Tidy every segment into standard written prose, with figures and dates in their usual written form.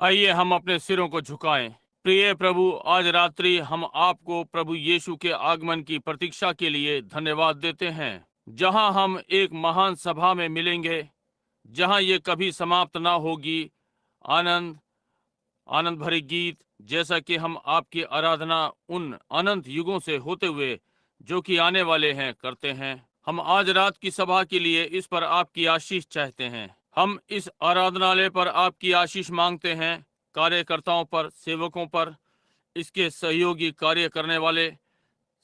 आइए हम अपने सिरों को झुकाएं। प्रिय प्रभु, आज रात्रि हम आपको प्रभु यीशु के आगमन की प्रतीक्षा के लिए धन्यवाद देते हैं, जहां हम एक महान सभा में मिलेंगे, जहां ये कभी समाप्त ना होगी। आनंद आनंद भरे गीत, जैसा कि हम आपकी आराधना उन अनंत युगों से होते हुए जो कि आने वाले हैं करते हैं। हम आज रात की सभा के लिए इस पर आपकी आशीष चाहते हैं। हम इस आराधनालय पर आपकी आशीष मांगते हैं, कार्यकर्ताओं पर, सेवकों पर, इसके सहयोगी कार्य करने वाले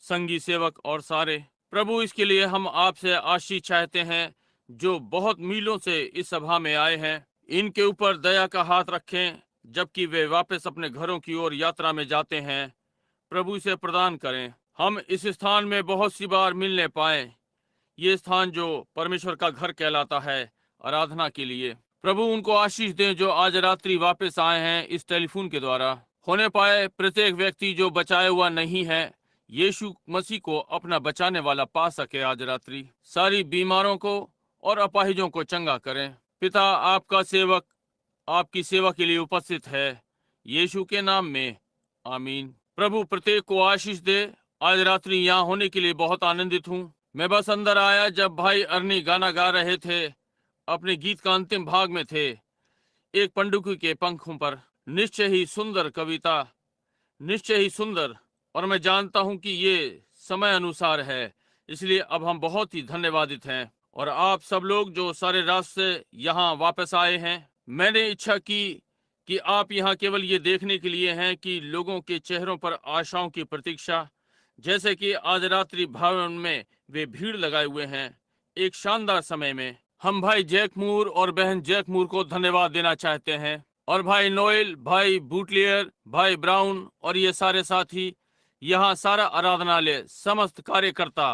संगी सेवक और सारे। प्रभु, इसके लिए हम आपसे आशीष चाहते हैं जो बहुत मीलों से इस सभा में आए हैं। इनके ऊपर दया का हाथ रखें जबकि वे वापस अपने घरों की ओर यात्रा में जाते हैं। प्रभु, इसे प्रदान करें। हम इस स्थान में बहुत सी बार मिलने पाए, ये स्थान जो परमेश्वर का घर कहलाता है आराधना के लिए। प्रभु, उनको आशीष दें जो आज रात्रि वापस आए हैं इस टेलीफोन के द्वारा। होने पाए प्रत्येक व्यक्ति जो बचाया हुआ नहीं है, यीशु मसीह को अपना बचाने वाला पा सके। आज रात्रि सारी बीमारों को और अपाहिजों को चंगा करें। पिता, आपका सेवक आपकी सेवा के लिए उपस्थित है, यीशु के नाम में, आमीन। प्रभु, प्रत्येक को आशीष दे। आज रात्रि यहाँ होने के लिए बहुत आनंदित हूँ। मैं बस अंदर आया जब भाई अरनी गाना गा रहे थे, अपने गीत का अंतिम भाग में थे। एक पंडुकी के पंखों पर, निश्चय ही सुंदर कविता, निश्चय ही सुंदर। और मैं जानता हूं कि ये समय अनुसार है, इसलिए अब हम बहुत ही धन्यवादित हैं। और आप सब लोग जो सारे रास्ते यहाँ वापस आए हैं, मैंने इच्छा की कि आप यहाँ केवल ये देखने के लिए हैं कि लोगों के चेहरों पर आशाओं की प्रतीक्षा, जैसे कि आज रात्रि भवन में वे भीड़ लगाए हुए हैं। एक शानदार समय में हम भाई जैक मूर और बहन जैक मूर को धन्यवाद देना चाहते हैं, और भाई नोएल, भाई बूटलियर, भाई ब्राउन और ये सारे साथी, यहाँ सारा आराधनालय, समस्त कार्यकर्ता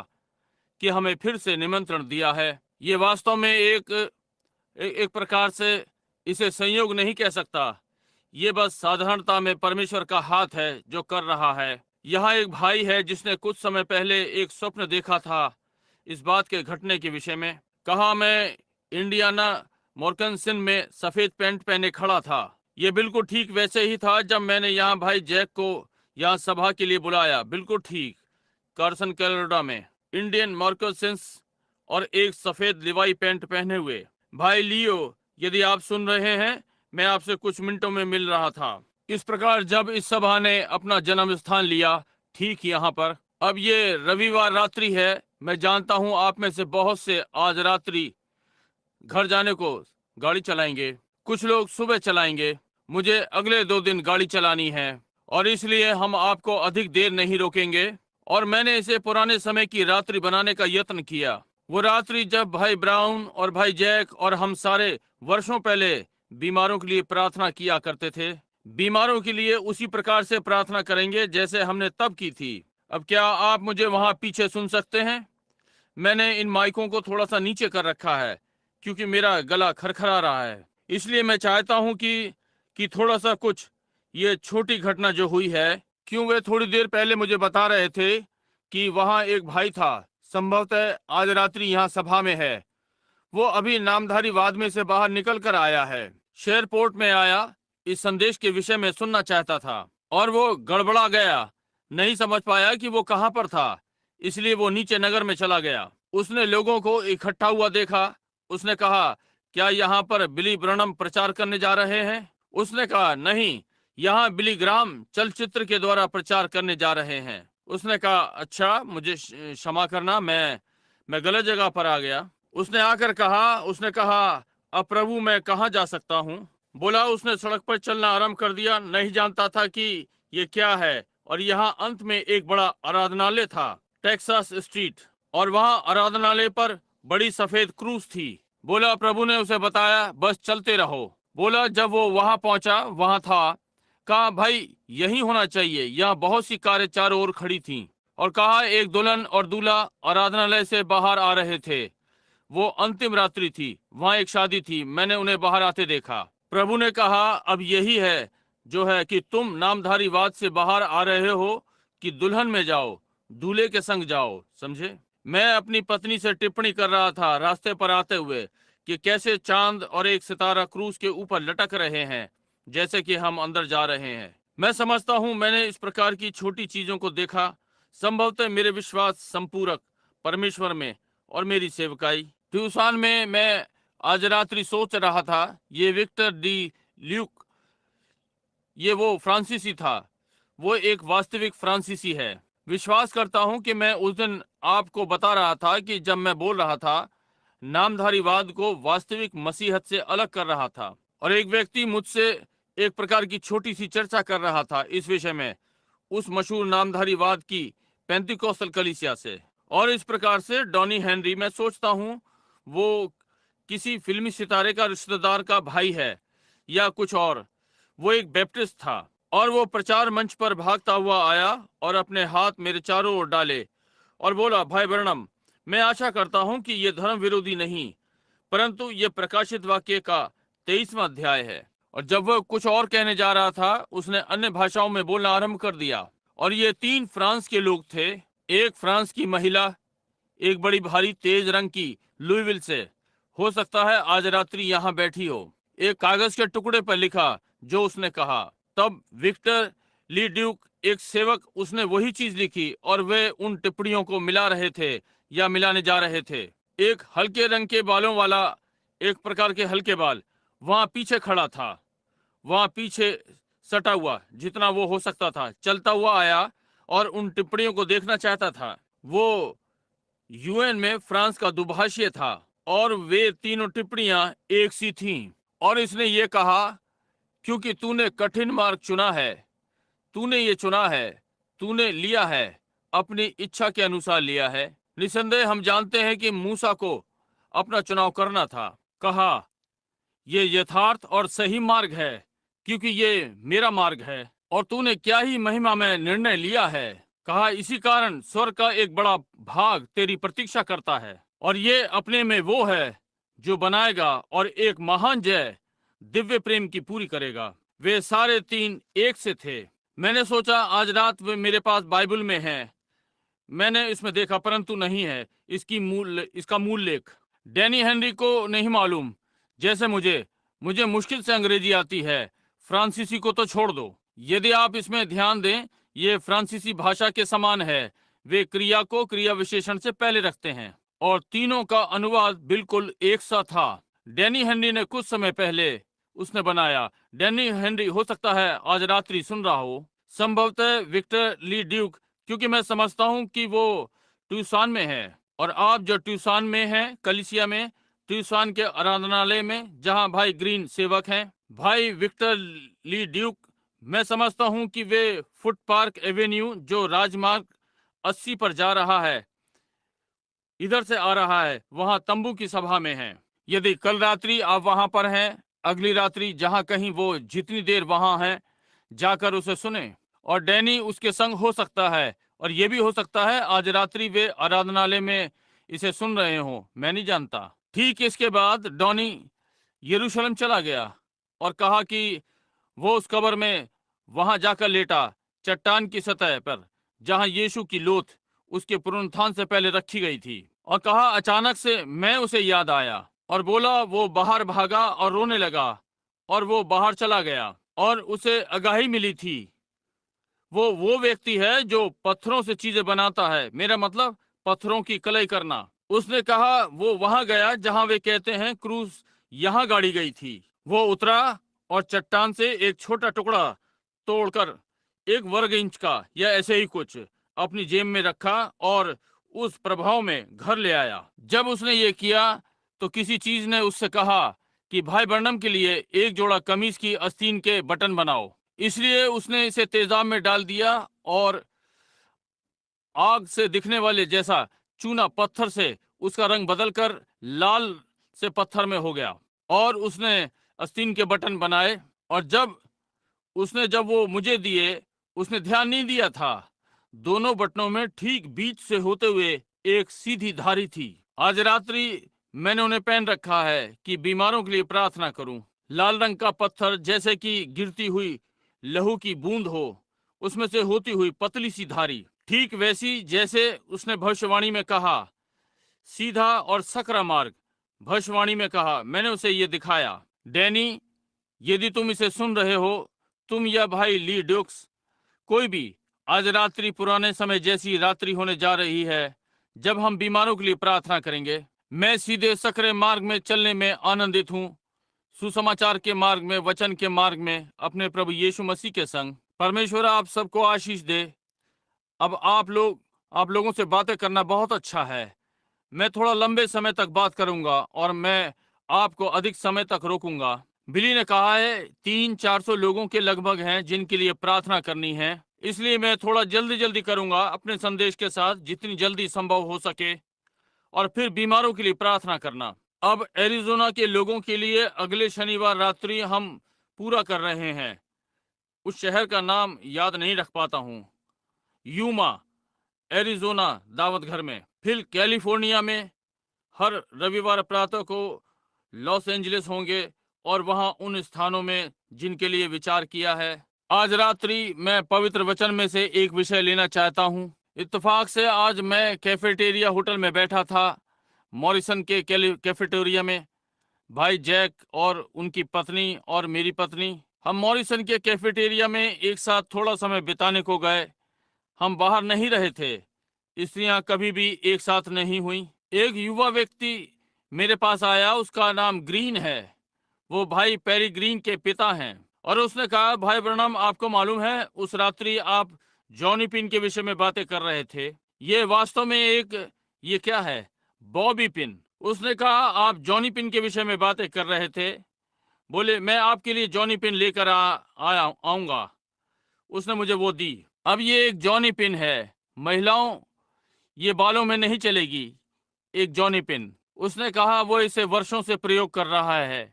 कि हमें फिर से निमंत्रण दिया है। ये वास्तव में एक प्रकार से इसे संयोग नहीं कह सकता, ये बस साधारणता में परमेश्वर का हाथ है जो कर रहा है। यहाँ एक भाई है जिसने कुछ समय पहले एक स्वप्न देखा था इस बात के घटने के विषय में। कहा, मैं इंडियाना मोर्कनसन में सफेद पैंट पहने खड़ा था। ये बिल्कुल ठीक वैसे ही था जब मैंने यहाँ भाई जैक को यहाँ सभा के लिए बुलाया। बिल्कुल ठीक, कार्सन कैलोडा में इंडियन मोर्कनसन्स और एक सफेद लिवाई पैंट पहने हुए। भाई लियो, यदि आप सुन रहे हैं, मैं आपसे कुछ मिनटों में मिल रहा था। इस प्रकार जब इस सभा ने अपना जन्म स्थान लिया ठीक यहाँ पर, अब ये रविवार रात्रि है। मैं जानता हूँ आप में से बहुत से आज रात्रि घर जाने को गाड़ी चलाएंगे, कुछ लोग सुबह चलाएंगे। मुझे अगले 2 दिन गाड़ी चलानी है और इसलिए हम आपको अधिक देर नहीं रोकेंगे। और मैंने इसे पुराने समय की रात्रि बनाने का यत्न किया, वो रात्रि जब भाई ब्राउन और भाई जैक और हम सारे वर्षों पहले बीमारों के लिए प्रार्थना किया करते थे। बीमारों के लिए उसी प्रकार से प्रार्थना करेंगे जैसे हमने तब की थी। अब क्या आप मुझे वहां पीछे सुन सकते हैं? मैंने इन माइकों को थोड़ा सा नीचे कर रखा है क्योंकि मेरा गला खरखरा रहा है। इसलिए मैं चाहता हूं कि थोड़ा सा कुछ ये छोटी घटना जो हुई है, क्यों वे थोड़ी देर पहले मुझे बता रहे थे कि वहां एक भाई था, संभवतः आज रात्रि यहाँ सभा में है। वो अभी नामधारी वाद में से बाहर निकल कर आया है, शेरपोर्ट में आया, इस संदेश के विषय में सुनना चाहता था और वो गड़बड़ा गया, नहीं समझ पाया कि वो कहाँ पर था, इसलिए वो नीचे नगर में चला गया। उसने लोगों को इकट्ठा हुआ देखा। उसने कहा, क्या यहाँ पर बिली ब्रनम प्रचार करने जा रहे हैं? उसने कहा, नहीं, यहाँ बिली ग्राम चलचित्र के द्वारा प्रचार करने जा रहे हैं। उसने कहा, अच्छा, मुझे क्षमा करना, मैं गलत जगह पर आ गया। उसने आकर कहा, अब प्रभु मैं कहाँ जा सकता हूँ? बोला, उसने सड़क पर चलना आरंभ कर दिया। नहीं जानता था कि ये क्या है। और यहाँ अंत में एक बड़ा आराधनालय था, टेक्सास स्ट्रीट, और वहाँ आराधनालय पर बड़ी सफेद क्रूस थी। बोला, प्रभु ने उसे बताया, बस चलते रहो। बोला, जब वो वहाँ पहुंचा, वहाँ था। कहा, भाई यही होना चाहिए। यहाँ बहुत सी कारें चारों ओर खड़ी थीं। और कहा, एक दुल्हन और दूल्हा आराधनालय से बाहर आ रहे थे। वो अंतिम रात्रि थी, वहाँ एक शादी थी, मैंने उन्हें बाहर आते देखा। प्रभु ने कहा, अब यही है जो है कि तुम नामधारी वाद से बाहर आ रहे हो कि दुल्हन में जाओ, दूल्हे के संग जाओ। समझे? मैं अपनी पत्नी से टिप्पणी कर रहा था रास्ते पर आते हुए कि कैसे चांद और एक सितारा क्रूज के ऊपर लटक रहे हैं, जैसे कि हम अंदर जा रहे हैं। मैं समझता हूँ मैंने इस प्रकार की छोटी चीजों को देखा, संभवतः मेरे विश्वास संपूरक परमेश्वर में और मेरी सेवकाई। ट्यूसान में मैं आज रात्रि सोच रहा था, ये विक्टर डी ल्यूक, ये वो फ्रांसीसी था। वो एक वास्तविक फ्रांसीसी है। विश्वास करता हूं कि मैं उस दिन आपको बता रहा था कि जब मैं बोल रहा था, नामधारीवाद को वास्तविक मसीहत से अलग कर रहा था। और एक व्यक्ति मुझसे एक प्रकार की छोटी सी चर्चा कर रहा था इस विषय में, उस मशहूर नामधारीवाद की पेंतिकोस्टल कलीसिया से। और इस प्रकार से डॉनी हेनरी, मैं सोचता हूं वो किसी फिल्मी सितारे का रिश्तेदार का भाई है या कुछ और। वो एक बैप्टिस्ट था और वो प्रचार मंच पर भागता हुआ आया और अपने हाथ मेरे चारों ओर डाले और बोला, भाई ब्रनम, मैं आशा करता हूं कि ये धर्म विरोधी नहीं, परंतु ये प्रकाशित वाक्य का 23वां अध्याय है। और जब वह कुछ और कहने जा रहा था, उसने अन्य भाषाओं में बोलना आरंभ कर दिया। और ये 3 फ्रांस के लोग थे, एक फ्रांस की महिला, एक बड़ी भारी तेज रंग की लुईविल से, हो सकता है आज रात्रि यहाँ बैठी हो। एक कागज के टुकड़े पर लिखा जो उसने कहा। तब विक्टर ली ड्यूक, एक सेवक, उसने वही चीज लिखी और वे उन टिप्पणियों को मिला रहे थे या मिलाने जा रहे थे। एक हल्के रंग के बालों वाला, एक प्रकार के हल्के बाल, वहां पीछे खड़ा था, वहां पीछे सटा हुआ जितना वो हो सकता था, चलता हुआ आया और उन टिप्पणियों को देखना चाहता था। वो यूएन में फ्रांस का दुभाषीय था और वे तीनों टिप्पणियां एक सी थीं। और इसने ये कहा, क्योंकि तूने कठिन मार्ग चुना है, तूने ये चुना है, तूने लिया है, अपनी इच्छा के अनुसार लिया है। निसंदेह हम जानते हैं कि मूसा को अपना चुनाव करना था। कहा, ये यथार्थ और सही मार्ग है, क्योंकि ये मेरा मार्ग है और तूने क्या ही महिमा में निर्णय लिया है। कहा, इसी कारण स्वर्ग का एक बड़ा भाग तेरी प्रतीक्षा करता है और ये अपने में वो है जो बनाएगा और एक महान जय दिव्य प्रेम की पूरी करेगा। वे सारे 3 एक से थे। मैंने सोचा आज रात वे मेरे पास बाइबल में है, मैंने इसमें देखा, परंतु नहीं है इसका मूल लेख। डैनी हेनरी को नहीं मालूम, जैसे मुझे मुश्किल से अंग्रेजी आती है, फ्रांसीसी को तो छोड़ दो। यदि आप इसमें ध्यान दें, ये फ्रांसीसी भाषा के समान है। वे क्रिया को क्रिया विशेषण से पहले रखते हैं और तीनों का अनुवाद बिल्कुल एक सा था। डैनी हेनरी ने कुछ समय पहले उसने बनाया। डैनी हेनरी हो सकता है आज रात्रि सुन रहा हो, संभवतः विक्टर ली ड्यूक, क्योंकि मैं समझता हूं कि वो ट्यूसान में है। और आप जो ट्यूसान में हैं, कलिसिया में, ट्यूसान के आराधनालय में, जहां भाई ग्रीन सेवक हैं, भाई विक्टर ली ड्यूक, मैं समझता हूं कि वे फुट पार्क एवेन्यू, जो राजमार्ग 80 पर जा रहा है, इधर से आ रहा है, वहां तंबू की सभा में हैं। यदि कल रात्रि आप वहां पर हैं, अगली रात्रि जहां कहीं वो जितनी देर वहां है, जाकर उसे सुने। और डैनी उसके संग हो सकता है, और ये भी हो सकता है आज रात्रि वे आराधनालय में इसे सुन रहे हो, मैं नहीं जानता। ठीक इसके बाद डॉनी यरूशलेम चला गया और कहा कि वो उस कब्र में वहां जाकर लेटा, चट्टान की सतह पर, जहां यीशु की लोथ उसके पुनरुत्थान से पहले रखी गई थी। और कहा, अचानक से मैं उसे याद आया और बोला, वो बाहर भागा और रोने लगा और वो बाहर चला गया और उसे आगाही मिली थी। वो व्यक्ति है जो पत्थरों से चीजें बनाता है, मेरा मतलब पत्थरों की कलई करना। उसने कहा वो वहां गया जहां वे कहते हैं क्रूस यहां गाड़ी गई थी। वो उतरा और चट्टान से एक छोटा टुकड़ा तोड़कर 1 वर्ग इंच का या ऐसे ही कुछ अपनी जेब में रखा और उस प्रभाव में घर ले आया। जब उसने ये किया तो किसी चीज ने उससे कहा कि भाई बर्नम के लिए एक जोड़ा कमीज की आस्तीन के बटन बनाओ। इसलिए उसने इसे तेजाब में डाल दिया और आग से दिखने वाले जैसा चूना पत्थर से उसका रंग बदलकर लाल से पत्थर में हो गया और उसने आस्तीन के बटन बनाए। और जब वो मुझे दिए, उसने ध्यान नहीं दिया था, दोनों बटनों में ठीक बीच से होते हुए एक सीधी धारी थी। आज रात्रि मैंने उन्हें पहन रखा है कि बीमारों के लिए प्रार्थना करूं। लाल रंग का पत्थर जैसे कि गिरती हुई लहू की बूंद हो, उसमें से होती हुई पतली सी धारी, ठीक वैसी जैसे उसने भविष्यवाणी में कहा, सीधा और सकरा मार्ग। भविष्यवाणी में कहा, मैंने उसे ये दिखाया। डैनी यदि तुम इसे सुन रहे हो, तुम या भाई ली ड्यूक्स, कोई भी, आज रात्रि पुराने समय जैसी रात्रि होने जा रही है जब हम बीमारों के लिए प्रार्थना करेंगे। मैं सीधे सकरे मार्ग में चलने में आनंदित हूँ, सुसमाचार के मार्ग में, वचन के मार्ग में, अपने प्रभु यीशु मसीह के संग। परमेश्वर आप सबको आशीष दे। अब आप लोगों से बातें करना बहुत अच्छा है। मैं थोड़ा लंबे समय तक बात करूंगा और मैं आपको अधिक समय तक रोकूंगा। बिली ने कहा है 300-400 लोगों के लगभग हैं जिनके लिए प्रार्थना करनी है, इसलिए मैं थोड़ा जल्दी जल्दी करूंगा अपने संदेश के साथ, जितनी जल्दी संभव हो सके, और फिर बीमारों के लिए प्रार्थना करना। अब एरिजोना के लोगों के लिए अगले शनिवार रात्रि हम पूरा कर रहे हैं। उस शहर का नाम याद नहीं रख पाता हूँ। यूमा, एरिजोना दावत घर में। फिर कैलिफोर्निया में हर रविवार प्रातः को लॉस एंजलिस होंगे, और वहां उन स्थानों में जिनके लिए विचार किया है। आज रात्रि मैं पवित्र वचन में से एक विषय लेना चाहता हूं। इत्तेफाक से आज मैं कैफेटेरिया होटल में बैठा था, मॉरिसन के कैफेटेरिया में। भाई जैक और उनकी पत्नी और मेरी पत्नी, हम मॉरिसन के कैफेटेरिया में एक साथ थोड़ा समय बिताने को गए। हम बाहर नहीं रहे थे, स्त्रियां कभी भी एक साथ नहीं हुई। एक युवा व्यक्ति मेरे पास आया, उसका नाम ग्रीन है, वो भाई पेरी ग्रीन के पिता हैं, और उसने कहा, भाई ब्रनम, आपको मालूम है उस रात्रि आप जॉनी पिन के विषय में बातें कर रहे थे। ये वास्तव में ये क्या है, बॉबी पिन। उसने कहा, आप जॉनी पिन के विषय में बातें कर रहे थे। बोले, मैं आपके लिए जॉनी पिन लेकर आऊंगा। उसने मुझे वो दी। अब ये एक जॉनी पिन है, महिलाओं, ये बालों में नहीं चलेगी, एक जॉनी पिन। उसने कहा वो इसे वर्षों से प्रयोग कर रहा है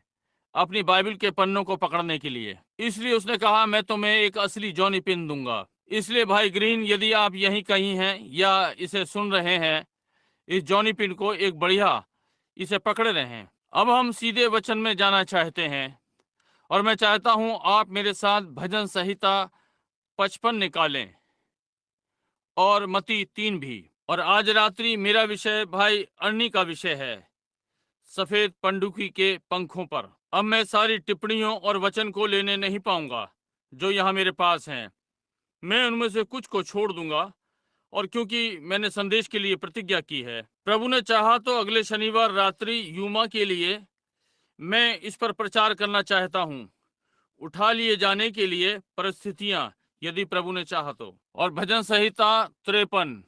अपनी बाइबल के पन्नों को पकड़ने के लिए, इसलिए उसने कहा मैं तुम्हें एक असली जॉनी पिन दूंगा। इसलिए भाई ग्रीन, यदि आप यहीं कहीं हैं या इसे सुन रहे हैं, इस जॉनी पिन को एक बढ़िया इसे पकड़े रहें। अब हम सीधे वचन में जाना चाहते हैं, और मैं चाहता हूं आप मेरे साथ भजन संहिता 55 निकालें और मत्ती 3 भी। और आज रात्रि मेरा विषय भाई अर्नी का विषय है, सफेद पंडुकी के पंखों पर। अब मैं सारी टिप्पणियों और वचन को लेने नहीं पाऊंगा जो यहाँ मेरे पास हैं, मैं उनमें से कुछ को छोड़ दूंगा, और क्योंकि मैंने संदेश के लिए प्रतिज्ञा की है, प्रभु ने चाहा तो अगले शनिवार रात्रि यूमा के लिए मैं इस पर प्रचार करना चाहता हूँ, उठा लिए जाने के लिए परिस्थितियां, यदि प्रभु ने चाहा तो। और भजन संहिता 53,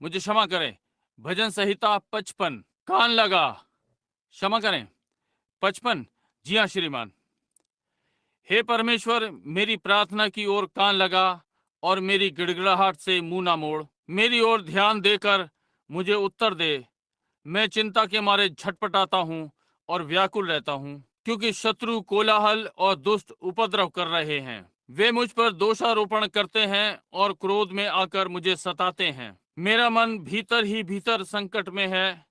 मुझे क्षमा करें, भजन संहिता 55, कान लगा, क्षमा करें, 55, जी हाँ श्रीमान। हे परमेश्वर, मेरी प्रार्थना की ओर कान लगा और मेरी गिड़गिड़ाहट से मुंह ना मोड़। मेरी ओर ध्यान देकर मुझे उत्तर दे। मैं चिंता के मारे झटपटाता हूँ और व्याकुल रहता हूँ, क्योंकि शत्रु कोलाहल और दुष्ट उपद्रव कर रहे हैं। वे मुझ पर दोषारोपण करते हैं और क्रोध में आकर मुझे सताते हैं। मेरा मन भीतर ही भीतर संकट में है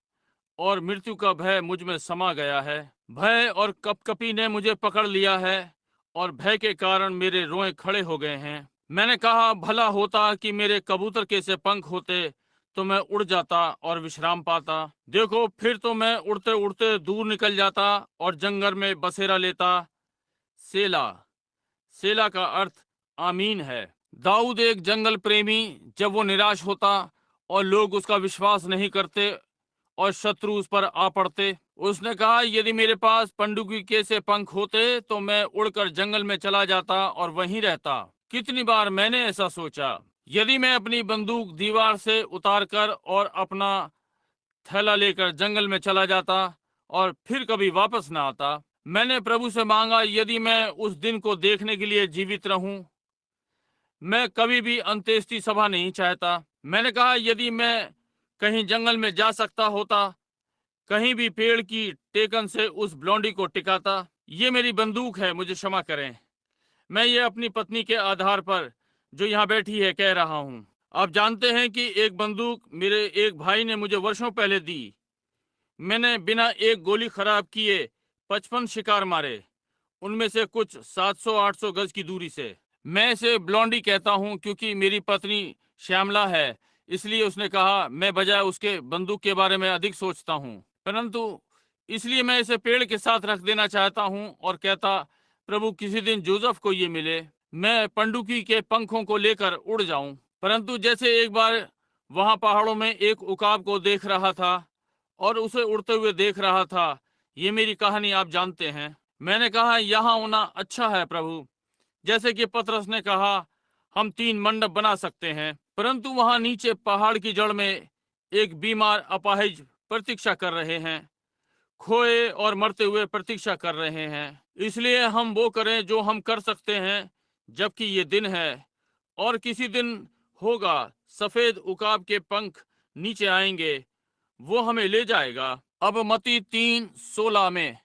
और मृत्यु का भय मुझ में समा गया है। भय और कपकपी ने मुझे पकड़ लिया है और भय के कारण मेरे रोए खड़े हो गए हैं। मैंने कहा, भला होता कि मेरे कबूतर के से पंख होते तो मैं उड़ जाता और विश्राम पाता। देखो, फिर तो मैं उड़ते उड़ते दूर निकल जाता और जंगल में बसेरा लेता। सेला। सेला का अर्थ आमीन है। दाऊद एक जंगल प्रेमी, जब वो निराश होता और लोग उसका विश्वास नहीं करते और शत्रु उस पर आ पड़ते, उसने कहा, यदि मेरे पास पंडुकी के से पंख होते तो मैं उड़कर जंगल में चला जाता और वहीं रहता। कितनी बार मैंने ऐसा सोचा, यदि मैं अपनी बंदूक दीवार से उतारकर और अपना थैला लेकर जंगल में चला जाता और फिर कभी वापस ना आता। मैंने प्रभु से मांगा, यदि मैं उस दिन को देखने के लिए जीवित रहूं। मैं कभी भी अंत्येष्टि सभा नहीं चाहता। मैंने कहा, यदि मैं कहीं जंगल में जा सकता होता, कहीं भी पेड़ की टेकन से उस ब्लॉन्डी को टिकाता। ये मेरी बंदूक है, मुझे क्षमा करें। मैं ये अपनी पत्नी के आधार पर जो यहाँ बैठी है कह रहा हूँ। आप जानते हैं कि एक बंदूक मेरे एक भाई ने मुझे वर्षों पहले दी। मैंने बिना एक गोली खराब किए 55 शिकार मारे, उनमें से कुछ 700-800 गज की दूरी से। मैं इसे ब्लॉन्डी कहता हूँ क्योंकि मेरी पत्नी श्यामला है, इसलिए उसने कहा, मैं बजाय उसके बंदूक के बारे में अधिक सोचता हूँ, परंतु इसलिए मैं इसे पेड़ के साथ रख देना चाहता हूँ और कहता, प्रभु किसी दिन जोसेफ को ये मिले, मैं पंडुकी के पंखों को लेकर उड़ जाऊं। परंतु जैसे एक बार वहां पहाड़ों में एक उकाब को देख रहा था और उसे उड़ते हुए देख रहा था, ये मेरी कहानी आप जानते हैं। मैंने कहा यहाँ होना अच्छा है प्रभु। जैसे कि पतरस ने कहा, हम 3 मंडप बना सकते हैं, परंतु वहां नीचे पहाड़ की जड़ में एक बीमार अपाहिज प्रतीक्षा कर रहे हैं, खोए और मरते हुए प्रतीक्षा कर रहे हैं। इसलिए हम वो करें जो हम कर सकते हैं जबकि ये दिन है, और किसी दिन होगा सफेद उकाब के पंख नीचे आएंगे, वो हमें ले जाएगा। अब मत्ती 3:16 में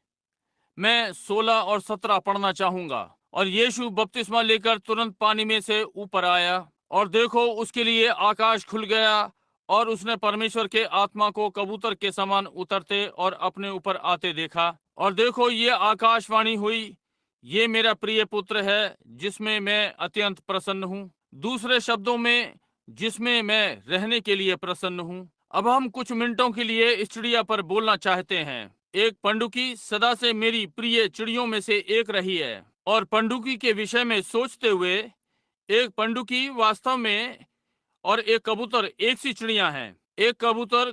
मैं 16 और 17 पढ़ना चाहूंगा। और यीशु बपतिस्मा लेकर तुरंत पानी में से ऊपर आया, और देखो उसके लिए आकाश खुल गया, और उसने परमेश्वर के आत्मा को कबूतर के समान उतरते और अपने ऊपर आते देखा। और देखो ये आकाशवाणी हुई, ये मेरा प्रिय पुत्र है जिसमें मैं अत्यंत प्रसन्न हूँ। दूसरे शब्दों में, जिसमें मैं रहने के लिए प्रसन्न हूँ। अब हम कुछ मिनटों के लिए इस चिड़िया पर बोलना चाहते हैं। एक पंडुकी सदा से मेरी प्रिय चिड़ियों में से एक रही है, और पंडुकी के विषय में सोचते हुए, एक पंडुकी वास्तव में और एक कबूतर एक सी चिड़िया हैं। एक कबूतर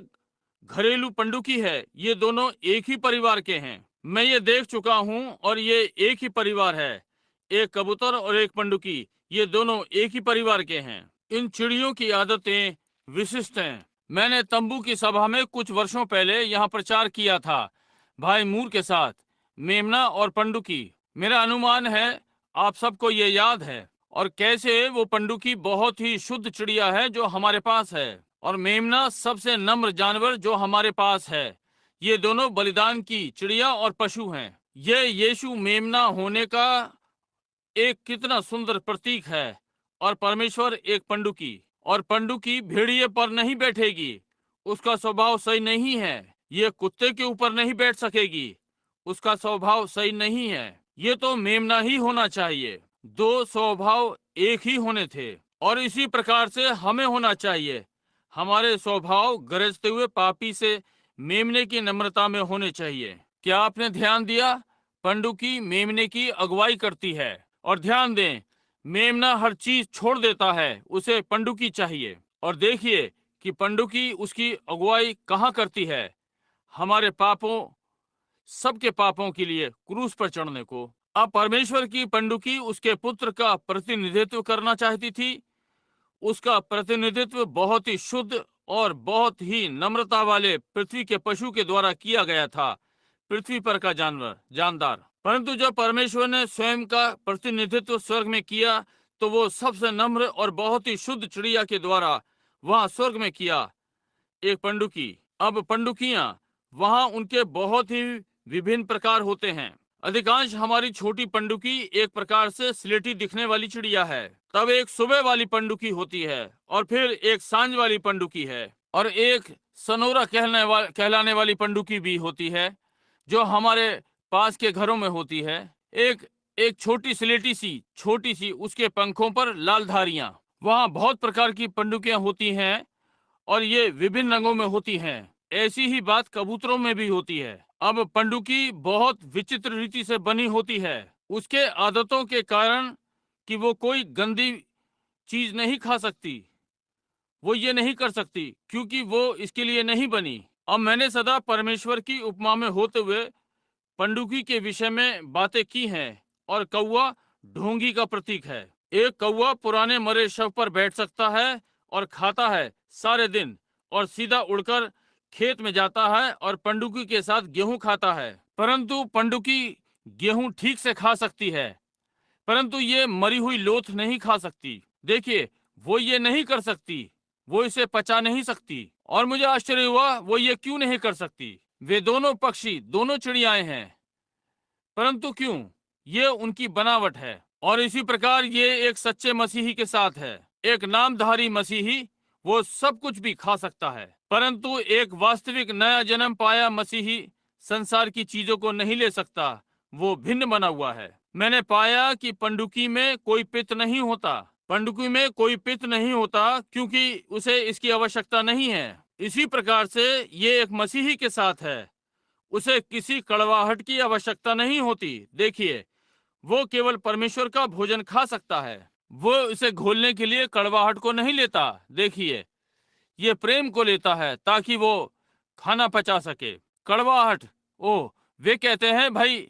घरेलू पंडुकी है, ये दोनों एक ही परिवार के हैं। मैं ये देख चुका हूँ, और ये एक ही परिवार है। एक कबूतर और एक पंडुकी, ये दोनों एक ही परिवार के हैं। इन चिड़ियों की आदतें विशिष्ट हैं। मैंने तंबू की सभा में कुछ वर्षों पहले यहाँ प्रचार किया था, भाई मूर के साथ, मेमना और पंडुकी। मेरा अनुमान है आप सबको ये याद है, और कैसे वो पंडुकी बहुत ही शुद्ध चिड़िया है जो हमारे पास है, और मेमना सबसे नम्र जानवर जो हमारे पास है। ये दोनों बलिदान की चिड़िया और पशु हैं। ये यीशु मेमना होने का एक कितना सुंदर प्रतीक है, और परमेश्वर एक पंडुकी। और पंडुकी भेड़िए पर नहीं बैठेगी, उसका स्वभाव सही नहीं है। ये कुत्ते के ऊपर नहीं बैठ सकेगी, उसका स्वभाव सही नहीं है। ये तो मेमना ही होना चाहिए। 2 स्वभाव एक ही होने थे, और इसी प्रकार से हमें होना चाहिए। हमारे स्वभाव गरजते हुए पापी से मेमने की नम्रता में होने चाहिए। क्या आपने ध्यान दिया? पंडुकी मेमने की अगुवाई करती है। और ध्यान दें, मेमना हर चीज छोड़ देता है, उसे पंडुकी चाहिए। और देखिए कि पंडुकी उसकी अगुवाई कहाँ करती है, हमारे पापों, सबके पापों के लिए क्रूस पर चढ़ने को। अब परमेश्वर की पंडुकी उसके पुत्र का प्रतिनिधित्व करना चाहती थी। उसका प्रतिनिधित्व बहुत ही शुद्ध और बहुत ही नम्रता वाले पृथ्वी के पशु के द्वारा किया गया था, पृथ्वी पर का जानदार। परंतु जब परमेश्वर ने स्वयं का प्रतिनिधित्व स्वर्ग में किया, तो वो सबसे नम्र और बहुत ही शुद्ध चिड़िया के द्वारा वहां स्वर्ग में किया, एक पंडुकी। अब पंडुकियां वहां उनके बहुत ही विभिन्न प्रकार होते हैं। अधिकांश हमारी छोटी पंडुकी एक प्रकार से स्लेटी दिखने वाली चिड़िया है। तब एक सुबह वाली पंडुकी होती है, और फिर एक सांझ वाली पंडुकी है, और एक सनोरा कहलाने वाली पंडुकी भी होती है जो हमारे पास के घरों में होती है। एक एक छोटी छोटी सी उसके पंखों पर लाल धारियां। वहाँ बहुत प्रकार की पंडुकियां होती हैं, और ये विभिन्न रंगों में होती हैं। ऐसी ही बात कबूतरों में भी होती है। अब पंडुकी बहुत विचित्र रीति से बनी होती है, उसके आदतों के कारण कि वो कोई गंदी चीज नहीं खा सकती, वो ये नहीं कर सकती क्योंकि वो इसके लिए नहीं बनी। अब मैंने सदा परमेश्वर की उपमा में होते हुए पंडुकी के विषय में बातें की हैं, और कौवा ढोंगी का प्रतीक है। एक कौवा पुराने मरे शव पर बैठ सकता है और खाता है सारे दिन, और सीधा उड़कर खेत में जाता है और पंडुकी के साथ गेहूं खाता है। परंतु पंडुकी गेहूं ठीक से खा सकती है, परंतु ये मरी हुई लोथ नहीं खा सकती। देखिए, वो ये नहीं कर सकती, वो इसे पचा नहीं सकती। और मुझे आश्चर्य हुआ वो ये क्यों नहीं कर सकती। वे दोनों पक्षी, दोनों चिड़ियाएं हैं, परंतु क्यों? ये उनकी बनावट है। और इसी प्रकार ये एक सच्चे मसीही के साथ है। एक नामधारी मसीही वो सब कुछ भी खा सकता है, परंतु एक वास्तविक नया जन्म पाया मसीही संसार की चीजों को नहीं ले सकता, वो भिन्न बना हुआ है। मैंने पाया कि पंडुकी में कोई पित्त नहीं होता। पंडुकी में कोई पित्त नहीं होता क्योंकि उसे इसकी आवश्यकता नहीं है। इसी प्रकार से ये एक मसीही के साथ है, उसे किसी कड़वाहट की आवश्यकता नहीं होती। देखिए, वो केवल परमेश्वर का भोजन खा सकता है। वो इसे घोलने के लिए कड़वाहट को नहीं लेता। देखिए, ये प्रेम को लेता है ताकि वो खाना पचा सके। कड़वाहट, ओह, वे कहते हैं भाई,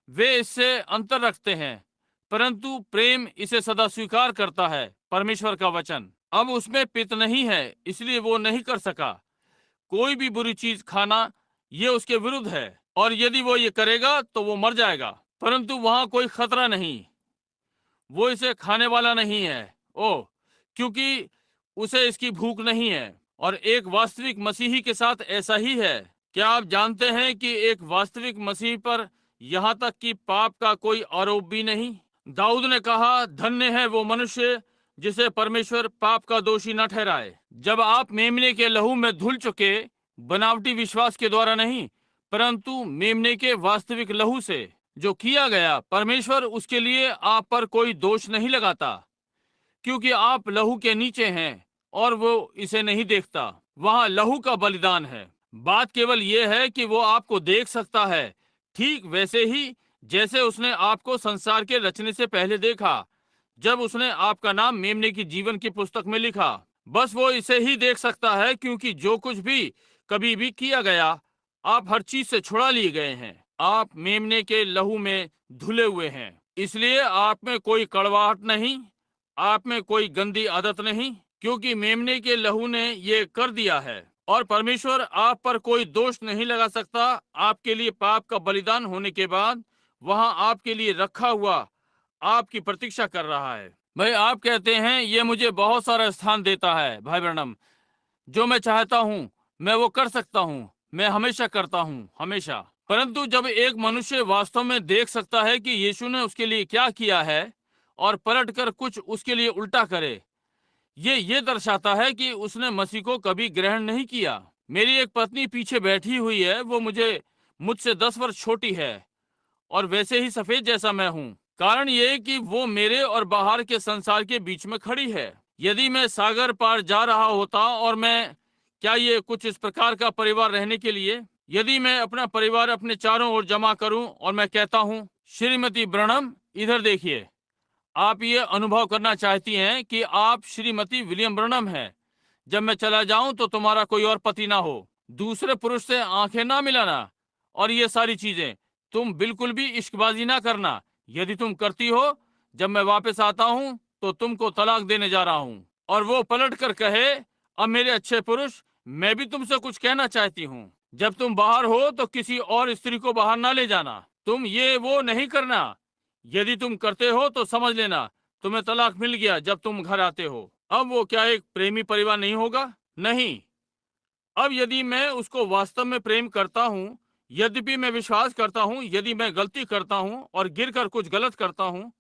वे इससे अंतर रखते हैं, परंतु प्रेम इसे सदा स्वीकार करता है। परमेश्वर का वचन अब उसमें पित्त नहीं है, इसलिए वो नहीं कर सका कोई भी बुरी चीज खाना। ये उसके विरुद्ध है, और यदि वो ये करेगा तो वो मर जाएगा। परंतु वहां कोई खतरा नहीं, वो इसे खाने वाला नहीं है। ओ, क्योंकि उसे इसकी भूख नहीं है। और एक वास्तविक मसीही के साथ ऐसा ही है। क्या आप जानते हैं कि एक वास्तविक मसीह पर यहाँ तक कि पाप का कोई आरोप भी नहीं? दाऊद ने कहा, धन्य है वो मनुष्य जिसे परमेश्वर पाप का दोषी न ठहराए। जब आप मेमने के लहू में धुल चुके, बनावटी विश्वास के द्वारा नहीं, परंतु मेमने के वास्तविक लहू से जो किया गया, परमेश्वर उसके लिए आप पर कोई दोष नहीं लगाता, क्योंकि आप लहू के नीचे हैं और वो इसे नहीं देखता। वहां लहू का बलिदान है। बात केवल ये है कि वो आपको देख सकता है, ठीक वैसे ही जैसे उसने आपको संसार के रचने से पहले देखा, जब उसने आपका नाम मेमने की जीवन की पुस्तक में लिखा। बस वो इसे ही देख सकता है, क्योंकि जो कुछ भी कभी भी किया गया, आप हर चीज से छुड़ा लिए गए हैं। आप मेमने के लहू में धुले हुए हैं, इसलिए आप में कोई कड़वाहट नहीं, आप में कोई गंदी आदत नहीं, क्योंकि मेमने के लहू ने ये कर दिया है। और परमेश्वर आप पर कोई दोष नहीं लगा सकता। आपके लिए पाप का बलिदान होने के बाद वहां आपके लिए रखा हुआ आपकी प्रतीक्षा कर रहा है। भाई, आप कहते हैं ये मुझे बहुत सारा स्थान देता है। भाई ब्रैनम, जो मैं चाहता हूँ मैं वो कर सकता हूँ, मैं हमेशा करता हूँ, हमेशा। परंतु जब एक मनुष्य वास्तव में देख सकता है कि यीशु ने उसके लिए क्या किया है और पलटकर कुछ उसके लिए उल्टा करे, ये दर्शाता है कि उसने मसीह को कभी ग्रहण नहीं किया। मेरी एक पत्नी पीछे बैठी हुई है, वो मुझसे 10 वर्ष छोटी है और वैसे ही सफेद जैसा मैं हूँ। कारण ये कि वो मेरे और बाहर के संसार के बीच में खड़ी है। यदि मैं सागर पार जा रहा होता और मैं, क्या ये कुछ इस प्रकार का परिवार रहने के लिए, यदि मैं अपना परिवार अपने चारों ओर जमा करूं और मैं कहता हूं, श्रीमती ब्रनम इधर देखिए, आप ये अनुभव करना चाहती हैं कि आप श्रीमती विलियम ब्रनम हैं। जब मैं चला जाऊं तो तुम्हारा कोई और पति ना हो, दूसरे पुरुष से आंखें ना मिलाना, और ये सारी चीजें। तुम बिल्कुल भी इश्कबाजी ना करना। यदि तुम करती हो, जब मैं वापस आता हूं तो तुमको तलाक देने जा रहा हूं। और वो पलट कर कहे, अब मेरे अच्छे पुरुष, मैं भी तुमसे कुछ कहना चाहती हूँ। जब तुम बाहर हो तो किसी और स्त्री को बाहर ना ले जाना। तुम ये वो नहीं करना। यदि तुम करते हो तो समझ लेना तुम्हें तलाक मिल गया जब तुम घर आते हो। अब वो क्या एक प्रेमी परिवार नहीं होगा? नहीं। अब यदि मैं उसको वास्तव में प्रेम करता हूँ, यद्यपि मैं विश्वास करता हूँ यदि मैं गलती करता हूँ और गिरकर कुछ गलत करता हूँ,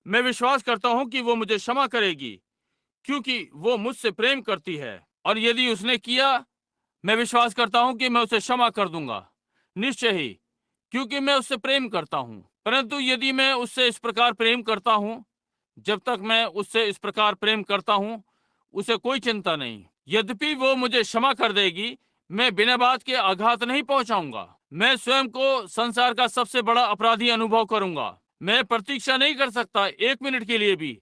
मैं विश्वास करता हूँ कि वो मुझे क्षमा करेगी, क्योंकि वो मुझसे प्रेम करती है। और यदि उसने किया, मैं विश्वास करता हूँ कि मैं उसे क्षमा कर दूंगा, निश्चय ही, क्योंकि मैं उससे प्रेम करता हूँ। परंतु यदि मैं उससे इस प्रकार प्रेम करता हूँ, जब तक मैं उससे इस प्रकार प्रेम करता हूँ, उसे कोई चिंता नहीं। यद्यपि वो मुझे क्षमा कर देगी, मैं बिना बात के आघात नहीं पहुंचाऊंगा। मैं स्वयं को संसार का सबसे बड़ा अपराधी अनुभव करूंगा। मैं प्रतीक्षा नहीं कर सकता एक मिनट के लिए भी।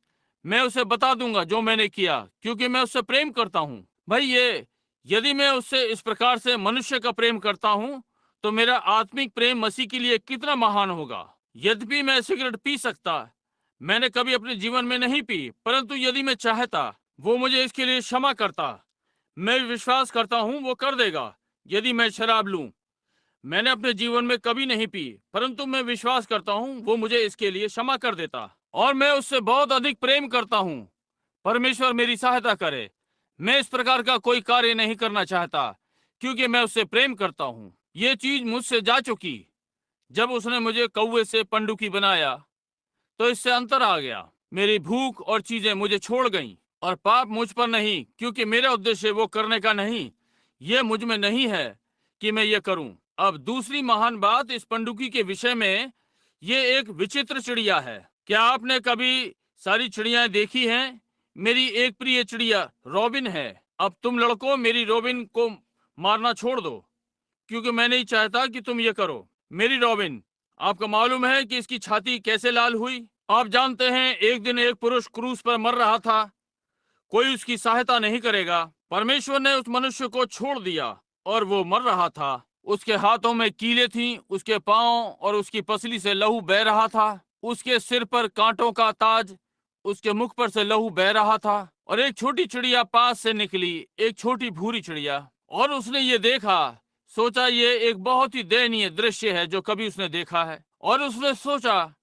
मैं उसे बता दूंगा जो मैंने किया, क्योंकि मैं उससे प्रेम करता हूँ। भाई, ये यदि मैं उससे इस प्रकार से मनुष्य का प्रेम करता हूँ, तो मेरा आत्मिक प्रेम मसीह के लिए कितना महान होगा। यद्यपि मैं सिगरेट पी सकता, मैंने कभी अपने जीवन में नहीं पी, परंतु यदि मैं चाहता, वो मुझे इसके लिए क्षमा करता। मैं विश्वास करता हूँ वो कर देगा। यदि मैं शराब लूं, मैंने अपने जीवन में कभी नहीं पी, परंतु मैं विश्वास करता हूँ वो मुझे इसके लिए क्षमा कर देता। और मैं उससे बहुत अधिक प्रेम करता हूँ। परमेश्वर मेरी सहायता करे। मैं इस प्रकार का कोई कार्य नहीं करना चाहता, क्योंकि मैं उससे प्रेम करता हूँ। ये चीज मुझसे जा चुकी। जब उसने मुझे कौवे से पंडुकी बनाया, तो इससे अंतर आ गया। मेरी भूख और चीजें मुझे छोड़ गईं, और पाप मुझ पर नहीं, क्योंकि मेरा उद्देश्य वो करने का नहीं। ये मुझ में नहीं है कि मैं ये करूं। अब दूसरी महान बात इस पंडुकी के विषय में, ये एक विचित्र चिड़िया है। क्या आपने कभी सारी चिड़ियाएं देखी हैं? मेरी एक प्रिय चिड़िया रॉबिन है। अब तुम लड़कों मेरी रॉबिन को मारना छोड़ दो, क्योंकि मैं नहीं चाहता कि तुम ये करो। मेरी रॉबिन, आपको मालूम है कि इसकी छाती कैसे लाल हुई? आप जानते हैं, एक दिन एक पुरुष क्रूस पर मर रहा था। कोई उसकी सहायता नहीं करेगा। परमेश्वर ने उस मनुष्य को छोड़ दिया और वो मर रहा था। उसके हाथों में कीलें थीं, उसके पांव और उसकी पसली से लहू बह रहा था। उसके सिर पर कांटों का ताज, उसके मुख पर से लहू बह रहा था। और एक छोटी चिड़िया पास से निकली, एक छोटी भूरी चिड़िया, और उसने ये देखा। सोचा ये एक बहुत ही दयनीय दृश्य है जो कभी उसने देखा है। और उसने सोचा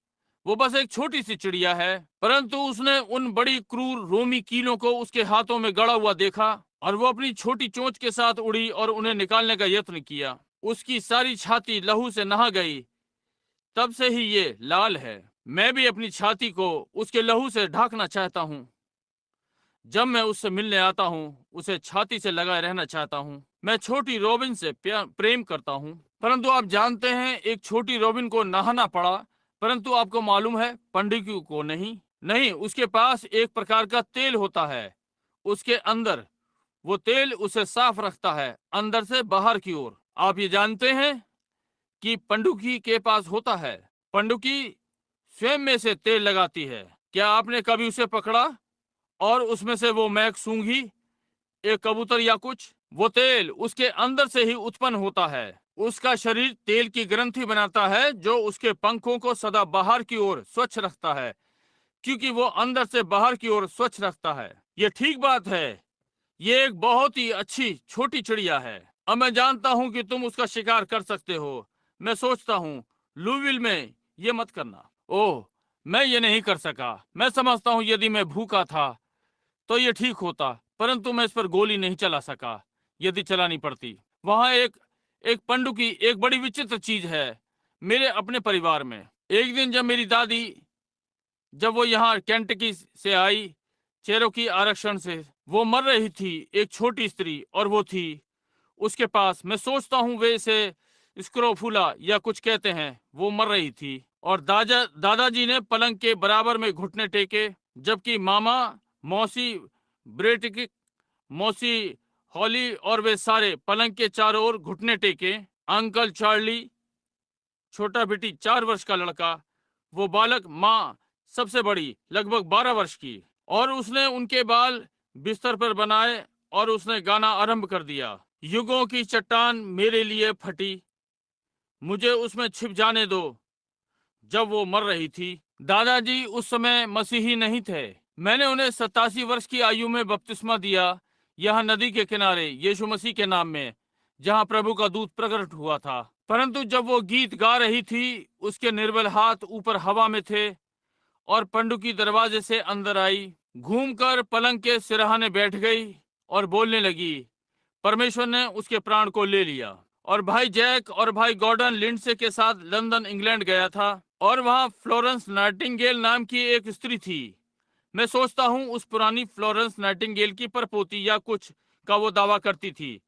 वो बस एक छोटी सी चिड़िया है, परंतु उसने उन बड़ी क्रूर रोमी कीलों को उसके हाथों में गड़ा हुआ देखा, और वो अपनी छोटी चोंच के साथ उड़ी और उन्हें निकालने का यत्न किया। उसकी सारी छाती लहू से नहा गई। तब से ही ये लाल है। मैं भी अपनी छाती को उसके लहू से ढांकना चाहता हूँ। जब मैं उससे मिलने आता हूँ, उसे छाती से लगाए रहना चाहता हूँ। मैं छोटी रोबिन से प्रेम करता हूँ। परंतु आप जानते हैं, एक छोटी रोबिन को नहाना पड़ा, परंतु आपको मालूम है पंडित को नहीं। नहीं, उसके पास एक प्रकार का तेल होता है उसके अंदर। वो तेल उसे साफ रखता है अंदर से बाहर की ओर। आप ये जानते हैं कि पंडुकी के पास होता है। पंडुकी स्वयं में से तेल लगाती है। क्या आपने कभी उसे पकड़ा और उसमें से वो महक सूंघी, एक कबूतर या कुछ? वो तेल उसके अंदर से ही उत्पन्न होता है। उसका शरीर तेल की ग्रंथि बनाता है जो उसके पंखों को सदा बाहर की ओर स्वच्छ रखता है, क्योंकि वो अंदर से बाहर की ओर स्वच्छ रखता है। ये ठीक बात है। ये एक बहुत ही अच्छी छोटी चिड़िया है। अब मैं जानता हूं कि तुम उसका शिकार कर सकते हो। मैं सोचता हूँ लुविल में ये मत करना। ओह, मैं ये नहीं कर सका। मैं समझता हूँ यदि मैं भूखा था तो ये ठीक होता, परंतु मैं इस पर गोली नहीं चला सका। यदि चलानी पड़ती। वहां एक एक पंडुकी एक बड़ी विचित्र चीज है मेरे अपने परिवार में। एक दिन जब मेरी दादी, जब वो यहाँ केंटकी से आई, चेरोकी आरक्षण से, वो मर रही थी, एक छोटी स्त्री, और वो थी उसके पास। मैं सोचता हूँ वे इसे स्क्रोफुला या कुछ कहते हैं। वो मर रही थी, और दादाजी ने पलंग के बराबर में घुटने टेके, जबकि मामा, मौसी ब्रेटिक, मौसी हॉली और वे सारे पलंग के चारों ओर घुटने टेके। अंकल चार्ली, छोटा बेटी 4 वर्ष का लड़का, वो बालक, माँ सबसे बड़ी लगभग 12 वर्ष की। और उसने उनके बाल बिस्तर पर बनाए और उसने गाना आरंभ कर दिया। युगों की चट्टान मेरे लिए फटी, मुझे उसमें छिप जाने दो। जब वो मर रही थी, दादाजी उस समय मसीही नहीं थे। मैंने उन्हें 87 वर्ष की आयु में बपतिस्मा दिया, यहाँ नदी के किनारे यीशु मसीह के नाम में, जहाँ प्रभु का दूत प्रकट हुआ था। परंतु जब वो गीत गा रही थी, उसके निर्बल हाथ ऊपर हवा में थे, और पंडुकी दरवाजे से अंदर आई, घूमकर पलंग के सिरहाने बैठ गई और बोलने लगी, परमेश्वर ने उसके प्राण को ले लिया। और भाई जैक और भाई गॉर्डन लिंडसे के साथ लंदन इंग्लैंड गया था, और वहाँ फ्लोरेंस नाइटिंगेल नाम की एक स्त्री थी। मैं सोचता हूँ उस पुरानी फ्लोरेंस नाइटिंगेल की परपोती या कुछ का वो दावा करती थी,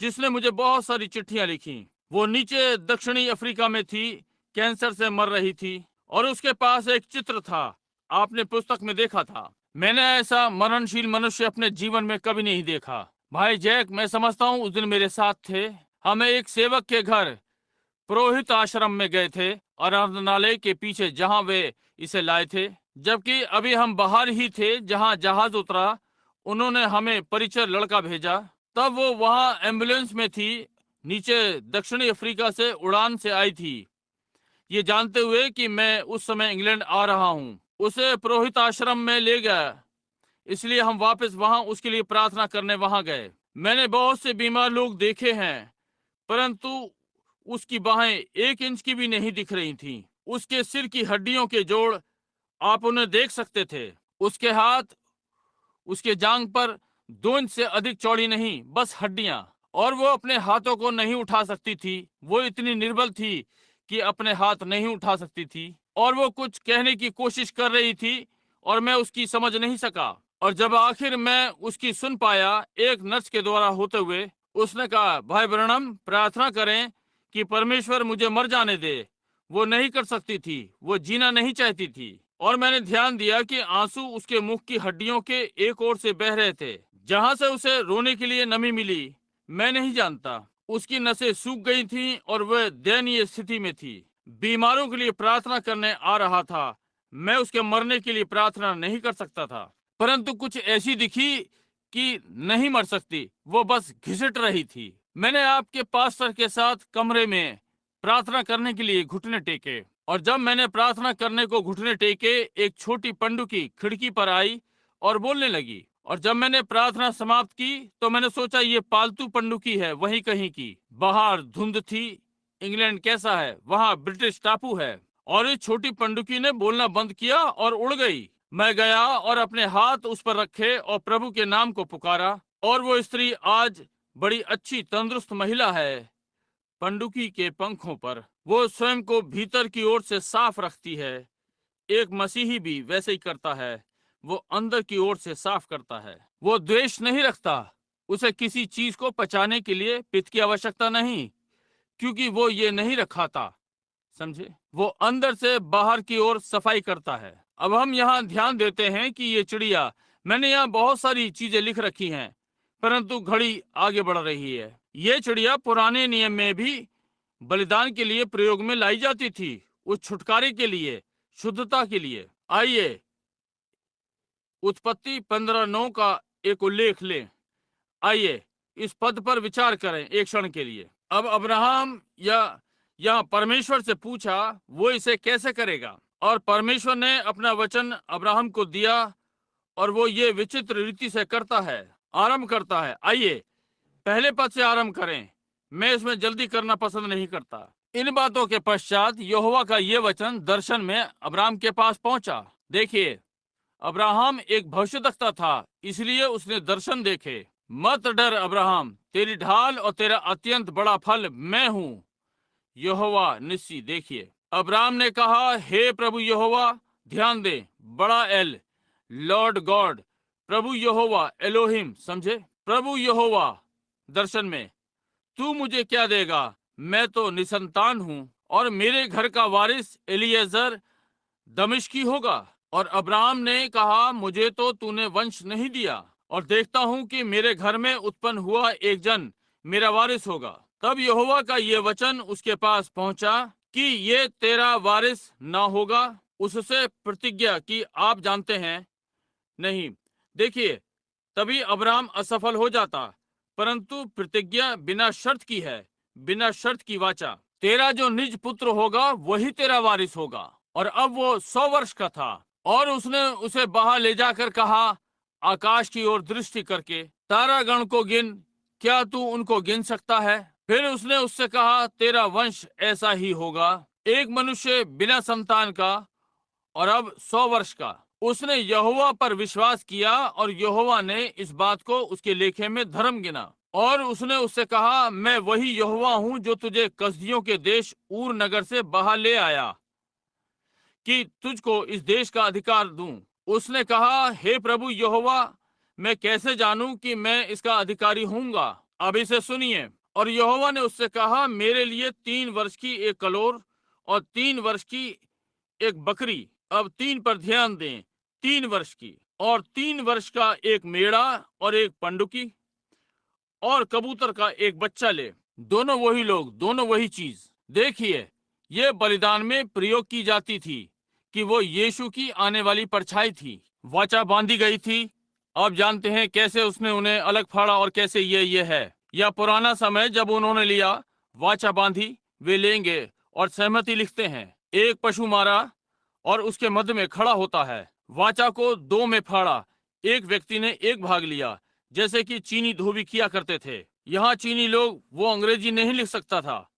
जिसने मुझे बहुत सारी चिट्ठियां लिखी। वो नीचे दक्षिणी अफ्रीका में थी, कैंसर से मर रही थी, और उसके पास एक चित्र था। आपने पुस्तक में देखा था। मैंने ऐसा मरणशील मनुष्य अपने जीवन में कभी नहीं देखा। भाई जैक, मैं समझता हूँ उस दिन मेरे साथ थे। हमें एक सेवक के घर पुरोहित आश्रम में गए थे, आराधनालय के पीछे जहां वे इसे लाए थे। जबकि अभी हम बाहर ही थे जहां जहाज उतरा, उन्होंने हमें परिचय लड़का भेजा। तब वो वहां एम्बुलेंस में थी, नीचे दक्षिणी अफ्रीका से उड़ान से आई थी, ये जानते हुए कि मैं उस समय इंग्लैंड आ रहा हूँ। उसे पुरोहित आश्रम में ले गया, इसलिए हम वापस वहां उसके लिए प्रार्थना करने वहां गए। मैंने बहुत से बीमार लोग देखे हैं, परंतु उसकी बाहें 1 इंच की भी नहीं दिख रही थीं। उसके सिर की हड्डियों के जोड़, आप उन्हें देख सकते थे। उसके हाथ, उसके जांग पर 2 इंच से अधिक चौड़ी नहीं, बस हड्डियां। और वो अपने हाथों को नहीं उठा सकती थी। वो इतनी निर्बल थी कि अपने हाथ नहीं उठा सकती थी, और वो कुछ कहने की कोशिश कर रही थी, और मैं उसकी समझ नहीं सका। और जब आखिर मैं उसकी सुन पाया, एक नर्स के द्वारा होते हुए, उसने कहा, भाई ब्रनम, प्रार्थना करें कि परमेश्वर मुझे मर जाने दे। वो नहीं कर सकती थी, वो जीना नहीं चाहती थी। और मैंने ध्यान दिया कि आंसू उसके मुख की हड्डियों के एक ओर से बह रहे थे, जहां से उसे रोने के लिए नमी मिली मैं नहीं जानता। उसकी नसें सूख गई थीं और वह दयनीय स्थिति में थी। बीमारों के लिए प्रार्थना करने आ रहा था। मैं उसके मरने के लिए प्रार्थना नहीं कर सकता था, परंतु कुछ ऐसी दिखी कि नहीं मर सकती, वो बस घिसट रही थी। मैंने आपके पास्टर के साथ कमरे में प्रार्थना करने के लिए घुटने टेके, और जब मैंने प्रार्थना करने को घुटने टेके, एक छोटी पंडुकी खिड़की पर आई और बोलने लगी। और जब मैंने प्रार्थना समाप्त की तो मैंने सोचा ये पालतू पंडुकी है, वहीं कहीं की। बाहर धुंध थी। इंग्लैंड कैसा है, वहां ब्रिटिश टापू है। और इस छोटी पंडुकी ने बोलना बंद किया और उड़ गई। मैं गया और अपने हाथ उस पर रखे और प्रभु के नाम को पुकारा, और वो स्त्री आज बड़ी अच्छी तंदुरुस्त महिला है। पंडुकी के पंखों पर वो स्वयं को भीतर की ओर से साफ रखती है। एक मसीही भी वैसे ही करता है, वो अंदर की ओर से साफ करता है। वो द्वेष नहीं रखता। उसे किसी चीज को पचाने के लिए पित्त की आवश्यकता नहीं, क्योंकि वो ये नहीं रखाता। समझे? वो अंदर से बाहर की ओर सफाई करता है। अब हम यहाँ ध्यान देते हैं कि ये चिड़िया, मैंने यहाँ बहुत सारी चीजें लिख रखी हैं, परंतु घड़ी आगे बढ़ रही है। ये चिड़िया पुराने नियम में भी बलिदान के लिए प्रयोग में लाई जाती थी, उस छुटकारे के लिए, शुद्धता के लिए। आइए उत्पत्ति 15:9 का एक उल्लेख लें। आइए इस पद पर विचार करें एक क्षण के लिए। अब अब्राहम या यहाँ परमेश्वर से पूछा वो इसे कैसे करेगा, और परमेश्वर ने अपना वचन अब्राहम को दिया, और वो ये विचित्र रीति से करता है, आरंभ करता है। आइए पहले पद से आरंभ करें, मैं इसमें जल्दी करना पसंद नहीं करता। इन बातों के पश्चात यहोवा का ये वचन दर्शन में अब्राहम के पास पहुंचा। देखिए, अब्राहम एक भविष्यद्वक्ता था, इसलिए उसने दर्शन देखे। मत डर अब्राहम, तेरी ढाल और तेरा अत्यंत बड़ा फल मैं हूँ, यहोवा निस्सी। देखिए, अब्राहम ने कहा, हे प्रभु यहोवा, ध्यान दे, बड़ा एल, लॉर्ड गॉड, प्रभु यहोवा एलोहिम। समझे? प्रभु यहोवा दर्शन में, तू मुझे क्या देगा? मैं तो निसंतान हूँ, और मेरे घर का वारिस एलिएजर दमिश्की होगा। और अब्राहम ने कहा, मुझे तो तूने वंश नहीं दिया, और देखता हूँ कि मेरे घर में उत्पन्न हुआ एक जन मेरा वारिस होगा। तब यहोवा का ये वचन उसके पास पहुंचा कि ये तेरा वारिस ना होगा। उससे प्रतिज्ञा की आप जानते हैं नहीं। देखिए, तभी अब्राहम असफल हो जाता, परंतु प्रतिज्ञा बिना शर्त की है, बिना शर्त की वाचा। तेरा जो निज पुत्र होगा वही तेरा वारिस होगा। और अब वो 100 वर्ष का था, और उसने उसे बाहर ले जाकर कहा, आकाश की ओर दृष्टि करके तारागण को गिन, क्या तू उनको गिन सकता है? फिर उसने उससे कहा, तेरा वंश ऐसा ही होगा, एक मनुष्य बिना संतान का, और अब 100 वर्ष का। उसने यहोवा पर विश्वास किया, और यहोवा ने इस बात को उसके लेखे में धर्म गिना। और उसने उससे कहा, मैं वही यहोवा हूँ जो तुझे कसदियों के देश ऊर नगर से बाहर ले आया, कि तुझको इस देश का अधिकार दूं। उसने कहा, हे प्रभु यहोवा, मैं कैसे जानूं कि मैं इसका अधिकारी हूँगा? अब इसे सुनिए। और यहोवा ने उससे कहा, मेरे लिए 3 वर्ष की एक कलोर और 3 वर्ष की एक बकरी, अब 3 पर ध्यान दें, 3 वर्ष की, और 3 वर्ष का एक मेढ़ा और एक पंडुकी, और कबूतर का एक बच्चा ले। दोनों वही लोग, दोनों वही चीज। देखिए, ये बलिदान में प्रयोग की जाती थी कि वो यीशु की आने वाली परछाई थी। वाचा बांधी गई थी। आप जानते हैं कैसे उसने उन्हें अलग फाड़ा, और कैसे ये है। या पुराना समय जब उन्होंने लिया, वाचा बांधी, वे लेंगे और सहमति लिखते हैं। एक पशु मारा और उसके मध्य में खड़ा होता है। वाचा को 2 में फाड़ा, एक व्यक्ति ने एक भाग लिया, जैसे कि चीनी धोबी किया करते थे। यहाँ चीनी लोग, वो अंग्रेजी नहीं लिख सकता था,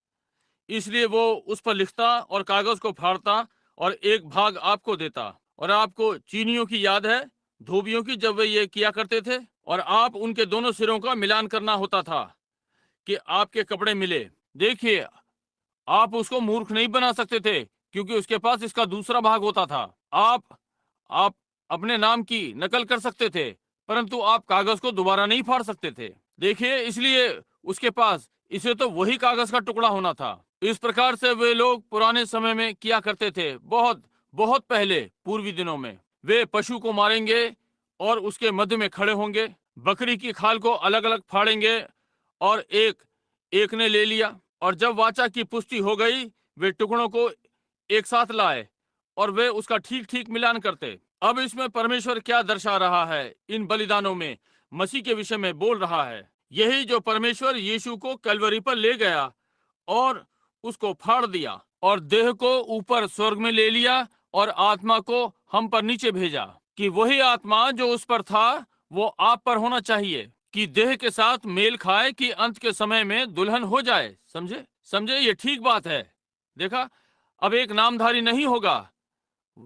इसलिए वो उस पर लिखता और कागज को फाड़ता और एक भाग आपको देता। और आपको चीनियों की याद है, धोबियों की, जब वे ये किया करते थे, और आप उनके दोनों सिरों का मिलान करना होता था कि आपके कपड़े मिले। देखिए, आप उसको मूर्ख नहीं बना सकते थे, क्योंकि उसके पास इसका दूसरा भाग होता था। आप अपने नाम की नकल कर सकते थे, परंतु आप कागज को दोबारा नहीं फाड़ सकते थे। देखिए, इसलिए उसके पास इसे तो वही कागज का टुकड़ा होना था। इस प्रकार से वे लोग पुराने समय में किया करते थे। बहुत बहुत पहले, पूर्वी दिनों में, वे पशु को मारेंगे और उसके मध्य में खड़े होंगे, बकरी की खाल को अलग अलग फाड़ेंगे, और एक एक ने ले लिया। और जब वाचा की पुष्टि हो गई, वे टुकड़ों को एक साथ लाए और वे उसका ठीक ठीक मिलान करते। अब इसमें परमेश्वर क्या दर्शा रहा है? इन बलिदानों में मसीह के विषय में बोल रहा है। यही जो परमेश्वर यीशु को कलवरी पर ले गया और उसको फाड़ दिया और देह को ऊपर स्वर्ग में ले लिया और आत्मा को हम पर नीचे भेजा, कि वही आत्मा जो उस पर था वो आप पर होना चाहिए, कि देह के साथ मेल खाए, कि अंत के समय में दुल्हन हो जाए। समझे समझे, ये ठीक बात है। देखा, अब एक नामधारी नहीं होगा,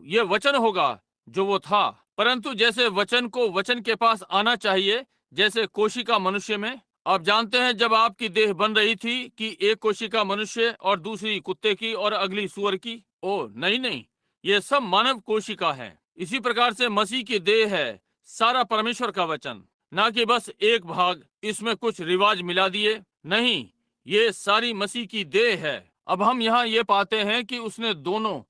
ये वचन होगा जो वो था। परंतु जैसे वचन को वचन के पास आना चाहिए, जैसे कोशिका मनुष्य में। आप जानते हैं, जब आपकी देह बन रही थी कि एक कोशिका मनुष्य और दूसरी कुत्ते की और अगली सूअर की। ओ नहीं नहीं, ये सब मानव कोशिका है। इसी प्रकार से मसीह की देह है सारा परमेश्वर का वचन, ना कि बस एक भाग, इसमें कुछ रिवाज मिला दिए। नहीं, ये सारी मसीह की देह है। अब हम यहाँ ये पाते हैं कि उसने दोनों,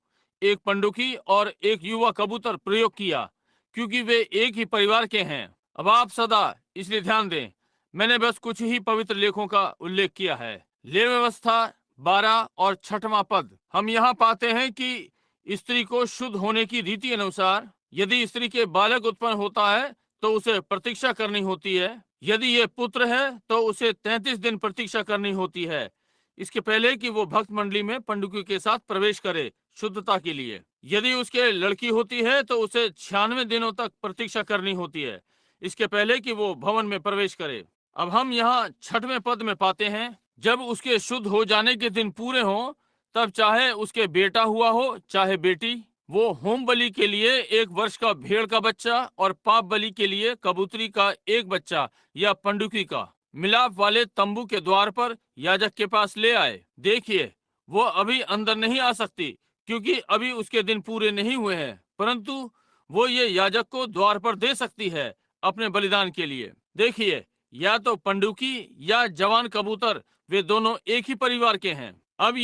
एक पंडुकी और एक युवा कबूतर प्रयोग किया, क्योंकि वे एक ही परिवार के हैं। अब आप सदा इसलिए ध्यान दें, मैंने बस कुछ ही पवित्र लेखों का उल्लेख किया है। ले व्यवस्था 12 और 6वां पद, हम यहाँ पाते हैं कि स्त्री को शुद्ध होने की रीति अनुसार यदि स्त्री के बालक उत्पन्न होता है तो उसे प्रतीक्षा करनी होती है। यदि ये पुत्र है तो उसे 33 दिन प्रतीक्षा करनी होती है, इसके पहले कि वो भक्त मंडली में पंडुकी के साथ प्रवेश करे शुद्धता के लिए। यदि उसके लड़की होती है तो उसे 96 दिनों तक प्रतीक्षा करनी होती है, इसके पहले कि वो भवन में प्रवेश करे। अब हम यहाँ 6वें पद में पाते हैं, जब उसके शुद्ध हो जाने के दिन पूरे हों, तब चाहे उसके बेटा हुआ हो चाहे बेटी, वो होम बलि के लिए 1 वर्ष का भेड़ का बच्चा और पाप बलि के लिए कबूतरी का एक बच्चा या पंडुकी का मिलाप वाले तंबू के द्वार पर याजक के पास ले आए। देखिए, वो अभी अंदर नहीं आ सकती क्योंकि अभी उसके दिन पूरे नहीं हुए हैं, परंतु वो ये याजक को द्वार पर दे सकती है अपने बलिदान के लिए। देखिए, या तो पंडुकी या जवान कबूतर, वे दोनों एक ही परिवार के हैं। अब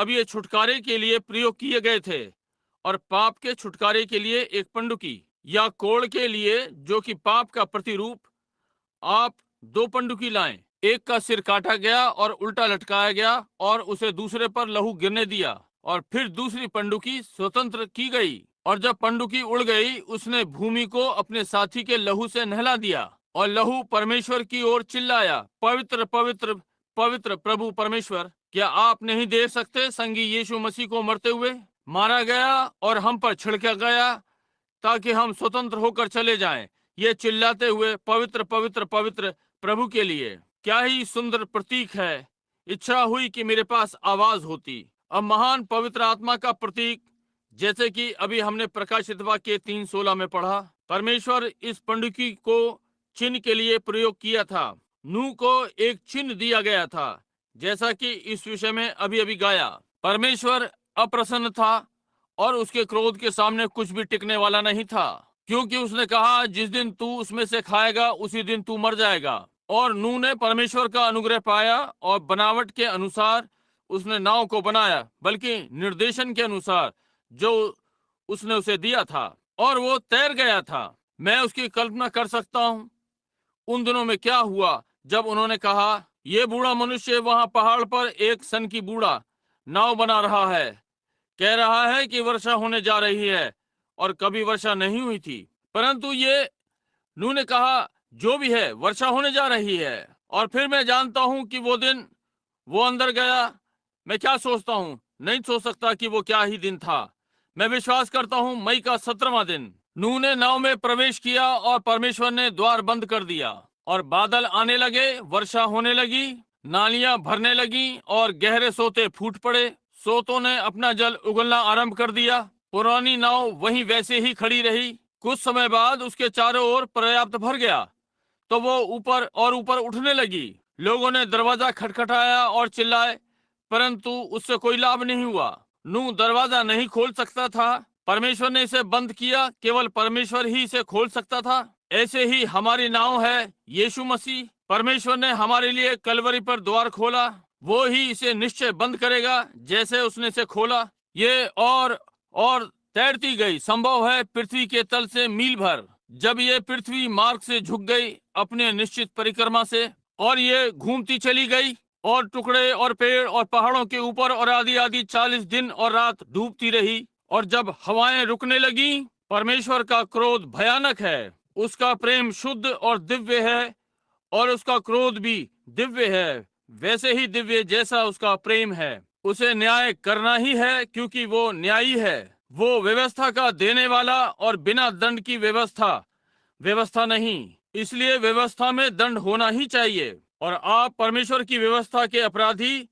ये छुटकारे के लिए प्रयोग किए गए थे, और पाप के छुटकारे के लिए एक पंडुकी या कोढ़ के लिए, जो कि पाप का प्रतिरूप, आप 2 पंडुकी लाएं। एक का सिर काटा गया और उल्टा लटकाया गया और उसे दूसरे पर लहू गिरने दिया, और फिर दूसरी पंडुकी स्वतंत्र की गई, और जब पंडुकी उड़ गई उसने भूमि को अपने साथी के लहू से नहला दिया, और लहू परमेश्वर की ओर चिल्लाया, पवित्र पवित्र पवित्र प्रभु परमेश्वर। क्या आप नहीं देख सकते संगी यीशु मसीह को मरते हुए? मारा गया और हम पर छिड़का गया ताकि हम स्वतंत्र होकर चले जाएं, ये चिल्लाते हुए पवित्र पवित्र पवित्र प्रभु के लिए। क्या ही सुंदर प्रतीक है। इच्छा हुई कि मेरे पास आवाज होती। अब महान पवित्र आत्मा का प्रतीक, जैसे कि अभी हमने प्रकाशित वाक्य 3:16 में पढ़ा, परमेश्वर इस पंडुकी को चिन्ह के लिए प्रयोग किया था। नूह को एक चिन्ह दिया गया था, जैसा कि इस विषय में अभी अभी गाया। परमेश्वर अप्रसन्न था और उसके क्रोध के सामने कुछ भी टिकने वाला नहीं था, क्योंकि उसने कहा, जिस दिन तू उसमें से खाएगा उसी दिन तू मर जाएगा। और नूह ने परमेश्वर का अनुग्रह पाया और बनावट के अनुसार उसने नाव को बनाया, बल्कि निर्देशन के अनुसार जो उसने उसे दिया था, और वो तैर गया था। मैं उसकी कल्पना कर सकता हूँ उन दिनों में क्या हुआ जब उन्होंने कहा, ये बूढ़ा मनुष्य वहां पहाड़ पर एक सन की बूढ़ा नाव बना रहा है, कह रहा है कि वर्षा होने जा रही है, और कभी वर्षा नहीं हुई थी। परंतु ये नूह ने कहा, जो भी है वर्षा होने जा रही है। और फिर मैं जानता हूं कि वो दिन वो अंदर गया। मैं क्या सोचता हूं, नहीं सोच सकता कि वो क्या ही दिन था। मैं विश्वास करता हूं मई का 17वां दिन नूह ने नाव में प्रवेश किया और परमेश्वर ने द्वार बंद कर दिया, और बादल आने लगे, वर्षा होने लगी, नालियां भरने लगी और गहरे सोते फूट पड़े। सोतों ने अपना जल उगलना आरंभ कर दिया। पुरानी नाव वहीं वैसे ही खड़ी रही। कुछ समय बाद उसके चारों ओर पर्याप्त भर गया तो वो ऊपर और ऊपर उठने लगी। लोगों ने दरवाजा खटखटाया और चिल्लाए, परंतु उससे कोई लाभ नहीं हुआ। नूह दरवाजा नहीं खोल सकता था, परमेश्वर ने इसे बंद किया, केवल परमेश्वर ही इसे खोल सकता था। ऐसे ही हमारी नाव है यीशु मसीह। परमेश्वर ने हमारे लिए कलवरी पर द्वार खोला, वो ही इसे निश्चय बंद करेगा जैसे उसने इसे खोला। ये और तैरती गई, संभव है पृथ्वी के तल से मील भर। जब ये पृथ्वी मार्ग से झुक गई अपने निश्चित परिक्रमा से, और ये घूमती चली गई, और टुकड़े और पेड़ और पहाड़ों के ऊपर और आदि आदि 40 दिन और रात डूबती रही। और जब हवाएं रुकने लगी, परमेश्वर का क्रोध भयानक है, उसका प्रेम शुद्ध और दिव्य है, और उसका क्रोध भी दिव्य है, वैसे ही दिव्य जैसा उसका प्रेम है। उसे न्याय करना ही है, क्योंकि वो न्यायी है। वो व्यवस्था का देने वाला और बिना दंड की व्यवस्था नहीं, इसलिए व्यवस्था में दंड होना ही चाहिए। और आप परमेश्वर की व्यवस्था के अपराधी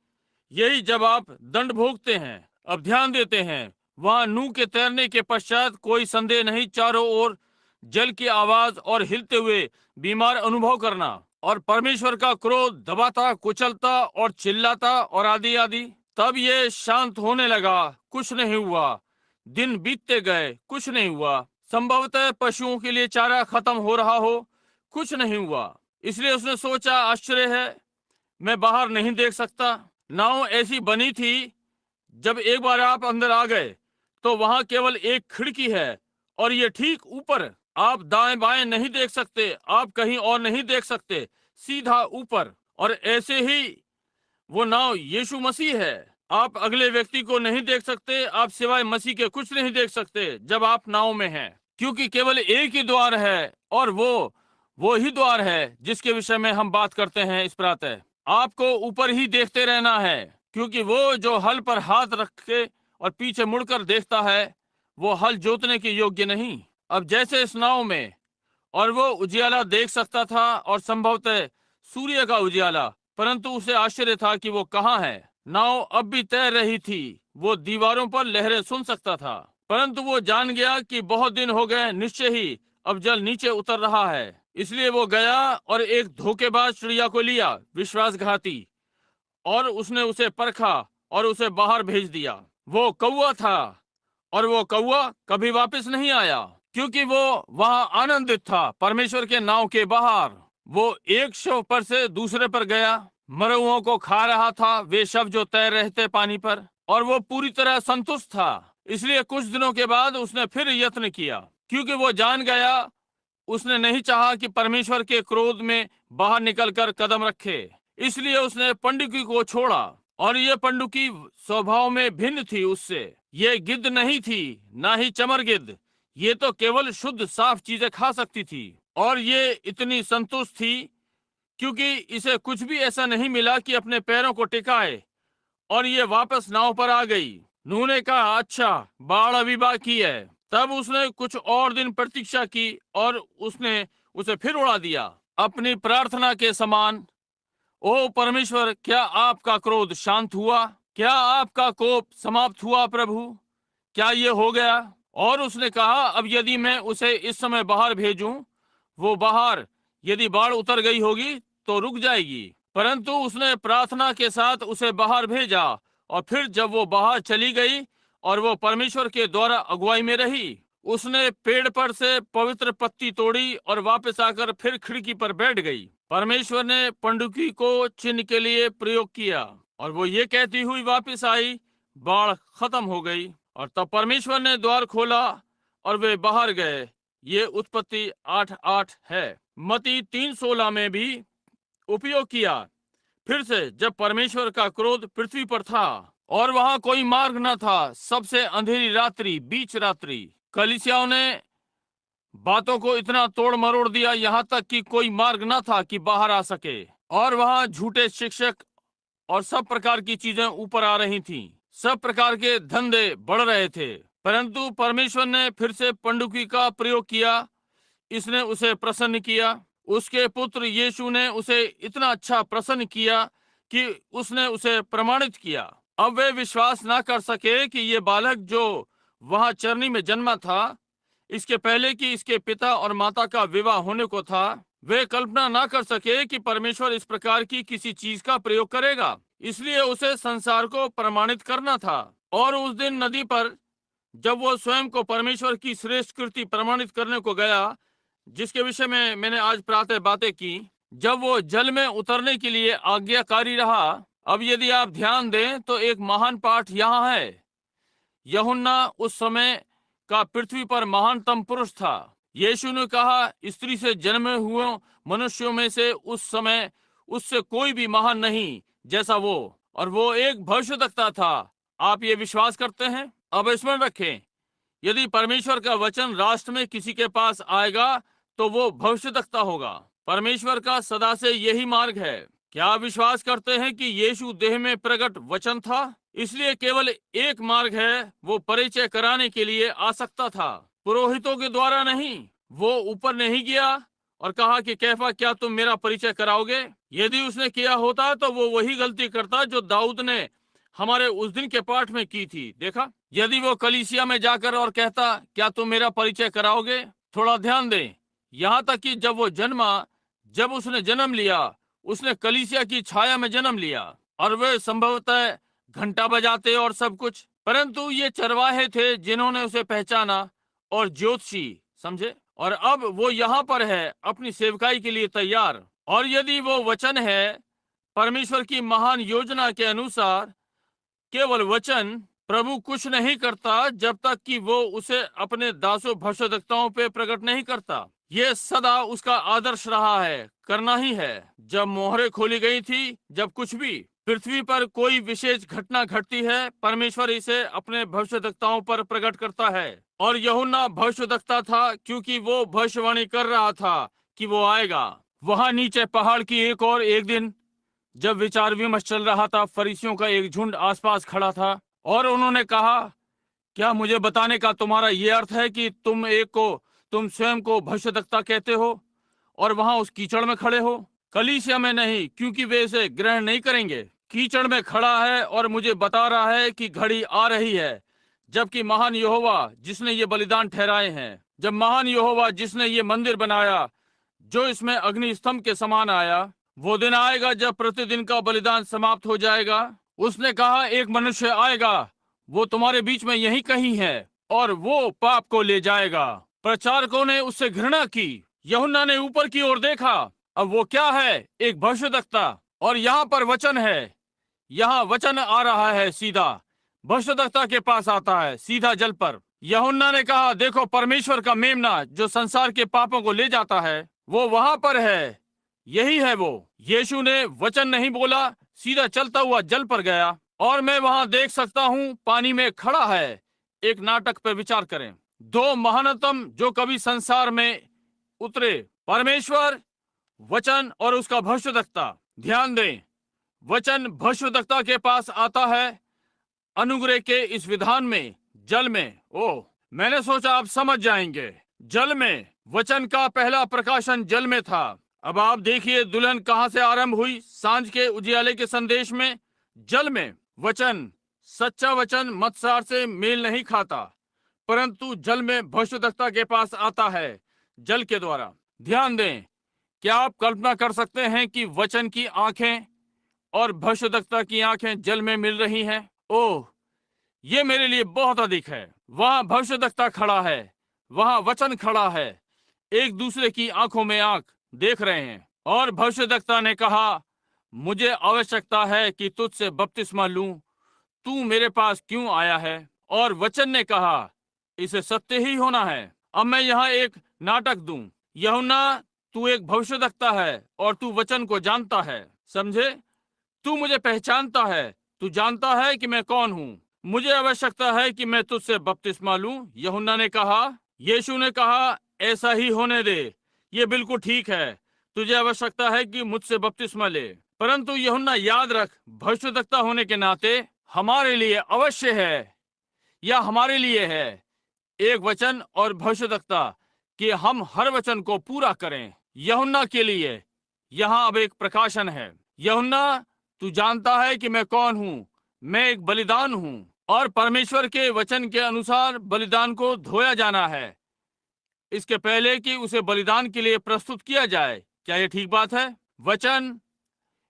यही जब आप दंड भोगते हैं। अब ध्यान देते हैं, वहां नूह के तैरने के पश्चात कोई संदेह नहीं, चारों ओर जल की आवाज और हिलते हुए बीमार अनुभव करना, और परमेश्वर का क्रोध दबाता, कुचलता और चिल्लाता और आदि आदि। तब ये शांत होने लगा, कुछ नहीं हुआ। दिन बीतते गए, कुछ नहीं हुआ। संभवतः पशुओं के लिए चारा खत्म हो रहा हो, कुछ नहीं हुआ। इसलिए उसने सोचा, आश्चर्य है, मैं बाहर नहीं देख सकता। नाव ऐसी बनी थी, जब एक बार आप अंदर आ गए तो वहां केवल एक खिड़की है, और ये ठीक ऊपर। आप दाएं बाएं नहीं देख सकते, आप कहीं और नहीं देख सकते, सीधा ऊपर। और ऐसे ही वो नाव यीशु मसीह है। आप अगले व्यक्ति को नहीं देख सकते, आप सिवाय मसीह के कुछ नहीं देख सकते जब आप नाव में हैं, क्योंकि केवल एक ही द्वार है, और वो ही द्वार है जिसके विषय में हम बात करते हैं इस प्रातः। आपको ऊपर ही देखते रहना है, क्योंकि वो जो हल पर हाथ रख के और पीछे मुड़कर देखता है, वो हल जोतने के योग्य नहीं। अब जैसे इस नाव में, और वो उजियाला देख सकता था, और संभवतः सूर्य का उजियाला, परंतु उसे आश्चर्य था कि वो कहाँ है। नाव अब भी तैर रही थी, वो दीवारों पर लहरें सुन सकता था, परंतु वो जान गया कि बहुत दिन हो गए, निश्चय ही अब जल नीचे उतर रहा है। इसलिए वो गया और एक धोखेबाज चिड़िया को लिया, विश्वासघाती, और उसने उसे परखा और उसे बाहर भेज दिया। वो कौवा था, और वो कौवा कभी वापस नहीं आया, क्योंकि वो वहां आनंदित था परमेश्वर के नाव के बाहर। वो एक शव पर से दूसरे पर गया, मरुओं को खा रहा था, वे शव जो तैर रहे थे पानी पर, और वो पूरी तरह संतुष्ट था। इसलिए कुछ दिनों के बाद उसने फिर यत्न किया, क्योंकि वो जान गया, उसने नहीं चाहा कि परमेश्वर के क्रोध में बाहर निकलकर कदम रखे। इसलिए उसने पंडुकी को छोड़ा, और ये पंडुकी स्वभाव में भिन्न थी उससे। ये गिद्ध नहीं थी, ना ही चमर गिद्ध। ये तो केवल शुद्ध साफ चीजें खा सकती थी, और ये इतनी संतुष्ट थी क्योंकि इसे कुछ भी ऐसा नहीं मिला कि अपने पैरों को टिकाए, और ये वापस नाव पर आ गई। नूह ने कहा, अच्छा, बाढ़ अभी बाकी है। तब उसने कुछ और दिन प्रतीक्षा की, और उसने उसे फिर उड़ा दिया अपनी प्रार्थना के समान। ओ परमेश्वर, क्या आपका क्रोध शांत हुआ? क्या आपका कोप समाप्त हुआ प्रभु? क्या ये हो गया? और उसने कहा, अब यदि मैं उसे इस समय बाहर भेजूं, वो बाहर यदि बाढ़ उतर गई होगी तो रुक जाएगी। परंतु उसने प्रार्थना के साथ उसे बाहर भेजा, और फिर जब वो बाहर चली गई और वो परमेश्वर के द्वारा अगुवाई में रही, उसने पेड़ पर से पवित्र पत्ती तोड़ी और वापस आकर फिर खिड़की पर बैठ गई। परमेश्वर ने पंडुकी को चिन्ह के लिए प्रयोग किया, और वो ये कहती हुई वापस आई, बाढ़ खत्म हो गई। और तब परमेश्वर ने द्वार खोला और वे बाहर गए। ये उत्पत्ति 8:8 है। मत्ती 3:16 में भी उपयोग किया, फिर से जब परमेश्वर का क्रोध पृथ्वी पर था और वहां कोई मार्ग न था, सबसे अंधेरी रात्रि, बीच रात्रि। कलीसियाओं ने बातों को इतना तोड़ मरोड़ दिया, यहाँ तक कि कोई मार्ग न था कि बाहर आ सके, और वहां झूठे शिक्षक और सब प्रकार की चीजें ऊपर आ रही थीं। सब प्रकार के धंधे बढ़ रहे थे। परंतु परमेश्वर ने फिर से पंडुकी का प्रयोग किया। इसने उसे प्रसन्न किया। उसके पुत्र यीशु ने उसे इतना अच्छा प्रसन्न किया कि उसने उसे प्रमाणित किया। अब वे विश्वास ना कर सके कि ये बालक जो वहां चरनी में जन्मा था, इसके पहले कि इसके पिता और माता का विवाह होने को था, वे कल्पना ना कर सके कि परमेश्वर इस प्रकार की किसी चीज का प्रयोग करेगा। इसलिए उसे संसार को प्रमाणित करना था। और उस दिन नदी पर जब वो स्वयं को परमेश्वर की श्रेष्ठ कृति प्रमाणित करने को गया, जिसके विषय में मैंने आज प्रातः बातें की, जब वो जल में उतरने के लिए आज्ञाकारी रहा। अब यदि आप ध्यान दें तो एक महान पाठ यहाँ है। यूहन्ना उस समय का पृथ्वी पर महानतम पुरुष था। यीशु ने कहा, स्त्री से जन्मे हुए मनुष्यों में से उस समय उससे कोई भी महान नहीं, जैसा वो, और वो एक भविष्यद्वक्ता था। आप ये विश्वास करते हैं? अब स्मरण रखें, यदि परमेश्वर का वचन राष्ट्र में किसी के पास आएगा तो वो भविष्यद्वक्ता होगा। परमेश्वर का सदा से यही मार्ग है। क्या आप विश्वास करते हैं कि यीशु देह में प्रकट वचन था? इसलिए केवल एक मार्ग है, वो परिचय कराने के लिए आ सकता था, पुरोहितों के द्वारा नहीं। वो ऊपर नहीं गया और कहा कि कैफा, क्या तुम मेरा परिचय कराओगे? यदि उसने किया होता तो वो वही गलती करता जो दाऊद ने हमारे उस दिन के पाठ में की थी। देखा, यदि वो कलीसिया में जाकर और कहता, क्या तुम मेरा परिचय कराओगे? थोड़ा ध्यान दें, यहाँ तक कि जब उसने जन्म लिया, उसने कलीसिया की छाया में जन्म लिया, और वे संभवतः घंटा बजाते और सब कुछ, परंतु ये चरवाहे थे जिन्होंने उसे पहचाना, और ज्योतिषी, समझे? और अब वो यहाँ पर है अपनी सेवकाई के लिए तैयार। और यदि वो वचन है, परमेश्वर की महान योजना के अनुसार, केवल वचन, प्रभु कुछ नहीं करता जब तक कि वो उसे अपने दासों भविष्यद्वक्ताओं पे प्रकट नहीं करता। ये सदा उसका आदर्श रहा है, करना ही है। जब मोहरें खोली गई थी, जब कुछ भी पृथ्वी पर कोई विशेष घटना घटती है, परमेश्वर इसे अपने भविष्यद्वक्ताओं पर प्रकट करता है। और यूहन्ना भविष्यद्वक्ता था, क्योंकि वो भविष्यवाणी कर रहा था कि वो आएगा। वहां नीचे पहाड़ की एक दिन जब विचार विमर्श चल रहा था, फरीसियों का एक झुंड आसपास खड़ा था, और उन्होंने कहा, क्या मुझे बताने का तुम्हारा ये अर्थ है कि तुम स्वयं को भविष्यद्वक्ता कहते हो और वहां उस कीचड़ में खड़े हो? कलीसिया में नहीं, क्योंकि वे इसे ग्रहण नहीं करेंगे। कीचड़ में खड़ा है और मुझे बता रहा है कि घड़ी आ रही है, जबकि महान यहोवा जिसने ये बलिदान ठहराए हैं, जब महान यहोवा जिसने ये मंदिर बनाया, जो इसमें अग्नि स्तंभ के समान आया, वो दिन आएगा जब प्रतिदिन का बलिदान समाप्त हो जाएगा। उसने कहा, एक मनुष्य आएगा, वो तुम्हारे बीच में यहीं कहीं है, और वो पाप को ले जाएगा। प्रचारकों ने उससे घृणा की। यूहन्ना ने ऊपर की ओर देखा, अब वो क्या है? एक भविष्यद्वक्ता। और यहाँ पर वचन है, यहाँ वचन आ रहा है, सीधा भविष्यद्वक्ता के पास आता है, सीधा जल पर। यूहन्ना ने कहा, देखो, परमेश्वर का मेमना जो संसार के पापों को ले जाता है, वो वहां पर है। यही है वो। यीशु ने वचन नहीं बोला, सीधा चलता हुआ जल पर गया, और मैं वहां देख सकता हूँ पानी में खड़ा है। एक नाटक पर विचार करें, दो महानतम जो कभी संसार में उतरे, परमेश्वर, वचन और उसका भविष्यद्वक्ता। ध्यान दें, वचन भविष्यद्वक्ता के पास आता है अनुग्रह के इस विधान में, जल में। ओह, मैंने सोचा आप समझ जाएंगे। जल में, वचन का पहला प्रकाशन जल में था। अब आप देखिए, दुल्हन कहां से आरंभ हुई? सांझ के उजियाले के संदेश में, जल में। वचन, सच्चा वचन मत्सार से मेल नहीं खाता, परंतु जल में भविष्यद्वक्ता के पास आता है, जल के द्वारा। ध्यान दें, क्या आप कल्पना कर सकते हैं कि वचन की आंखें और भविष्यद्वक्ता की आंखें जल में मिल रही हैं? ओह, ये मेरे लिए बहुत अधिक है। वहां भविष्यद्वक्ता खड़ा है, वहां वचन खड़ा है, एक दूसरे की आंखों में आंख देख रहे हैं। और भविष्यद्वक्ता ने कहा, मुझे आवश्यकता है कि तुझसे बपतिस्मा लूं, तू मेरे पास क्यों आया है? और वचन ने कहा, इसे सत्य ही होना है। अब मैं यहाँ एक नाटक दूं। यूहन्ना, तू एक भविष्यद्वक्ता है और तू वचन को जानता है, समझे? तू मुझे पहचानता है, तू जानता है कि मैं कौन हूँ। मुझे आवश्यकता है कि मैं तुझसे बपतिस्मा लूं, यूहन्ना ने कहा। यीशु ने कहा, ऐसा ही होने दे, ये बिल्कुल ठीक है, तुझे आवश्यकता है कि मुझसे बपतिस्मा ले। परंतु यूहन्ना, याद रख, भविष्यद्वक्ता होने के नाते हमारे लिए अवश्य है, या हमारे लिए है, एक वचन और भविष्यद्वक्ता, कि हम हर वचन को पूरा करें। यूहन्ना के लिए यहाँ अब एक प्रकाशन है। यूहन्ना, तू जानता है कि मैं कौन हूँ। मैं एक बलिदान हूँ, और परमेश्वर के वचन के अनुसार बलिदान को धोया जाना है, इसके पहले कि उसे बलिदान के लिए प्रस्तुत किया जाए। क्या यह ठीक बात है? वचन,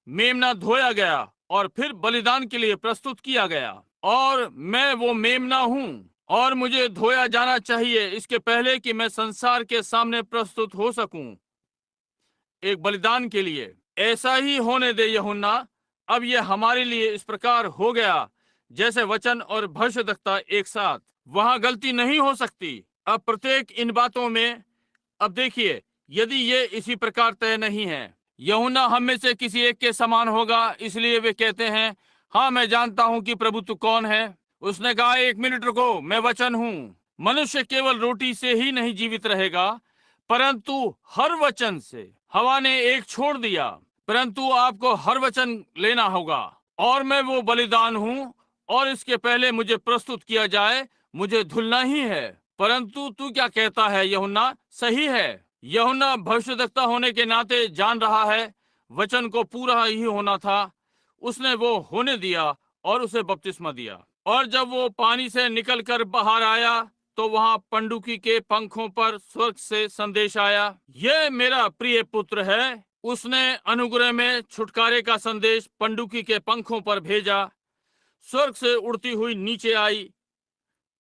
मेमना धोया गया और फिर बलिदान के लिए प्रस्तुत किया गया, और मैं वो मेमना हूँ, और मुझे धोया जाना चाहिए इसके पहले कि मैं संसार के सामने प्रस्तुत हो सकूं एक बलिदान के लिए। ऐसा ही होने दे यूहन्ना। अब यह हमारे लिए इस प्रकार हो गया जैसे वचन और भविष्यद्वक्ता एक साथ। वहां गलती नहीं हो सकती। अब प्रत्येक इन बातों में, अब देखिए, यदि ये इसी प्रकार तय नहीं है, यूहन्ना हम में से किसी एक के समान होगा, इसलिए वे कहते हैं, हाँ मैं जानता हूँ कि प्रभु तू कौन है। उसने कहा, 1 मिनट रुको, मैं वचन हूँ। मनुष्य केवल रोटी से ही नहीं जीवित रहेगा, परंतु हर वचन से। हवा ने एक छोड़ दिया, परंतु आपको हर वचन लेना होगा। और मैं वो बलिदान हूँ, और इसके पहले मुझे प्रस्तुत किया जाए, मुझे धुलना ही है। परंतु तू क्या कहता है यूहन्ना, सही है। यूहन्ना भविष्यद्वक्ता होने के नाते जान रहा है वचन को पूरा ही होना था। उसने वो होने दिया और उसे बपतिस्मा दिया। और जब वो पानी से निकलकर बाहर आया, तो वहां पंडुकी के पंखों पर स्वर्ग से संदेश आया, यह मेरा प्रिय पुत्र है। उसने अनुग्रह में छुटकारे का संदेश पंडुकी के पंखों पर भेजा। स्वर्ग से उड़ती हुई नीचे आई,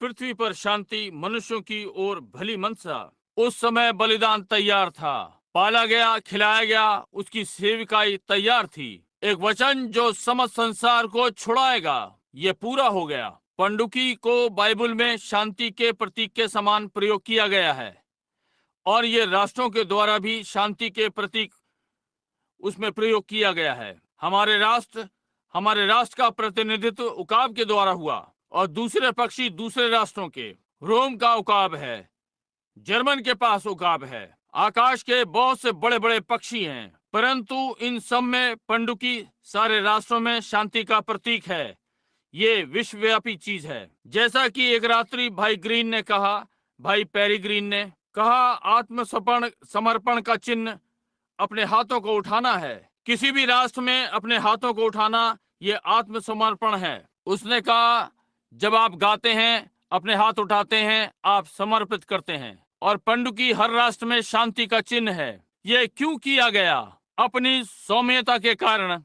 पृथ्वी पर शांति, मनुष्यों की ओर भली मनसा। उस समय बलिदान तैयार था, पाला गया, खिलाया गया, उसकी सेविकाई तैयार थी। एक वचन जो समस्त संसार को छुड़ाएगा, ये पूरा हो गया। पंडुकी को बाइबल में शांति के प्रतीक के समान प्रयोग किया गया है, और ये राष्ट्रों के द्वारा भी शांति के प्रतीक उसमें प्रयोग किया गया है। हमारे राष्ट्र का प्रतिनिधित्व उकाब के द्वारा हुआ, और दूसरे पक्षी दूसरे राष्ट्रों के। रोम का उकाब है, जर्मन के पास उकाब है, आकाश के बहुत से बड़े बड़े पक्षी हैं, परंतु इन सब में पंडुकी सारे राष्ट्रों में शांति का प्रतीक है। ये विश्वव्यापी चीज है। जैसा कि एक रात्रि भाई ग्रीन ने कहा, भाई पेरी ग्रीन ने कहा, आत्मसमर्पण समर्पण का चिन्ह अपने हाथों को उठाना है। किसी भी राष्ट्र में अपने हाथों को उठाना, ये आत्मसमर्पण है। उसने कहा, जब आप गाते हैं, अपने हाथ उठाते हैं, आप समर्पित करते हैं। और पंडुकी हर राष्ट्र में शांति का चिन्ह है। ये क्यों किया गया? अपनी सौम्यता के कारण,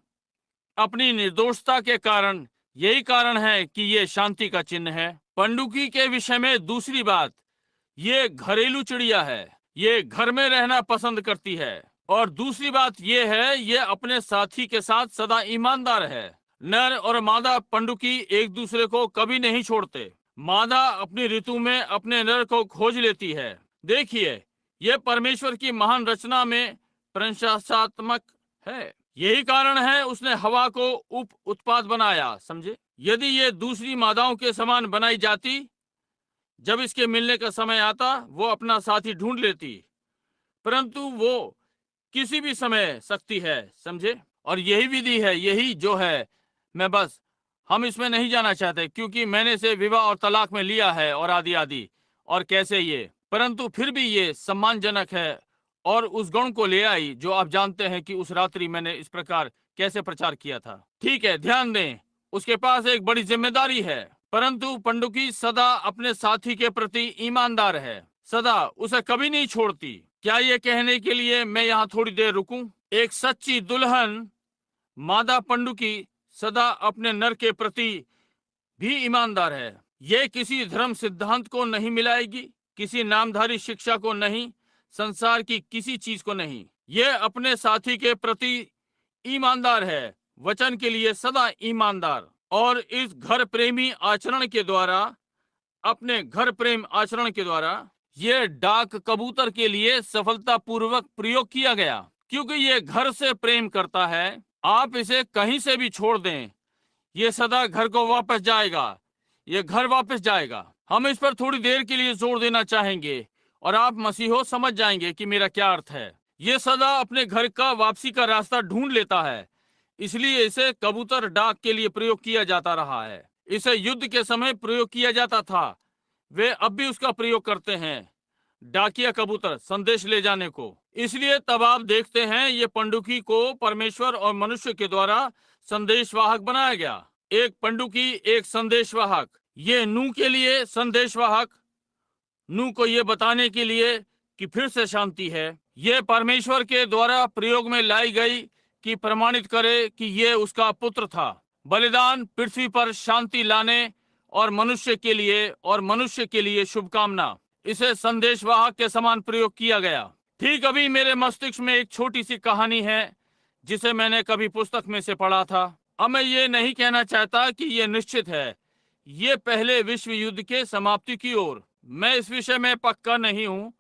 अपनी निर्दोषता के कारण। यही कारण है कि ये शांति का चिन्ह है। पंडुकी के विषय में दूसरी बात, ये घरेलू चिड़िया है। ये घर में रहना पसंद करती है। और दूसरी बात ये है, ये अपने साथी के साथ सदा ईमानदार है। नर और मादा पंडुकी एक दूसरे को कभी नहीं छोड़ते। मादा अपनी ऋतु में अपने नर को खोज लेती है। देखिए, यह परमेश्वर की महान रचना में प्रशंसात्मक है। यही कारण है उसने हवा को उप उत्पाद बनाया, समझे। यदि ये दूसरी मादाओं के समान बनाई जाती, जब इसके मिलने का समय आता, वो अपना साथी ढूंढ लेती, परंतु वो किसी भी समय सकती है, समझे। और यही विधि है, यही जो है। हम इसमें नहीं जाना चाहते, क्योंकि मैंने इसे विवाह और तलाक में लिया है, और आदि आदि, और कैसे ये, परंतु फिर भी ये सम्मानजनक है, और उस गुण को ले आई जो आप जानते हैं कि उस रात्रि मैंने इस प्रकार कैसे प्रचार किया था। ठीक है, ध्यान दें, उसके पास एक बड़ी जिम्मेदारी है, परंतु पंडुकी सदा अपने साथी के प्रति ईमानदार है, सदा उसे कभी नहीं छोड़ती। क्या ये कहने के लिए मैं यहाँ थोड़ी देर रुकूं? एक सच्ची दुल्हन मादा पंडुकी सदा अपने नर के प्रति भी ईमानदार है। ये किसी धर्म सिद्धांत को नहीं मिलाएगी, किसी नामधारी शिक्षा को नहीं, संसार की किसी चीज को नहीं। ये अपने साथी के प्रति ईमानदार है, वचन के लिए सदा ईमानदार। और इस घर प्रेमी आचरण के द्वारा, अपने घर प्रेम आचरण के द्वारा, ये डाक कबूतर के लिए सफलतापूर्वक प्रयोग किया गया, क्योंकि ये घर से प्रेम करता है। आप इसे कहीं से भी छोड़ दें, ये सदा घर को वापस जाएगा, ये घर वापस जाएगा। हम इस पर थोड़ी देर के लिए जोर देना चाहेंगे, और आप मसीहो समझ जाएंगे कि मेरा क्या अर्थ है। ये सदा अपने घर का वापसी का रास्ता ढूंढ लेता है, इसलिए इसे कबूतर डाक के लिए प्रयोग किया जाता रहा है। इसे युद्ध के समय प्रयोग किया जाता था, वे अब भी उसका प्रयोग करते हैं, डाकिया कबूतर संदेश ले जाने को। इसलिए तब आप देखते हैं ये पंडुकी को परमेश्वर और मनुष्य के द्वारा संदेशवाहक बनाया गया। एक पंडुकी, एक संदेशवाहक। ये नूह के लिए संदेशवाहक, नूह को ये बताने के लिए कि फिर से शांति है। ये परमेश्वर के द्वारा प्रयोग में लाई गई कि प्रमाणित करे कि ये उसका पुत्र था। बलिदान पृथ्वी पर शांति लाने और मनुष्य के लिए शुभकामना। इसे संदेशवाहक के समान प्रयोग किया गया। ठीक अभी मेरे मस्तिष्क में एक छोटी सी कहानी है, जिसे मैंने कभी पुस्तक में से पढ़ा था। अब मैं ये नहीं कहना चाहता कि ये निश्चित है, ये पहले विश्व युद्ध के समाप्ति की ओर। मैं इस विषय में पक्का नहीं हूँ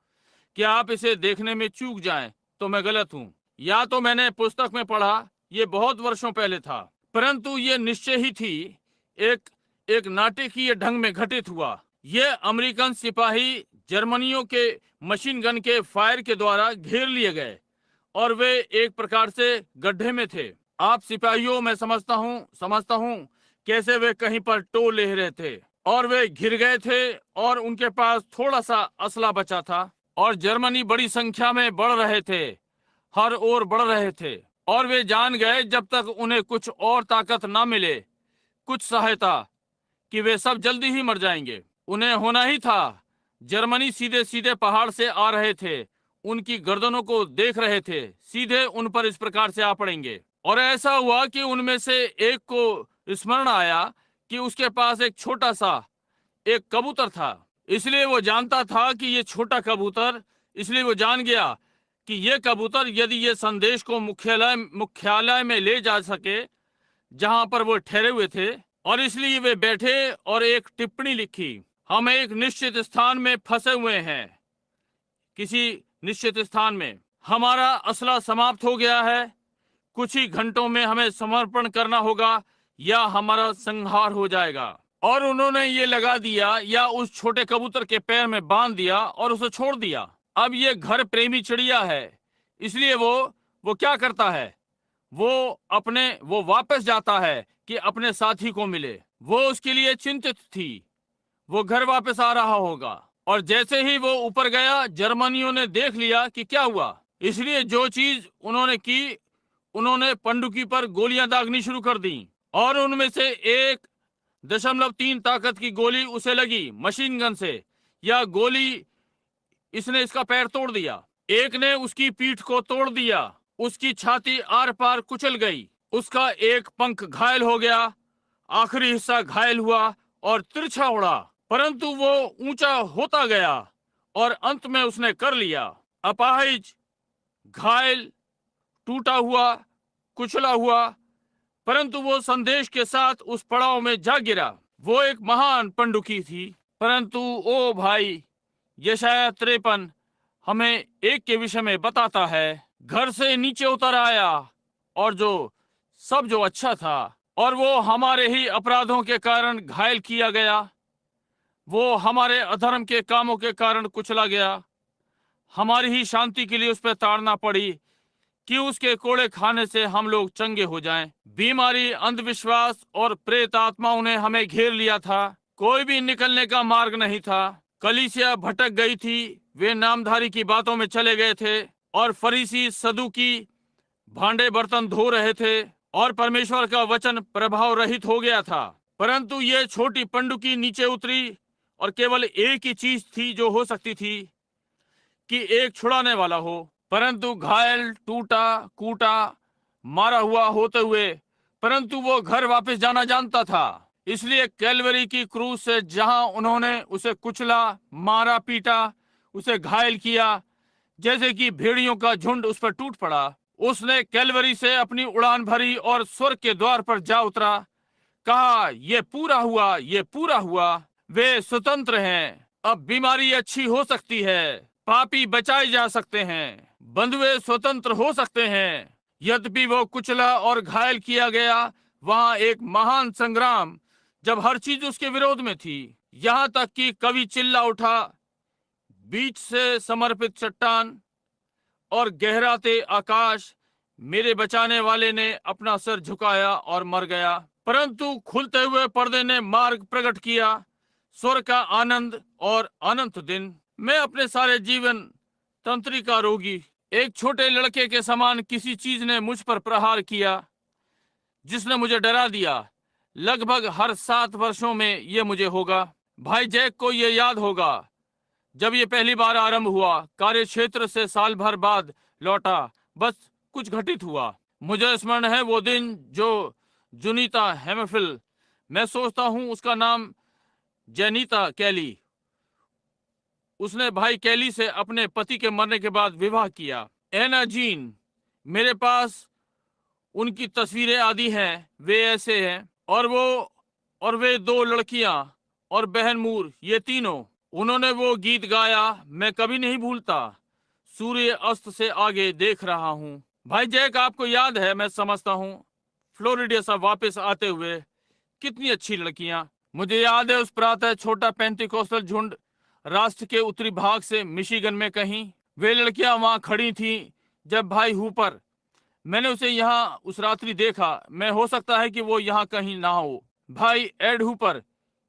कि आप इसे देखने में चूक जाएं, तो मैं गलत हूँ। या तो मैंने पुस्तक में पढ़ा, ये बहुत वर्षों पहले था, परंतु ये निश्चय ही थी, एक एक नाटकीय ढंग में घटित हुआ। ये अमेरिकन सिपाही जर्मनियों के मशीन गन के फायर के द्वारा घेर लिए गए और वे एक प्रकार से गड्ढे में थे। आप सिपाहियों, मैं समझता हूँ कैसे वे कहीं पर टो ले रहे थे और वे घिर गए थे और उनके पास थोड़ा सा असला बचा था और जर्मनी बड़ी संख्या में बढ़ रहे थे, हर ओर बढ़ रहे थे और वे जान गए जब तक उन्हें कुछ और ताकत ना मिले, कुछ सहायता, कि वे सब जल्दी ही मर जाएंगे। उन्हें होना ही था। जर्मनी सीधे सीधे पहाड़ से आ रहे थे, उनकी गर्दनों को देख रहे थे, सीधे उन पर इस प्रकार से आ पड़ेंगे। और ऐसा हुआ कि उनमें से एक को स्मरण आया कि उसके पास एक छोटा सा एक कबूतर था। इसलिए वो जानता था कि ये छोटा कबूतर, इसलिए वो जान गया कि ये कबूतर यदि ये संदेश को मुख्यालय में ले जा सके जहां पर वो ठहरे हुए थे, और इसलिए वे बैठे और एक टिप्पणी लिखी। हम एक निश्चित स्थान में फंसे हुए हैं, किसी निश्चित स्थान में हमारा असला समाप्त हो गया है, कुछ ही घंटों में हमें समर्पण करना होगा या हमारा संहार हो जाएगा। और उन्होंने ये लगा दिया या उस छोटे कबूतर के पैर में बांध दिया और उसे छोड़ दिया। अब ये घर प्रेमी चिड़िया है, इसलिए वो क्या करता है, वो वापस जाता है कि अपने साथी को मिले। वो उसके लिए चिंतित थी, वो घर वापस आ रहा होगा। और जैसे ही वो ऊपर गया, जर्मनियों ने देख लिया कि क्या हुआ। इसलिए जो चीज उन्होंने की, उन्होंने पंडुकी पर गोलियां दागनी शुरू कर दी और उनमें से 1.3 ताकत की गोली उसे लगी मशीन गन से, या गोली इसने इसका पैर तोड़ दिया, एक ने उसकी पीठ को तोड़ दिया, उसकी छाती आर पार कुचल गई, उसका एक पंख घायल हो गया, आखिरी हिस्सा घायल हुआ और तिरछा उड़ा, परंतु वो ऊंचा होता गया और अंत में उसने कर लिया। अपाहिज, घायल, टूटा हुआ, कुचला हुआ, परंतु वो संदेश के साथ उस पड़ाव में जा गिरा। वो एक महान पंडुकी थी। परंतु ओ भाई, यशाया 53 हमें एक के विषय में बताता है, घर से नीचे उतर आया और जो अच्छा था, और वो हमारे ही अपराधों के कारण घायल किया गया, वो हमारे अधर्म के कामों के कारण कुचला गया, हमारी ही शांति के लिए उस पर ताड़ना पड़ी कि उसके कोड़े खाने से हम लोग चंगे हो जाएं। बीमारी, अंधविश्वास और प्रेत आत्माओं ने हमें घेर लिया था, कोई भी निकलने का मार्ग नहीं था। कलीसिया भटक गई थी, वे नामधारी की बातों में चले गए थे और फरीसी सदूकी भांडे बर्तन धो रहे थे और परमेश्वर का वचन प्रभाव रहित हो गया था। परंतु ये छोटी पंडुकी नीचे उतरी और केवल एक ही चीज थी जो हो सकती थी कि एक छुड़ाने वाला हो। परंतु घायल, टूटा, कूटा, मारा हुआ होते हुए, परंतु वो घर वापस जाना जानता था। इसलिए कैलवरी की क्रूस से जहां उन्होंने उसे कुचला, मारा, पीटा, उसे घायल किया, जैसे कि भेड़ियों का झुंड उस पर टूट पड़ा, उसने कैलवरी से अपनी उड़ान भरी और स्वर्ग के द्वार पर जा उतरा। कहा, ये पूरा हुआ, ये पूरा हुआ। वे स्वतंत्र हैं। अब बीमारी अच्छी हो सकती है, पापी बचाए जा सकते हैं, बंधुए स्वतंत्र हो सकते हैं। यद्यपि वो कुचला और घायल किया गया, वहां एक महान संग्राम, जब हर चीज उसके विरोध में थी, यहाँ तक कि कवि चिल्ला उठा, बीच से समर्पित चट्टान और गहराते आकाश, मेरे बचाने वाले ने अपना सिर झुकाया और मर गया। परंतु खुलते हुए पर्दे ने मार्ग प्रकट किया, स्वर्ग का आनंद और अनंत दिन। मैं अपने सारे जीवन तंत्रिका रोगी, एक छोटे लड़के के समान किसी चीज ने मुझ पर प्रहार किया, जिसने मुझे डरा दिया। लगभग हर 7 वर्षों में ये मुझे होगा। भाई जैक को ये याद होगा, जब ये पहली बार आरंभ हुआ, कार्य क्षेत्र से साल भर बाद लौटा, बस कुछ घटित हुआ। मुझे स्मरण है वो दिन जो जुनीता हेमफिल, मैं सोचता हूँ उसका नाम जेनीता कैली, उसने भाई कैली से अपने पति के मरने के बाद विवाह किया। एना जीन, मेरे पास उनकी तस्वीरें आदि हैं, वे ऐसे हैं। और वे 2 लड़कियां और बहन मूर, ये तीनों, उन्होंने वो गीत गाया, मैं कभी नहीं भूलता, सूर्य अस्त से आगे देख रहा हूँ। भाई जैक, आपको याद है, मैं समझता हूँ, फ्लोरिडा से वापस आते हुए कितनी अच्छी लड़कियां। मुझे याद है उस प्रातः छोटा पेंटिकोस्टल झुंड राष्ट्र के उत्तरी भाग से मिशिगन में कहीं, वे लड़कियां वहां खड़ी थीं जब भाई हुपर, मैंने उसे यहाँ उस रात्रि देखा। मैं हो सकता है कि वो यहाँ कहीं ना हो। भाई एड हुपर,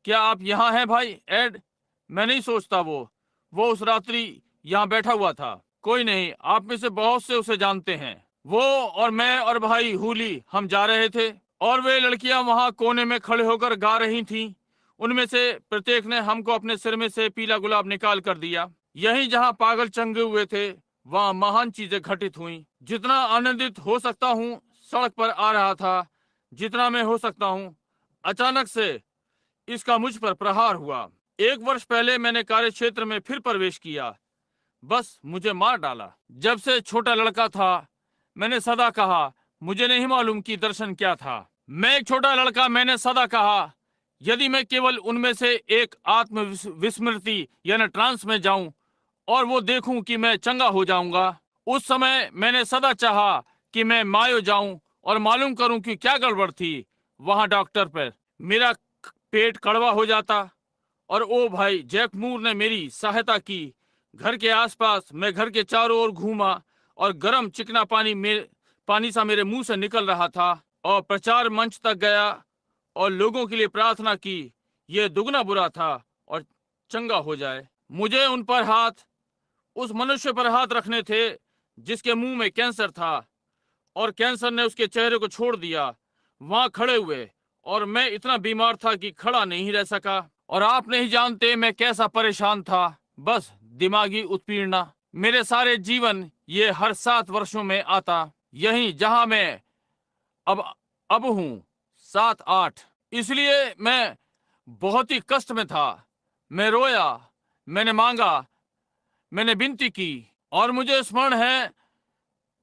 क्या आप यहाँ हैं भाई एड? मैं नहीं सोचता वो उस रात्रि यहाँ बैठा हुआ था। कोई नहीं, आप में से बहुत से उसे जानते हैं। वो और मैं और भाई हुली हम जा रहे थे, और वे लड़कियां वहां कोने में खड़े होकर गा रही थीं। उनमें से प्रत्येक ने हमको अपने सिर में से पीला गुलाब निकाल कर दिया। यहीं जहां पागल चंगे हुए थे, वहां महान चीजें घटित हुई। जितना आनंदित हो सकता हूँ सड़क पर आ रहा था, जितना मैं हो सकता हूँ, अचानक से इसका मुझ पर प्रहार हुआ। 1 वर्ष पहले मैंने कार्य क्षेत्र में फिर प्रवेश किया, बस मुझे मार डाला। जब से छोटा लड़का था मैंने सदा कहा, मुझे नहीं मालूम कि दर्शन क्या था। मैं एक छोटा लड़का, मैंने सदा कहा, यदि मैं केवल उनमें से एक आत्म विस्मृति यानी ट्रांस में जाऊं और वो देखूं कि मैं चंगा हो जाऊंगा। उस समय मैंने सदा चाहा कि मैं मायो जाऊं और मालूम करूं कि क्या गड़बड़ थी। वहां डॉक्टर पर मेरा पेट कड़वा हो जाता, और ओ भाई जैक मूर ने मेरी सहायता की। घर के आसपास मैं घर के चारों ओर घूमा, और गर्म चिकना पानी सा मेरे मुंह से निकल रहा था, और प्रचार मंच तक गया और लोगों के लिए प्रार्थना की यह दुगना बुरा था और चंगा हो जाए। मुझे उस मनुष्य पर हाथ रखने थे जिसके मुंह में कैंसर था, और कैंसर ने उसके चेहरे को छोड़ दिया। वहां खड़े हुए, और मैं इतना बीमार था कि खड़ा नहीं रह सका। और आप नहीं जानते मैं कैसा परेशान था। बस दिमागी उत्पीड़ना। मेरे सारे जीवन ये हर 7 वर्षों में आता, यहीं जहां मैं अब अब हूँ, 7-8। इसलिए मैं बहुत ही कष्ट में था। मैं रोया, मैंने मांगा, मैंने विनती की, और मुझे स्मरण है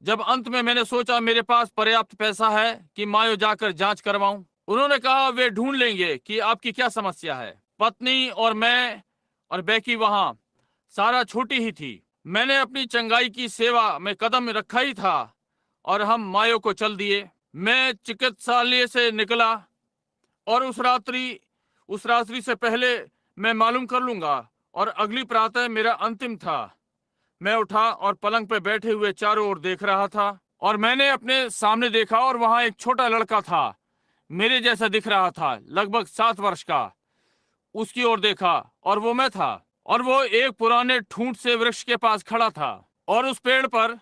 जब अंत में मैंने सोचा मेरे पास पर्याप्त पैसा है कि मायो जाकर जांच करवाऊं। उन्होंने कहा वे ढूंढ लेंगे कि आपकी क्या समस्या है। पत्नी और मैं और बेकी वहां, सारा छोटी ही थी। मैंने अपनी चंगाई की सेवा में कदम रखा ही था, और हम मायो को चल दिए। मैं चिकित्सालय से निकला, और उस रात्रि से पहले मैं मालूम कर लूंगा, और अगली प्रातः मेरा अंतिम था। मैं उठा और पलंग पे बैठे हुए चारों ओर देख रहा था, और मैंने अपने सामने देखा, और वहां एक छोटा लड़का था, मेरे जैसा दिख रहा था, लगभग 7 वर्ष का। उसकी ओर देखा, और वो मैं था। और वो एक पुराने ठूंठ से वृक्ष के पास खड़ा था, और उस पेड़ पर,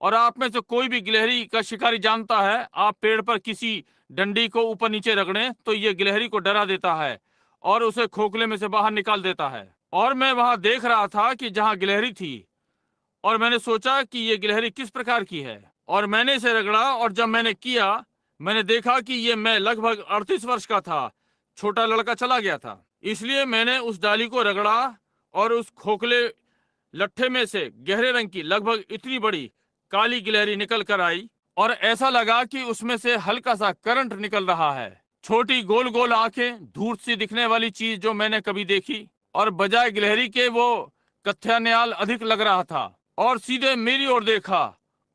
और आप में से कोई भी गिलहरी का शिकारी जानता है, आप पेड़ पर किसी डंडी को ऊपर नीचे रगड़ें तो ये गिलहरी को डरा देता है और उसे खोखले में से बाहर निकाल देता है। और मैं वहां देख रहा था कि जहां गिलहरी थी, और मैंने सोचा कि ये गिलहरी किस प्रकार की है, और मैंने इसे रगड़ा, और जब मैंने किया, मैंने देखा कि ये मैं लगभग 38 वर्ष का था, छोटा लड़का चला गया था। इसलिए मैंने उस डाली को रगड़ा, और उस खोखले लट्ठे में से गहरे रंग की लगभग इतनी बड़ी काली गिलहरी निकल कर आई, और ऐसा लगा कि उसमें से हल्का सा करंट निकल रहा है। छोटी गोल गोल आंखें, धूर्त सी दिखने वाली चीज जो मैंने कभी देखी, और बजाय गिलहरी के वो कथ्यान्याल अधिक लग रहा था, और सीधे मेरी ओर देखा,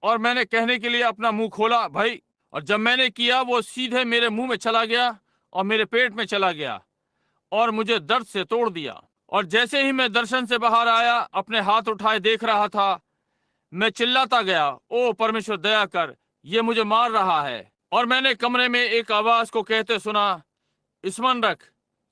और मैंने कहने के लिए अपना मुंह खोला, भाई। और जब मैंने किया, वो सीधे मेरे मुंह में चला गया और मेरे पेट में चला गया, और मुझे दर्द से तोड़ दिया। और जैसे ही मैं दर्शन से बाहर आया, अपने हाथ उठाए देख रहा था, मैं चिल्लाता गया, ओ परमेश्वर दया कर, ये मुझे मार रहा है। और मैंने कमरे में एक आवाज को कहते सुना, स्मरण रख,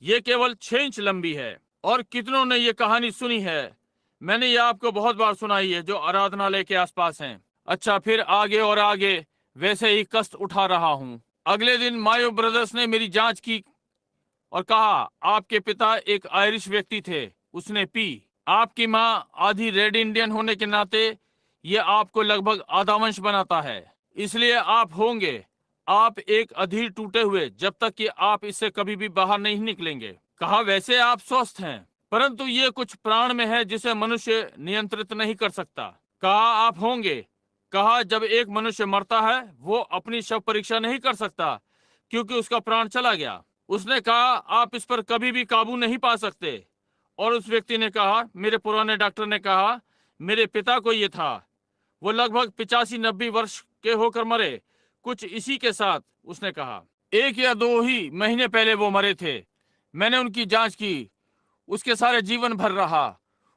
ये केवल 6 इंच लंबी है। और कितनों ने ये कहानी सुनी है, मैंने ये आपको बहुत बार सुनाई है जो आराधनालय के आसपास हैं। अच्छा, फिर आगे और आगे वैसे ही कष्ट उठा रहा हूँ। अगले दिन मायो ब्रदर्स ने मेरी जांच की और कहा, आपके पिता एक आयरिश व्यक्ति थे। उसने पी। आपकी माँ आधी रेड इंडियन होने के नाते ये आपको लगभग आधा वंश बनाता है, इसलिए आप एक अधीर टूटे हुए जब तक कि आप इससे कभी भी बाहर नहीं निकलेंगे। कहा, वैसे आप स्वस्थ हैं, परंतु ये कुछ प्राण में है जिसे मनुष्य नियंत्रित नहीं कर सकता। कहा, आप होंगे। कहा, जब एक मनुष्य मरता है वो अपनी शव परीक्षा नहीं कर सकता क्योंकि उसका प्राण चला गया। उसने कहा, आप इस पर कभी भी काबू नहीं पा सकते। और उस व्यक्ति ने कहा, मेरे पुराने डॉक्टर ने कहा, मेरे पिता को ये था, वो लगभग 85-90 वर्ष के होकर मरे। कुछ इसी के साथ उसने कहा 1 या 2 ही महीने पहले वो मरे थे। मैंने उनकी जांच की, उसके सारे जीवन भर रहा।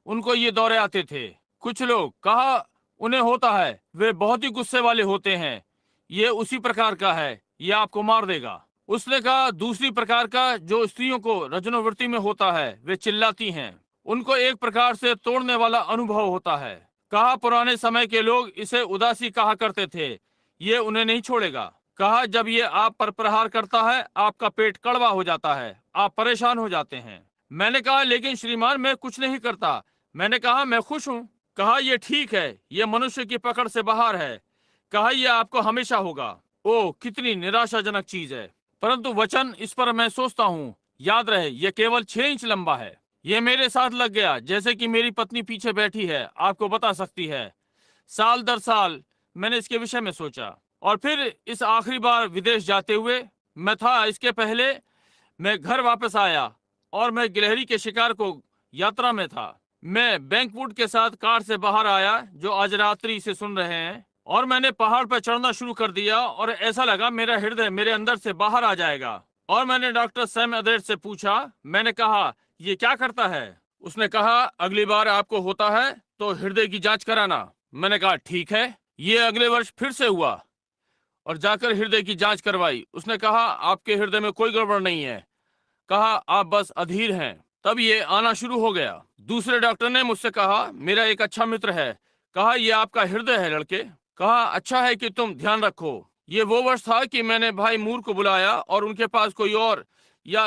उनको ये दौरे आते थे। कुछ लोग कहा उन्हें होता है, वे बहुत ही गुस्से वाले होते हैं, ये उसी प्रकार का है, ये आपको मार देगा। उसने कहा दूसरी प्रकार का जो स्त्रियों को रजनोवृत्ति में होता है, वे चिल्लाती हैं, उनको एक प्रकार से तोड़ने वाला अनुभव होता है। कहा पुराने समय के लोग इसे उदासी कहा करते थे, ये उन्हें नहीं छोड़ेगा। कहा जब ये आप पर प्रहार करता है, आपका पेट कड़वा हो जाता है, आप परेशान हो जाते हैं। मैंने कहा लेकिन श्रीमान मैं कुछ नहीं करता। मैंने कहा मैं खुश हूँ। कहा यह ठीक है, यह मनुष्य की पकड़ से बाहर है। कहा यह आपको हमेशा होगा। ओह कितनी निराशाजनक चीज है, परंतु वचन इस पर मैं सोचता हूँ। याद रहे यह केवल 6 इंच लंबा है। यह मेरे साथ लग गया, जैसे कि मेरी पत्नी पीछे बैठी है आपको बता सकती है। साल दर साल मैंने इसके विषय में सोचा। और फिर इस आखिरी बार विदेश जाते हुए मैं था, इसके पहले मैं घर वापस आया और मैं गिलहरी के शिकार को यात्रा में था। मैं बैंकवुड के साथ कार से बाहर आया, जो आज रात्रि से सुन रहे हैं, और मैंने पहाड़ पर चढ़ना शुरू कर दिया और ऐसा लगा मेरा हृदय मेरे अंदर से बाहर आ जाएगा। और मैंने डॉक्टर सैम अदेर से पूछा, मैंने कहा ये क्या करता है? उसने कहा अगली बार आपको होता है तो हृदय की जांच कराना। मैंने कहा ठीक है। ये अगले वर्ष फिर से हुआ और जाकर हृदय की जांच करवाई। उसने कहा आपके हृदय में कोई गड़बड़ नहीं है। कहा आप बस अधीर हैं। तब ये आना शुरू हो गया। दूसरे डॉक्टर ने मुझसे कहा, मेरा एक अच्छा मित्र है, कहा ये आपका हृदय है लड़के। कहा अच्छा है कि तुम ध्यान रखो। ये वो वर्ष था कि मैंने भाई मूर को बुलाया और उनके पास कोई और या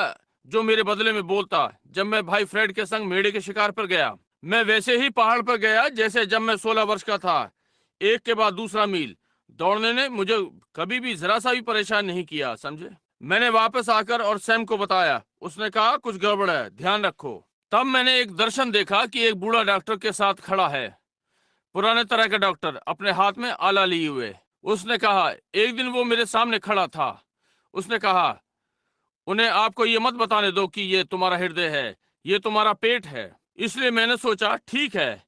जो मेरे बदले में बोलता। जब मैं भाई फ्रेड के संग मेढ़े के शिकार पर गया, मैं वैसे ही पहाड़ पर गया जैसे जब मैं 16 वर्ष का था। एक के बाद दूसरा मील दौड़ने ने मुझे कभी भी जरा सा भी परेशान नहीं किया, समझे। मैंने वापस आकर और सैम को बताया। उसने कहा कुछ गड़बड़ है, ध्यान रखो। तब मैंने एक दर्शन देखा कि एक बूढ़ा डॉक्टर के साथ खड़ा है, पुराने तरह का डॉक्टर, अपने हाथ में आला लिए हुए। उसने कहा एक दिन वो मेरे सामने खड़ा था। उसने कहा उन्हें आपको ये मत बताने दो कि ये तुम्हारा हृदय है, ये तुम्हारा पेट है। इसलिए मैंने सोचा ठीक है,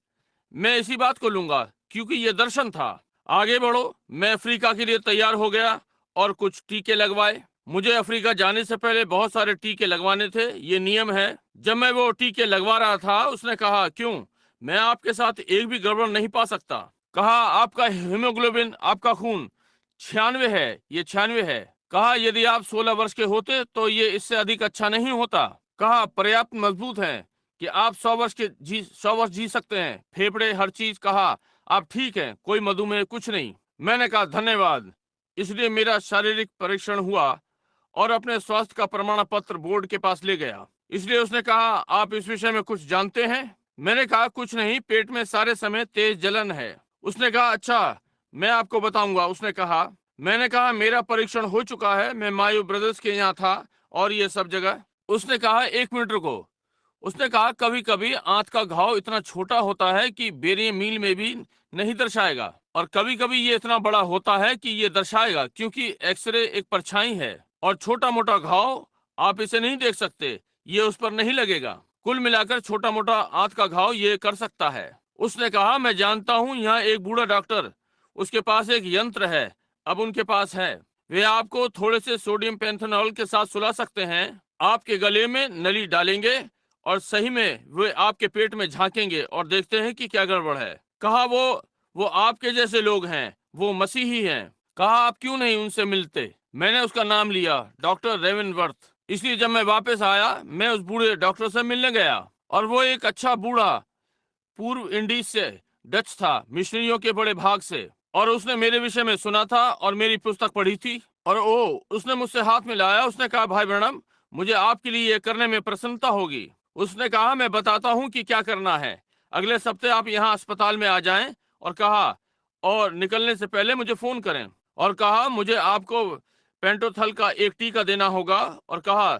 मैं इसी बात को लूंगा क्योंकि ये दर्शन था। आगे बढ़ो। मैं अफ्रीका के लिए तैयार हो गया और कुछ टीके लगवाए। मुझे अफ्रीका जाने से पहले बहुत सारे टीके लगवाने थे, ये नियम है। जब मैं वो टीके लगवा रहा था, उसने कहा क्यों, मैं आपके साथ एक भी गड़बड़ नहीं पा सकता। कहा आपका हीमोग्लोबिन, आपका खून 96 है, ये 96 है। कहा यदि आप 16 वर्ष के होते तो ये इससे अधिक अच्छा नहीं होता। कहा पर्याप्त मजबूत हैं कि आप 100 वर्ष जी सकते हैं, फेफड़े हर चीज। कहा आप ठीक हैं, कोई मधुमेह कुछ नहीं। मैंने कहा धन्यवाद। इसलिए मेरा शारीरिक परीक्षण हुआ और अपने स्वास्थ्य का प्रमाण पत्र बोर्ड के पास ले गया। इसलिए उसने कहा आप इस विषय में कुछ जानते हैं? मैंने कहा कुछ नहीं, पेट में सारे समय तेज जलन है। उसने कहा अच्छा मैं आपको बताऊंगा। उसने कहा, मैंने कहा मेरा परीक्षण हो चुका है, मैं मायू ब्रदर्स के यहाँ था और ये सब जगह। उसने कहा 1 मिनट रुको। उसने कहा कभी कभी आंत का घाव इतना छोटा होता है कि बेरिए मील में भी नहीं दर्शाएगा, और कभी कभी ये इतना बड़ा होता है कि ये दर्शाएगा, क्योंकि एक्सरे एक परछाई है और छोटा मोटा घाव आप इसे नहीं देख सकते, ये उस पर नहीं लगेगा। कुल मिलाकर छोटा मोटा आंत का घाव ये कर सकता है। उसने कहा मैं जानता हूँ, यहाँ एक बूढ़ा डॉक्टर, उसके पास एक यंत्र है, अब उनके पास है। वे आपको थोड़े से सोडियम पेंथेनॉल के साथ सुला सकते हैं, आपके गले में नली डालेंगे और सही में वे आपके पेट में झांकेंगे और देखते हैं कि क्या गड़बड़ है। कहा वो आपके जैसे लोग हैं, वो मसीही हैं। कहा आप क्यों नहीं उनसे मिलते? मैंने उसका नाम लिया, डॉक्टर रेवेनवर्थ। इसलिए जब मैं वापस आया, मैं उस बूढ़े डॉक्टर से मिलने गया, और वो एक अच्छा बूढ़ा पूर्व इंडीज से डच था, मिशनरियों के बड़े भाग से, और उसने मेरे विषय में सुना था और मेरी पुस्तक पढ़ी थी। और उसने मुझसे हाथ मिलाया। उसने कहा भाई ब्रैनम, मुझे आपके लिए ये करने में प्रसन्नता होगी। उसने कहा मैं बताता हूँ कि क्या करना है। अगले सप्ते आप यहाँ अस्पताल में आ जाएं, और कहा और निकलने से पहले मुझे फोन करें। और कहा मुझे आपको पेंटोथल का एक टीका देना होगा। और कहा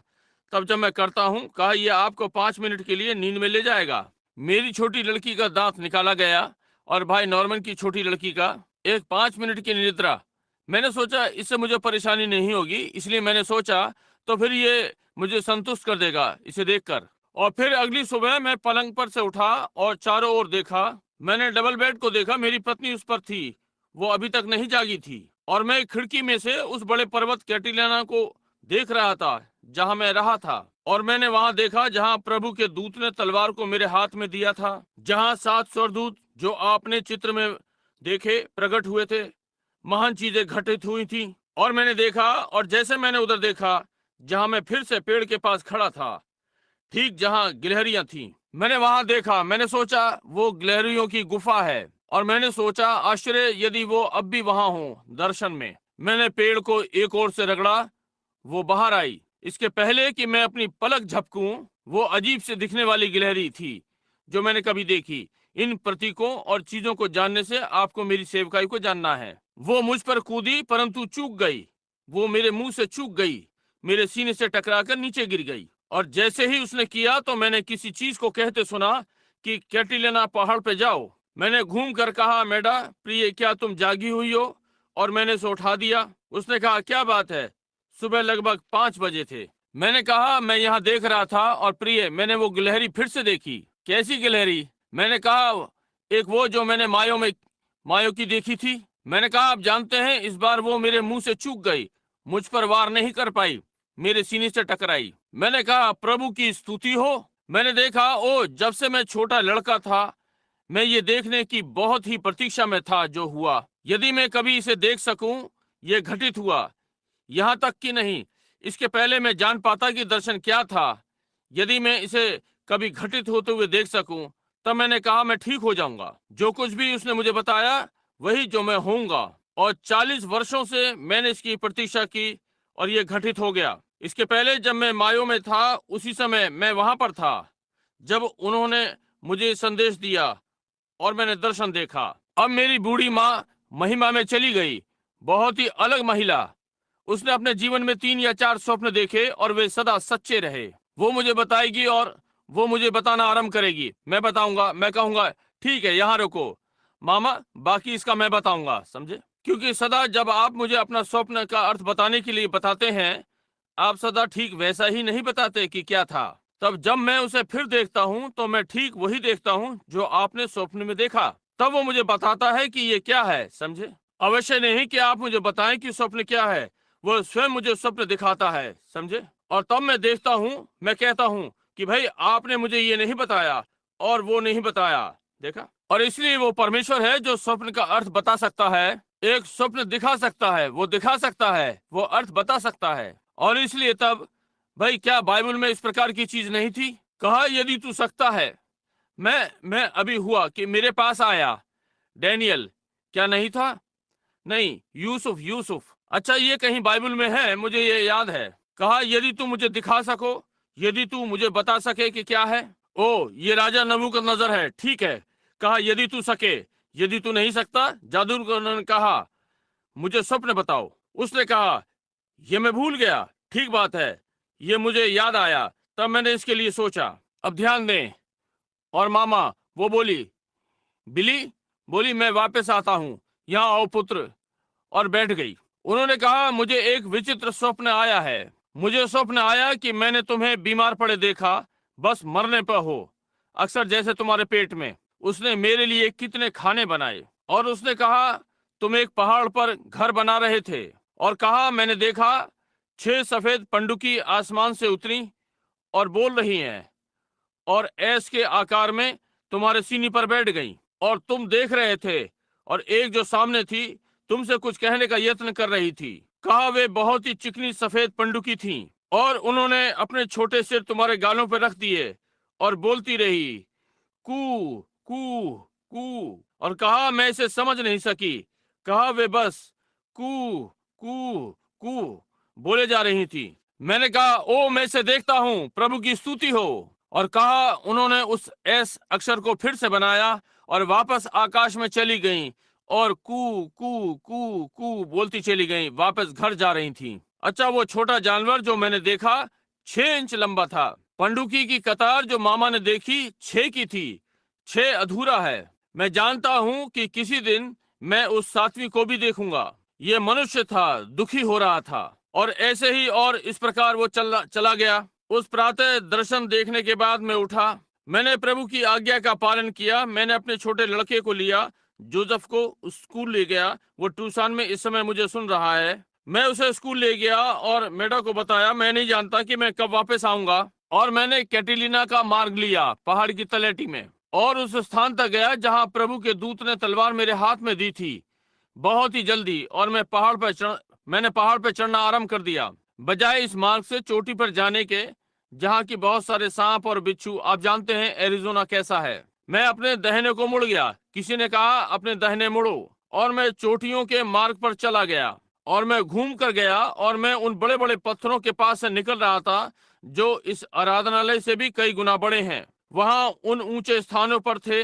तब जब मैं करता हूँ, कहा यह आपको 5 मिनट के लिए नींद में ले जाएगा। मेरी छोटी लड़की का दांत निकाला गया और भाई नॉर्मन की छोटी लड़की का एक 5 मिनट की निद्रा। मैंने सोचा इससे मुझे परेशानी नहीं होगी, इसलिए मैंने सोचा तो फिर ये मुझे संतुष्ट कर देगा इसे देखकर। और फिर अगली सुबह मैं पलंग पर से उठा और चारों ओर देखा। मैंने डबल बेड को देखा, मेरी पत्नी उस पर थी, वो अभी तक नहीं जागी थी, और मैं खिड़की में से उस बड़े पर्वत कैटिलाना को देख रहा था जहां मैं रहा था। और मैंने वहां देखा जहां प्रभु के दूत ने तलवार को मेरे हाथ में दिया था, जहां 7 स्वर्गदूत जो आपने चित्र में देखे प्रकट हुए थे। महान चीजें घटित हुई थी। और मैंने देखा, और जैसे मैंने उधर देखा जहां मैं फिर से पेड़ के पास खड़ा था, ठीक जहां गिलहरियां थीं, मैंने वहां देखा। मैंने सोचा वो गिलहरियों की गुफा है, और मैंने सोचा आश्चर्य यदि वो अब भी वहां हो। दर्शन में मैंने पेड़ को एक ओर से रगड़ा, वो बाहर आई। इसके पहले कि मैं अपनी पलक झपकूं, वो अजीब से दिखने वाली गिलहरी थी जो मैंने कभी देखी। इन प्रतीकों और चीजों को जानने से आपको मेरी सेवकाई को जानना है। वो मुझ पर कूदी परंतु चूक गई। वो मेरे मुंह से चूक गई, मेरे सीने से टकराकर नीचे गिर गई। और जैसे ही उसने किया तो मैंने किसी चीज को कहते सुना कि कैटिलिना पहाड़ पे जाओ। मैंने घूम कर कहा, मेडा प्रिय, क्या तुम जागी हुई हो? और मैंने उसे उठा दिया। उसने कहा, क्या बात है? सुबह लगभग 5 बजे थे। मैंने कहा, मैं यहाँ देख रहा था, और प्रिय, मैंने वो गिलहरी फिर से देखी। कैसी गिलहरी? मैंने कहा, एक वो जो मैंने मायो की देखी थी। मैंने कहा, आप जानते हैं, इस बार वो मेरे मुंह से चूक गई, मुझ पर वार नहीं कर पाई, मेरे सीने से टकराई। मैंने कहा, प्रभु की स्तुति हो। मैंने देखा, ओ, जब से मैं छोटा लड़का था मैं ये देखने की बहुत ही प्रतीक्षा में था जो हुआ। यदि मैं कभी इसे देख सकूं, ये घटित हुआ। यहाँ तक कि नहीं, इसके पहले मैं जान पाता कि दर्शन क्या था। यदि मैं इसे कभी घटित होते हुए देख सकूं, तब मैंने कहा मैं ठीक हो जाऊंगा। जो कुछ भी उसने मुझे बताया वही जो मैं होऊंगा। और 40 वर्षों से मैंने इसकी प्रतीक्षा की, और ये घटित हो गया। इसके पहले जब मैं मायो में था, उसी समय मैं वहां पर था जब उन्होंने मुझे संदेश दिया और मैंने दर्शन देखा। अब मेरी बूढ़ी माँ महिमा में चली गई, बहुत ही अलग महिला। उसने अपने जीवन में 3 या 4 स्वप्न देखे, और वे सदा सच्चे रहे। वो मुझे बताएगी, और वो मुझे बताना आरंभ करेगी। मैं बताऊंगा, मैं कहूंगा, ठीक है, यहाँ रुको मामा, बाकी इसका मैं बताऊंगा, समझे? क्योंकि सदा जब आप मुझे अपना स्वप्न का अर्थ बताने के लिए बताते हैं, आप सदा ठीक वैसा ही नहीं बताते कि क्या था। तब जब मैं उसे फिर देखता हूँ तो मैं ठीक वही देखता हूँ जो आपने स्वप्न में देखा। तब वो मुझे बताता है कि ये क्या है, समझे? अवश्य नहीं कि आप मुझे बताएं कि स्वप्न क्या है, वो स्वयं मुझे स्वप्न दिखाता है, समझे? और तब मैं देखता हूँ, मैं कहता हूँ कि भाई आपने मुझे ये नहीं बताया और वो नहीं बताया, देखा? और इसलिए वो परमेश्वर है जो स्वप्न का अर्थ बता सकता है। एक स्वप्न दिखा सकता है, वो दिखा सकता है, वो अर्थ बता सकता है। और इसलिए तब, भाई क्या बाइबल में इस प्रकार की चीज नहीं थी? कहा, यदि तू सकता है। मैं अभी हुआ कि मेरे पास आया डैनियल, क्या नहीं था? नहीं, यूसुफ, यूसुफ। अच्छा, ये कहीं बाइबल में है, मुझे ये याद है। कहा, यदि तू मुझे दिखा सको, यदि तू मुझे बता सके कि क्या है। ओ, ये राजा नबूकदनेस्सर है, ठीक है। कहा, यदि तू सके। यदि तू नहीं सकता, जादूगर ने कहा, मुझे स्वप्न बताओ। उसने कहा, ये मैं भूल गया। ठीक बात है, ये मुझे याद आया, तब मैंने इसके लिए सोचा। अब ध्यान दें। और मामा, वो बोली, बिली बोली, मैं वापस आता हूँ, यहाँ आओ पुत्र, और बैठ गई। उन्होंने कहा, मुझे एक विचित्र स्वप्न आया है। मुझे स्वप्न आया कि मैंने तुम्हें बीमार पड़े देखा, बस मरने पर हो, अक्सर जैसे तुम्हारे पेट में। उसने मेरे लिए कितने खाने बनाए, और उसने कहा, तुम एक पहाड़ पर घर बना रहे थे। और कहा, मैंने देखा 6 सफेद पंडुकी आसमान से उतरी और बोल रही हैं, और ऐस के आकार में तुम्हारे सीने पर बैठ गईं, और तुम देख रहे थे, और एक जो सामने थी तुमसे कुछ कहने का यत्न कर रही थी। कहा, वे बहुत ही चिकनी सफेद पंडुकी थीं, और उन्होंने अपने छोटे सिर तुम्हारे गालों पर रख दिए और बोलती रही, कू कू कू। और कहा, मैं इसे समझ नहीं सकी। कहा, वे बस कू कू कू बोले जा रही थी। मैंने कहा, ओ, मैं इसे देखता हूँ, प्रभु की स्तुति हो। और कहा, उन्होंने उस एस अक्षर को फिर से बनाया और वापस आकाश में चली गईं, और कू कू कू कू बोलती चली गईं, वापस घर जा रही थी। अच्छा, वो छोटा जानवर जो मैंने देखा 6 इंच लंबा था। पंडुकी की कतार जो मामा ने देखी 6 की थी। 6 अधूरा है। मैं जानता हूँ कि किसी दिन मैं उस 7वीं को भी देखूंगा। ये मनुष्य था, दुखी हो रहा था, और ऐसे ही और इस प्रकार वो चला गया। उस प्रातः दर्शन देखने के बाद मैं उठा। मैंने प्रभु की आज्ञा का पालन किया। मैंने अपने छोटे लड़के को लिया, जोसेफ को स्कूल ले गया। वो टूसान में इस समय मुझे सुन रहा है। मैं उसे स्कूल ले गया और मेडा को बताया, मैं नहीं जानता कि मैं कब वापस आऊंगा। और मैंने कैटिलिना का मार्ग लिया, पहाड़ की तलहटी में, और उस स्थान तक गया जहां प्रभु के दूत ने तलवार मेरे हाथ में दी थी। बहुत ही जल्दी और मैंने पहाड़ पर चढ़ना आरंभ कर दिया, बजाय इस मार्ग से चोटी पर जाने के जहाँ की बहुत सारे सांप और बिच्छू। आप जानते हैं एरिजोना कैसा है। मैं अपने दाहिने को मुड़ गया। किसी ने कहा अपने दाहिने मुड़ो, और मैं चोटियों के मार्ग पर चला गया, और मैं घूम कर गया, और मैं उन बड़े बड़े पत्थरों के पास से निकल रहा था जो इस आराधनालय से भी कई गुना बड़े हैं। वहां उन ऊंचे स्थानों पर थे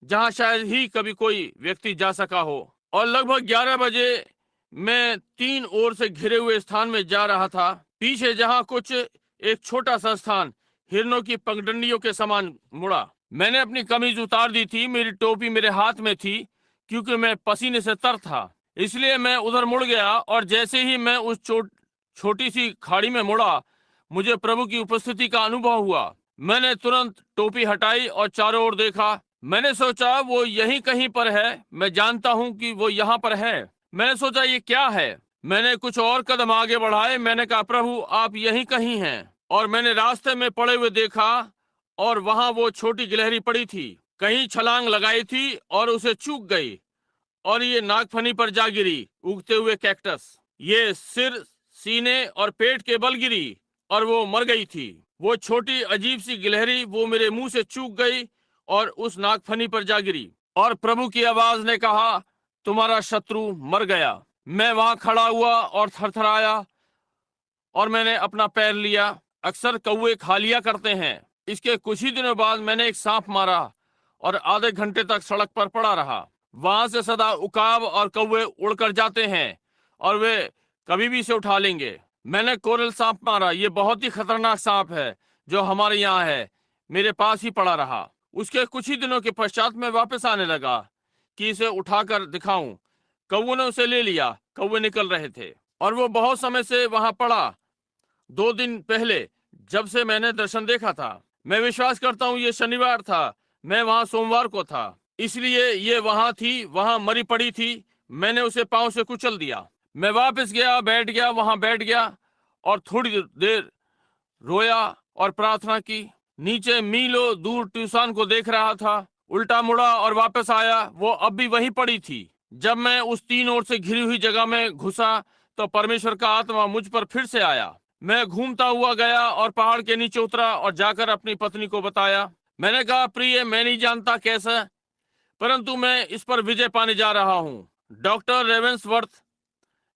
जहां शायद ही कभी कोई व्यक्ति जा सका हो। और लगभग 11 बजे मैं 3 ओर से घिरे हुए स्थान में जा रहा था। पीछे जहां कुछ एक छोटा सा स्थान हिरनों की पगडंडियों के समान मुड़ा। मैंने अपनी कमीज उतार दी थी, मेरी टोपी मेरे हाथ में थी, क्योंकि मैं पसीने से तर था। इसलिए मैं उधर मुड़ गया, और जैसे ही मैं उस छोटी सी खाड़ी में मुड़ा, मुझे प्रभु की उपस्थिति का अनुभव हुआ। मैंने तुरंत टोपी हटाई और चारों ओर देखा। मैंने सोचा वो यहीं कहीं पर है, मैं जानता हूं कि वो यहाँ पर है। मैंने सोचा ये क्या है। मैंने कुछ और कदम आगे बढ़ाए। मैंने कहा, प्रभु आप यहीं कहीं हैं। और मैंने रास्ते में पड़े हुए देखा, और वहां वो छोटी गिलहरी पड़ी थी। कहीं छलांग लगाई थी और उसे चूक गई, और ये नागफनी पर जा गिरी। उगते हुए कैक्टस, ये सिर, सीने और पेट के बल गिरी, और वो मर गई थी। वो छोटी अजीब सी गिलहरी वो मेरे मुंह से चूक गई और उस नागफनी पर जा गिरी। और प्रभु की आवाज ने कहा, तुम्हारा शत्रु मर गया। मैं वहां खड़ा हुआ और थरथराया, और मैंने अपना पैर लिया। अक्सर कौवे खा लिया करते हैं। इसके कुछ ही दिनों बाद मैंने एक सांप मारा, और आधे घंटे तक सड़क पर पड़ा रहा। वहां से सदा उकाब और कौवे उड़कर जाते हैं, और वे कभी भी इसे उठा लेंगे। मैंने कोरल सांप मारा। ये बहुत ही खतरनाक सांप है जो हमारे यहाँ है। मेरे पास ही पड़ा रहा। उसके कुछ ही दिनों के पश्चात मैं वापस आने लगा कि इसे उठाकर दिखाऊं। कौवे ने उसे ले लिया। कौवे निकल रहे थे, और वो बहुत समय से वहां पड़ा। 2 दिन पहले जब से मैंने दर्शन देखा था। मैं विश्वास करता हूँ ये शनिवार था। मैं वहां सोमवार को था, इसलिए ये वहां थी, वहां मरी पड़ी थी। मैंने उसे पांव से कुचल दिया। मैं वापस गया, बैठ गया, वहां बैठ गया, और थोड़ी देर रोया और प्रार्थना की। नीचे मीलों दूर ट्यूसान को देख रहा था। उल्टा मुड़ा और वापस आया। वो अब भी वहीं पड़ी थी। जब मैं उस 3 ओर से घिरी हुई जगह में घुसा, तो परमेश्वर का आत्मा मुझ पर फिर से आया। मैं घूमता हुआ गया और पहाड़ के नीचे उतरा और जाकर अपनी पत्नी को बताया। मैंने कहा, प्रिय, मैं नहीं जानता कैसा, परंतु मैं इस पर विजय पाने जा रहा हूँ। डॉक्टर रेवेंसवर्थ,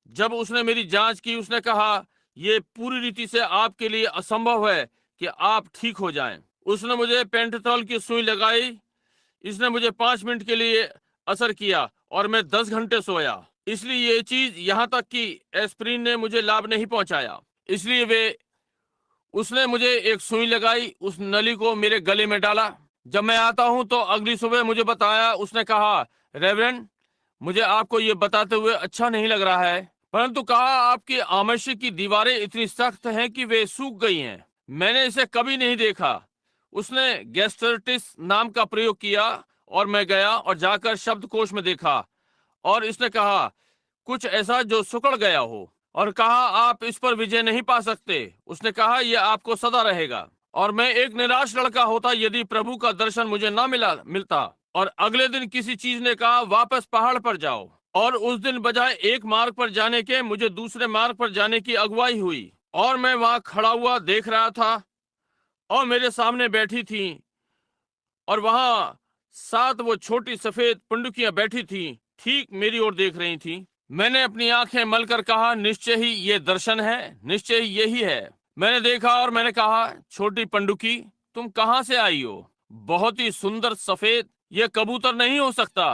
जब उसने मेरी जांच की, उसने कहा यह पूरी रीति से आपके लिए असंभव है कि आप ठीक हो जाएं। उसने मुझे पेंटथॉल की सुई लगाई। इसने मुझे 5 मिनट के लिए असर किया, और मैं 10 घंटे सोया। इसलिए ये चीज, यहाँ तक कि एस्प्रिन ने मुझे लाभ नहीं पहुंचाया। इसलिए उसने मुझे एक सुई लगाई, उस नली को मेरे गले में डाला। जब मैं आता हूं तो अगली सुबह मुझे बताया, उसने कहा, रेवरेंड, मुझे आपको ये बताते हुए अच्छा नहीं लग रहा है, परंतु कहा आपकी आमाशय की दीवारें इतनी सख्त हैं कि वे सूख गई हैं। मैंने इसे कभी नहीं देखा। उसने गैस्ट्रिटिस नाम का प्रयोग किया, और मैं गया और जाकर शब्दकोश में देखा, और इसने कहा कुछ ऐसा जो सिकुड़ गया हो, और कहा आप इस पर विजय नहीं पा सकते। उसने कहा यह आपको सदा रहेगा। और मैं एक निराश लड़का होता यदि प्रभु का दर्शन मुझे ना मिलता। और अगले दिन किसी चीज ने कहा वापस पहाड़ पर जाओ, और उस दिन बजाय एक मार्ग पर जाने के मुझे दूसरे मार्ग पर जाने की अगुवाई हुई। और मैं वहां खड़ा हुआ देख रहा था, और मेरे सामने बैठी थी, और वहां 7 वो छोटी सफेद पंडुकियां बैठी थी, ठीक मेरी ओर देख रही थी। मैंने अपनी आंखें मलकर कहा, निश्चय ही ये दर्शन है, निश्चय ही यही है। मैंने देखा और मैंने कहा, छोटी पंडुकी, तुम कहां से आई हो? बहुत ही सुंदर सफेद। ये कबूतर नहीं हो सकता।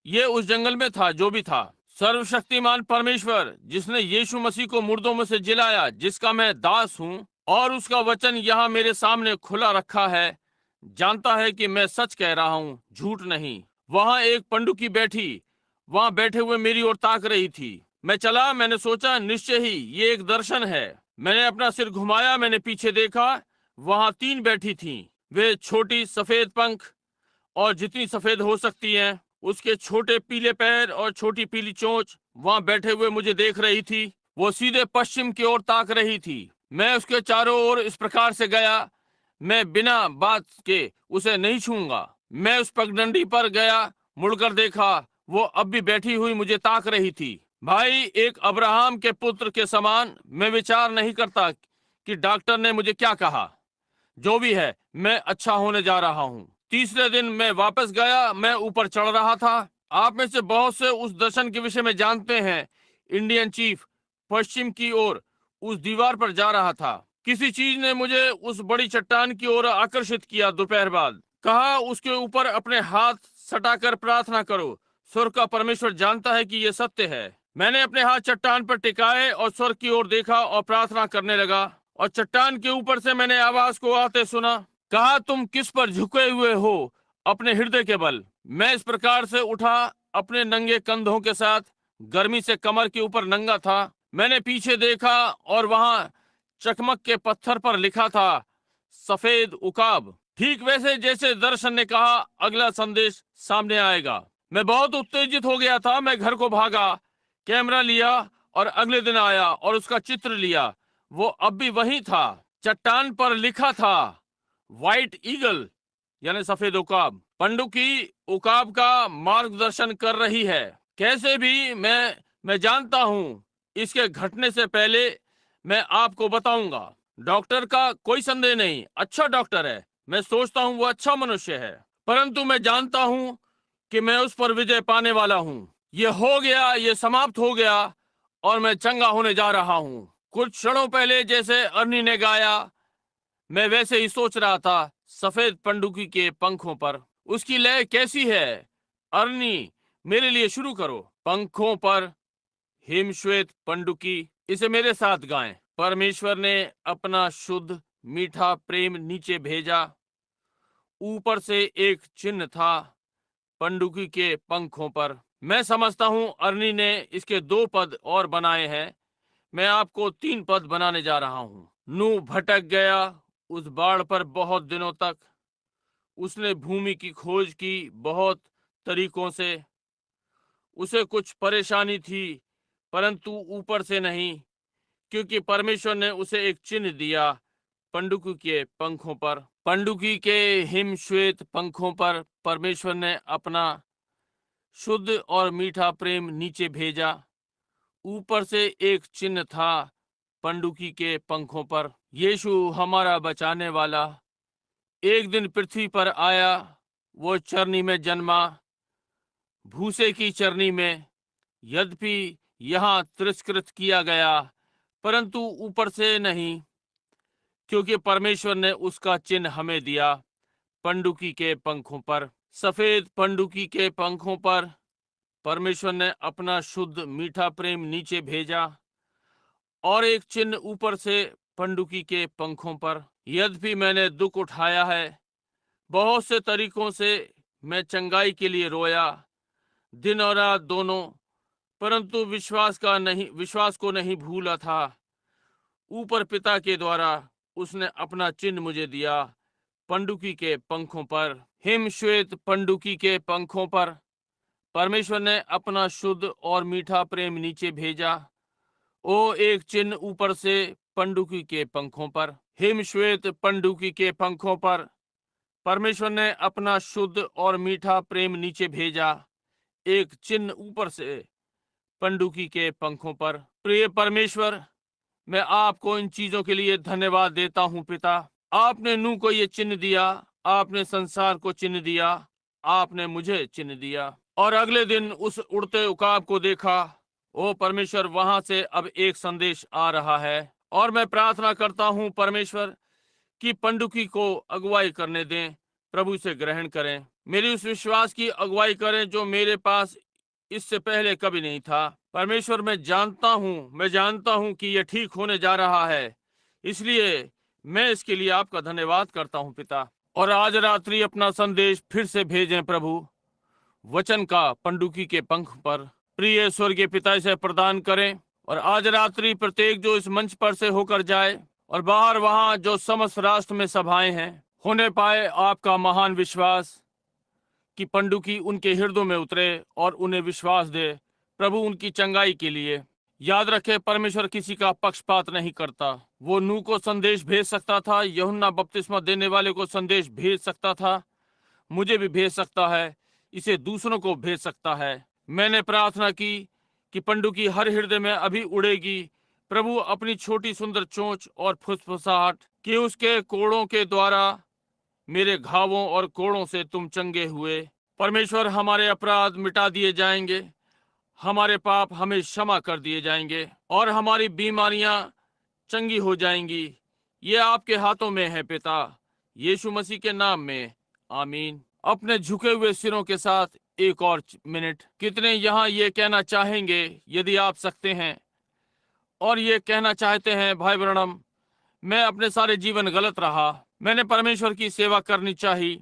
ये उस जंगल में था जो भी था। सर्वशक्तिमान परमेश्वर, जिसने यीशु मसीह को मुर्दों में से जिलाया, जिसका मैं दास हूँ, और उसका वचन यहाँ मेरे सामने खुला रखा है, जानता है कि मैं सच कह रहा हूँ, झूठ नहीं। वहां एक पंडुकी बैठी, वहां बैठे हुए मेरी ओर ताक रही थी। मैं चला। मैंने सोचा निश्चय ही ये एक दर्शन है। मैंने अपना सिर घुमाया। मैंने पीछे देखा, वहां 3 बैठी थीं। वे छोटी सफेद पंख और जितनी सफेद हो सकती हैं, उसके छोटे पीले पैर और छोटी पीली चोंच वहां बैठे हुए मुझे देख रही थी। वो सीधे पश्चिम की ओर ताक रही थी। मैं उसके चारों ओर इस प्रकार से गया, मैं बिना बात के उसे नहीं छूंगा। मैं उस पगडंडी पर गया, मुड़कर देखा, वो अब भी बैठी हुई मुझे ताक रही थी। भाई, एक अब्राहम के पुत्र के समान मैं विचार नहीं करता कि डॉक्टर ने मुझे क्या कहा। जो भी है, मैं अच्छा होने जा रहा हूँ। तीसरे दिन मैं वापस गया, मैं ऊपर चढ़ रहा था। आप में से बहुत से उस दर्शन के विषय में जानते हैं। इंडियन चीफ पश्चिम की ओर उस दीवार पर जा रहा था। किसी चीज ने मुझे उस बड़ी चट्टान की ओर आकर्षित किया। दोपहर बाद कहा, उसके ऊपर अपने हाथ सटाकर प्रार्थना करो। स्वर्ग का परमेश्वर जानता है कि यह सत्य है। मैंने अपने हाथ चट्टान पर टिकाए और स्वर्ग की ओर देखा और प्रार्थना करने लगा। और चट्टान के ऊपर से मैंने आवाज को आते सुना। कहा, तुम किस पर झुके हुए हो? अपने हृदय के बल। मैं इस प्रकार से उठा, अपने नंगे कंधों के साथ, गर्मी से कमर के ऊपर नंगा था। मैंने पीछे देखा और वहां चकमक के पत्थर पर लिखा था, सफेद उकाब। ठीक वैसे जैसे दर्शन ने कहा, अगला संदेश सामने आएगा। मैं बहुत उत्तेजित हो गया था। मैं घर को भागा, कैमरा लिया और अगले दिन आया और उसका चित्र लिया। वो अब भी वही था। चट्टान पर लिखा था, व्हाइट ईगल, यानी सफेद उकाब। पंडुकी उकाब का मार्गदर्शन कर रही है। कैसे भी मैं जानता हूं, इसके घटने से पहले मैं आपको बताऊंगा। डॉक्टर का कोई संदेह नहीं, अच्छा डॉक्टर है। मैं सोचता हूं वो अच्छा मनुष्य है। परंतु मैं जानता हूं कि मैं उस पर विजय पाने वाला हूं। ये हो गया, ये समाप्त हो गया और मैं चंगा होने जा रहा हूं। कुछ क्षणों पहले जैसे अर्नी ने गाया, मैं वैसे ही सोच रहा था। सफेद पंडुकी के पंखों पर उसकी लय कैसी है? अर्नी, मेरे लिए शुरू करो। पंखों पर हिमश्वेत पंडुकी, इसे मेरे साथ गाएं। परमेश्वर ने अपना शुद्ध मीठा प्रेम नीचे भेजा। ऊपर से एक चिन्ह था पंडुकी के पंखों पर। मैं समझता हूं अर्नी ने इसके 2 पद और बनाए हैं। मैं आपको 3 पद बनाने जा रहा हूं। नूह भटक गया उस बाढ़ पर बहुत दिनों तक। उसने भूमि की खोज की बहुत तरीकों से। उसे कुछ परेशानी थी, परंतु ऊपर से नहीं, क्योंकि परमेश्वर ने उसे एक चिन्ह दिया पंडुकी के पंखों पर। पंडुकी के हिम श्वेत पंखों पर परमेश्वर ने अपना शुद्ध और मीठा प्रेम नीचे भेजा। ऊपर से एक चिन्ह था पंडुकी के पंखों पर। यीशु हमारा बचाने वाला एक दिन पृथ्वी पर आया। वो चरनी में जन्मा, भूसे की चरनी में। यद्यपि यहाँ तिरस्कृत किया गया, परंतु ऊपर से नहीं, क्योंकि परमेश्वर ने उसका चिन्ह हमें दिया पंडुकी के पंखों पर। सफेद पंडुकी के पंखों पर परमेश्वर ने अपना शुद्ध मीठा प्रेम नीचे भेजा और एक चिन्ह ऊपर से पंडुकी के पंखों पर। यद्यपि मैंने दुख उठाया है, बहुत से तरीकों से मैं चंगाई के लिए रोया, दिन और रात दोनों, परंतु विश्वास को नहीं भूला था। ऊपर पिता के द्वारा उसने अपना चिन्ह मुझे दिया पंडुकी के पंखों पर। हिम श्वेत पंडुकी के पंखों पर परमेश्वर ने अपना शुद्ध और मीठा प्रेम नीचे भेजा। ओ एक चिन्ह ऊपर से पंडुकी के पंखों पर। हिम श्वेत पंडुकी के पंखों पर परमेश्वर ने अपना शुद्ध और मीठा प्रेम नीचे भेजा। एक चिन्ह ऊपर से पंडुकी के पंखों पर। प्रिय परमेश्वर, मैं आपको इन चीजों के लिए धन्यवाद देता हूँ पिता। आपने नूह को ये चिन्ह दिया, आपने संसार को चिन्ह दिया, आपने मुझे चिन्ह दिया। और अगले दिन उस उड़ते उकाब को देखा। ओ परमेश्वर, वहां से अब एक संदेश आ रहा है और मैं प्रार्थना करता हूँ परमेश्वर कि पंडुकी को अगुवाई करने दें, प्रभु से ग्रहण करें, मेरी उस विश्वास की अगुवाई करें जो मेरे पास इससे पहले कभी नहीं था। परमेश्वर, मैं जानता हूँ कि यह ठीक होने जा रहा है, इसलिए मैं इसके लिए आपका धन्यवाद करता हूँ पिता। और आज रात्रि अपना संदेश फिर से भेजें प्रभु, वचन का पंडुकी के पंख पर। प्रिय स्वर्गीय पिता, इसे प्रदान करें और आज रात्रि प्रत्येक जो इस मंच पर से होकर जाए और बाहर वहां जो समस्त राष्ट्र में सभाएं हैं, होने पाए आपका महान विश्वास कि पंडुकी उनके हृदयों में उतरे और उन्हें विश्वास दे प्रभु उनकी चंगाई के लिए। याद रखे, परमेश्वर किसी का पक्षपात नहीं करता। वो नूह को संदेश भेज सकता था, यूहन्ना बपतिस्मा देने वाले को संदेश भेज सकता था, मुझे भी भेज सकता है, इसे दूसरों को भेज सकता है। मैंने प्रार्थना की कि पंडुकी हर हृदय में अभी उड़ेगी। प्रभु अपनी छोटी सुंदर चोंच और फुसफुसाहट कि उसके कोड़ों के द्वारा मेरे घावों और कोड़ों से तुम चंगे हुए। परमेश्वर, हमारे अपराध मिटा दिए जाएंगे, हमारे पाप हमें क्षमा कर दिए जाएंगे और हमारी बीमारियां चंगी हो जाएंगी। ये आपके हाथों में है पिता, यीशु मसीह के नाम में, आमीन। अपने झुके हुए सिरों के साथ एक और मिनट, कितने यहाँ ये कहना चाहेंगे, यदि आप सकते हैं, और ये कहना चाहते हैं, भाई ब्रणम, मैं अपने सारे जीवन गलत रहा, मैंने परमेश्वर की सेवा करनी चाहिए,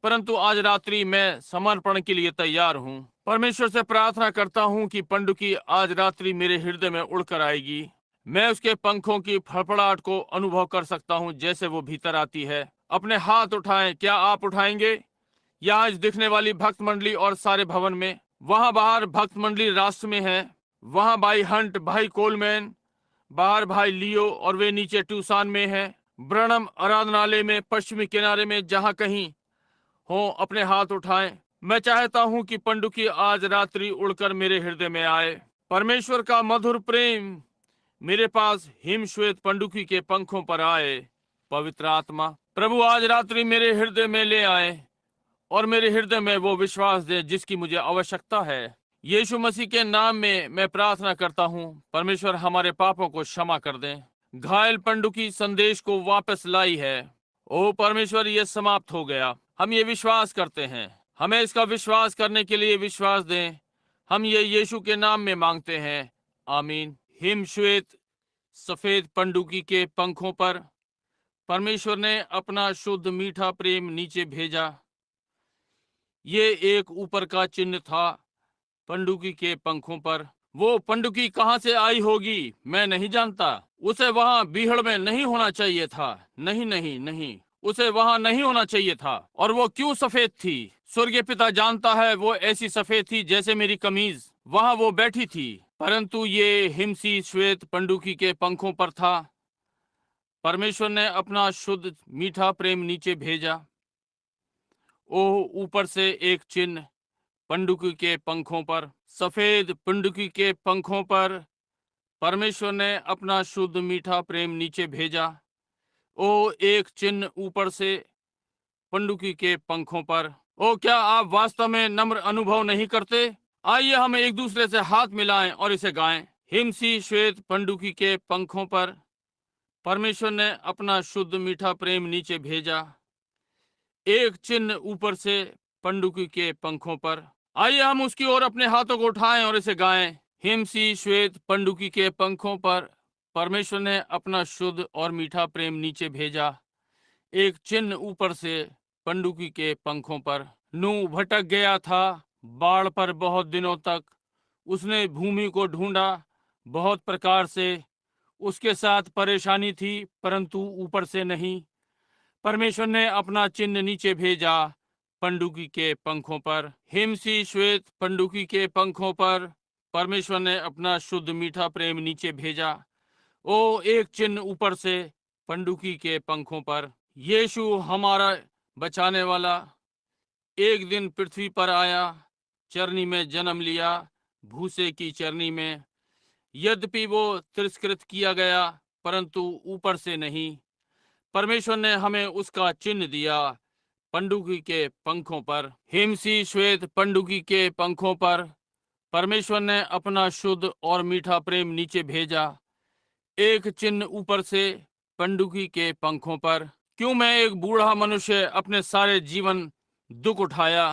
परंतु आज रात्रि मैं समर्पण के लिए तैयार हूँ। परमेश्वर से प्रार्थना करता हूँ कि पंडुकी आज रात्रि मेरे हृदय में उड़कर आएगी। मैं उसके पंखों की फड़फड़ाहट को अनुभव कर सकता हूँ जैसे वो भीतर आती है। अपने हाथ उठाएं। क्या आप उठाएंगे? यहाँ इस दिखने वाली भक्त मंडली और सारे भवन में, वहां बाहर भक्त मंडली राष्ट्र में है, वहां भाई हंट, भाई कोलमैन, बाहर भाई लियो, और वे नीचे ट्यूसान में हैं। ब्रणम आराधनालय में पश्चिमी किनारे में जहां कहीं हो, अपने हाथ उठाएं। मैं चाहता हूं कि पंडुकी आज रात्रि उड़कर मेरे हृदय में आए। परमेश्वर का मधुर प्रेम मेरे पास हिम श्वेत पंडुकी के पंखों पर आए। पवित्र आत्मा, प्रभु आज रात्रि मेरे हृदय में ले आए और मेरे हृदय में वो विश्वास दे जिसकी मुझे आवश्यकता है। यीशु मसीह के नाम में मैं प्रार्थना करता हूँ। परमेश्वर हमारे पापों को क्षमा कर दें। घायल पंडुकी संदेश को वापस लाई है। ओ परमेश्वर, ये समाप्त हो गया। हम ये विश्वास करते हैं। हमें इसका विश्वास करने के लिए विश्वास दें। हम ये यीशु के नाम में मांगते हैं, आमीन। हिम श्वेत सफेद पंडुकी के पंखों पर परमेश्वर ने अपना शुद्ध मीठा प्रेम नीचे भेजा। ये एक ऊपर का चिन्ह था पंडुकी के पंखों पर। वो पंडुकी कहाँ से आई होगी मैं नहीं जानता। उसे वहां बीहड़ में नहीं होना चाहिए था। नहीं नहीं नहीं, उसे वहां नहीं होना चाहिए था। और वो क्यों सफेद थी? स्वर्गीय पिता जानता है। वो ऐसी सफेद थी जैसे मेरी कमीज। वहां वो बैठी थी, परंतु ये हिमसी श्वेत पंडुकी के पंखों पर था। परमेश्वर ने अपना शुद्ध मीठा प्रेम नीचे भेजा। ओह, ऊपर से एक चिन्ह पंडुकी के पंखों पर, सफेद पंडुकी के पंखों पर परमेश्वर ने अपना शुद्ध मीठा प्रेम नीचे भेजा। ओ, एक चिन्ह ऊपर से पंडुकी के पंखों पर। ओ, क्या आप वास्तव में नम्र अनुभव नहीं करते? आइए हम एक दूसरे से हाथ मिलाएं और इसे गाएं। हिमसी श्वेत पंडुकी के पंखों पर परमेश्वर ने अपना शुद्ध मीठा प्रेम नीचे भेजा। एक चिन्ह ऊपर से पंडुकी के पंखों पर। आइए हम उसकी ओर अपने हाथों को उठाएं और इसे गाएं। हिमसी श्वेत पंडुकी के पंखों पर परमेश्वर ने अपना शुद्ध और मीठा प्रेम नीचे भेजा। एक चिन्ह ऊपर से पंडुकी के पंखों पर। नूह भटक गया था बाढ़ पर बहुत दिनों तक। उसने भूमि को ढूंढा बहुत प्रकार से। उसके साथ परेशानी थी, परंतु ऊपर से नहीं। परमेश्वर ने अपना चिन्ह नीचे भेजा पंडुकी के पंखों पर। हिमसी श्वेत पंडुकी के पंखों पर परमेश्वर ने अपना शुद्ध मीठा प्रेम नीचे भेजा। ओ, एक चिन्ह ऊपर से पंडुकी के पंखों पर। यीशु हमारा बचाने वाला एक दिन पृथ्वी पर आया, चरनी में जन्म लिया, भूसे की चरनी में। यद्यपि वो तिरस्कृत किया गया, परंतु ऊपर से नहीं। परमेश्वर ने हमें उसका चिन्ह दिया पंडुकी के पंखों पर। हिमसी श्वेत पंडुकी के पंखों पर परमेश्वर ने अपना शुद्ध और मीठा प्रेम नीचे भेजा। एक चिन्ह ऊपर से पंडुकी के पंखों पर। क्यों मैं एक बूढ़ा मनुष्य अपने सारे जीवन दुख उठाया?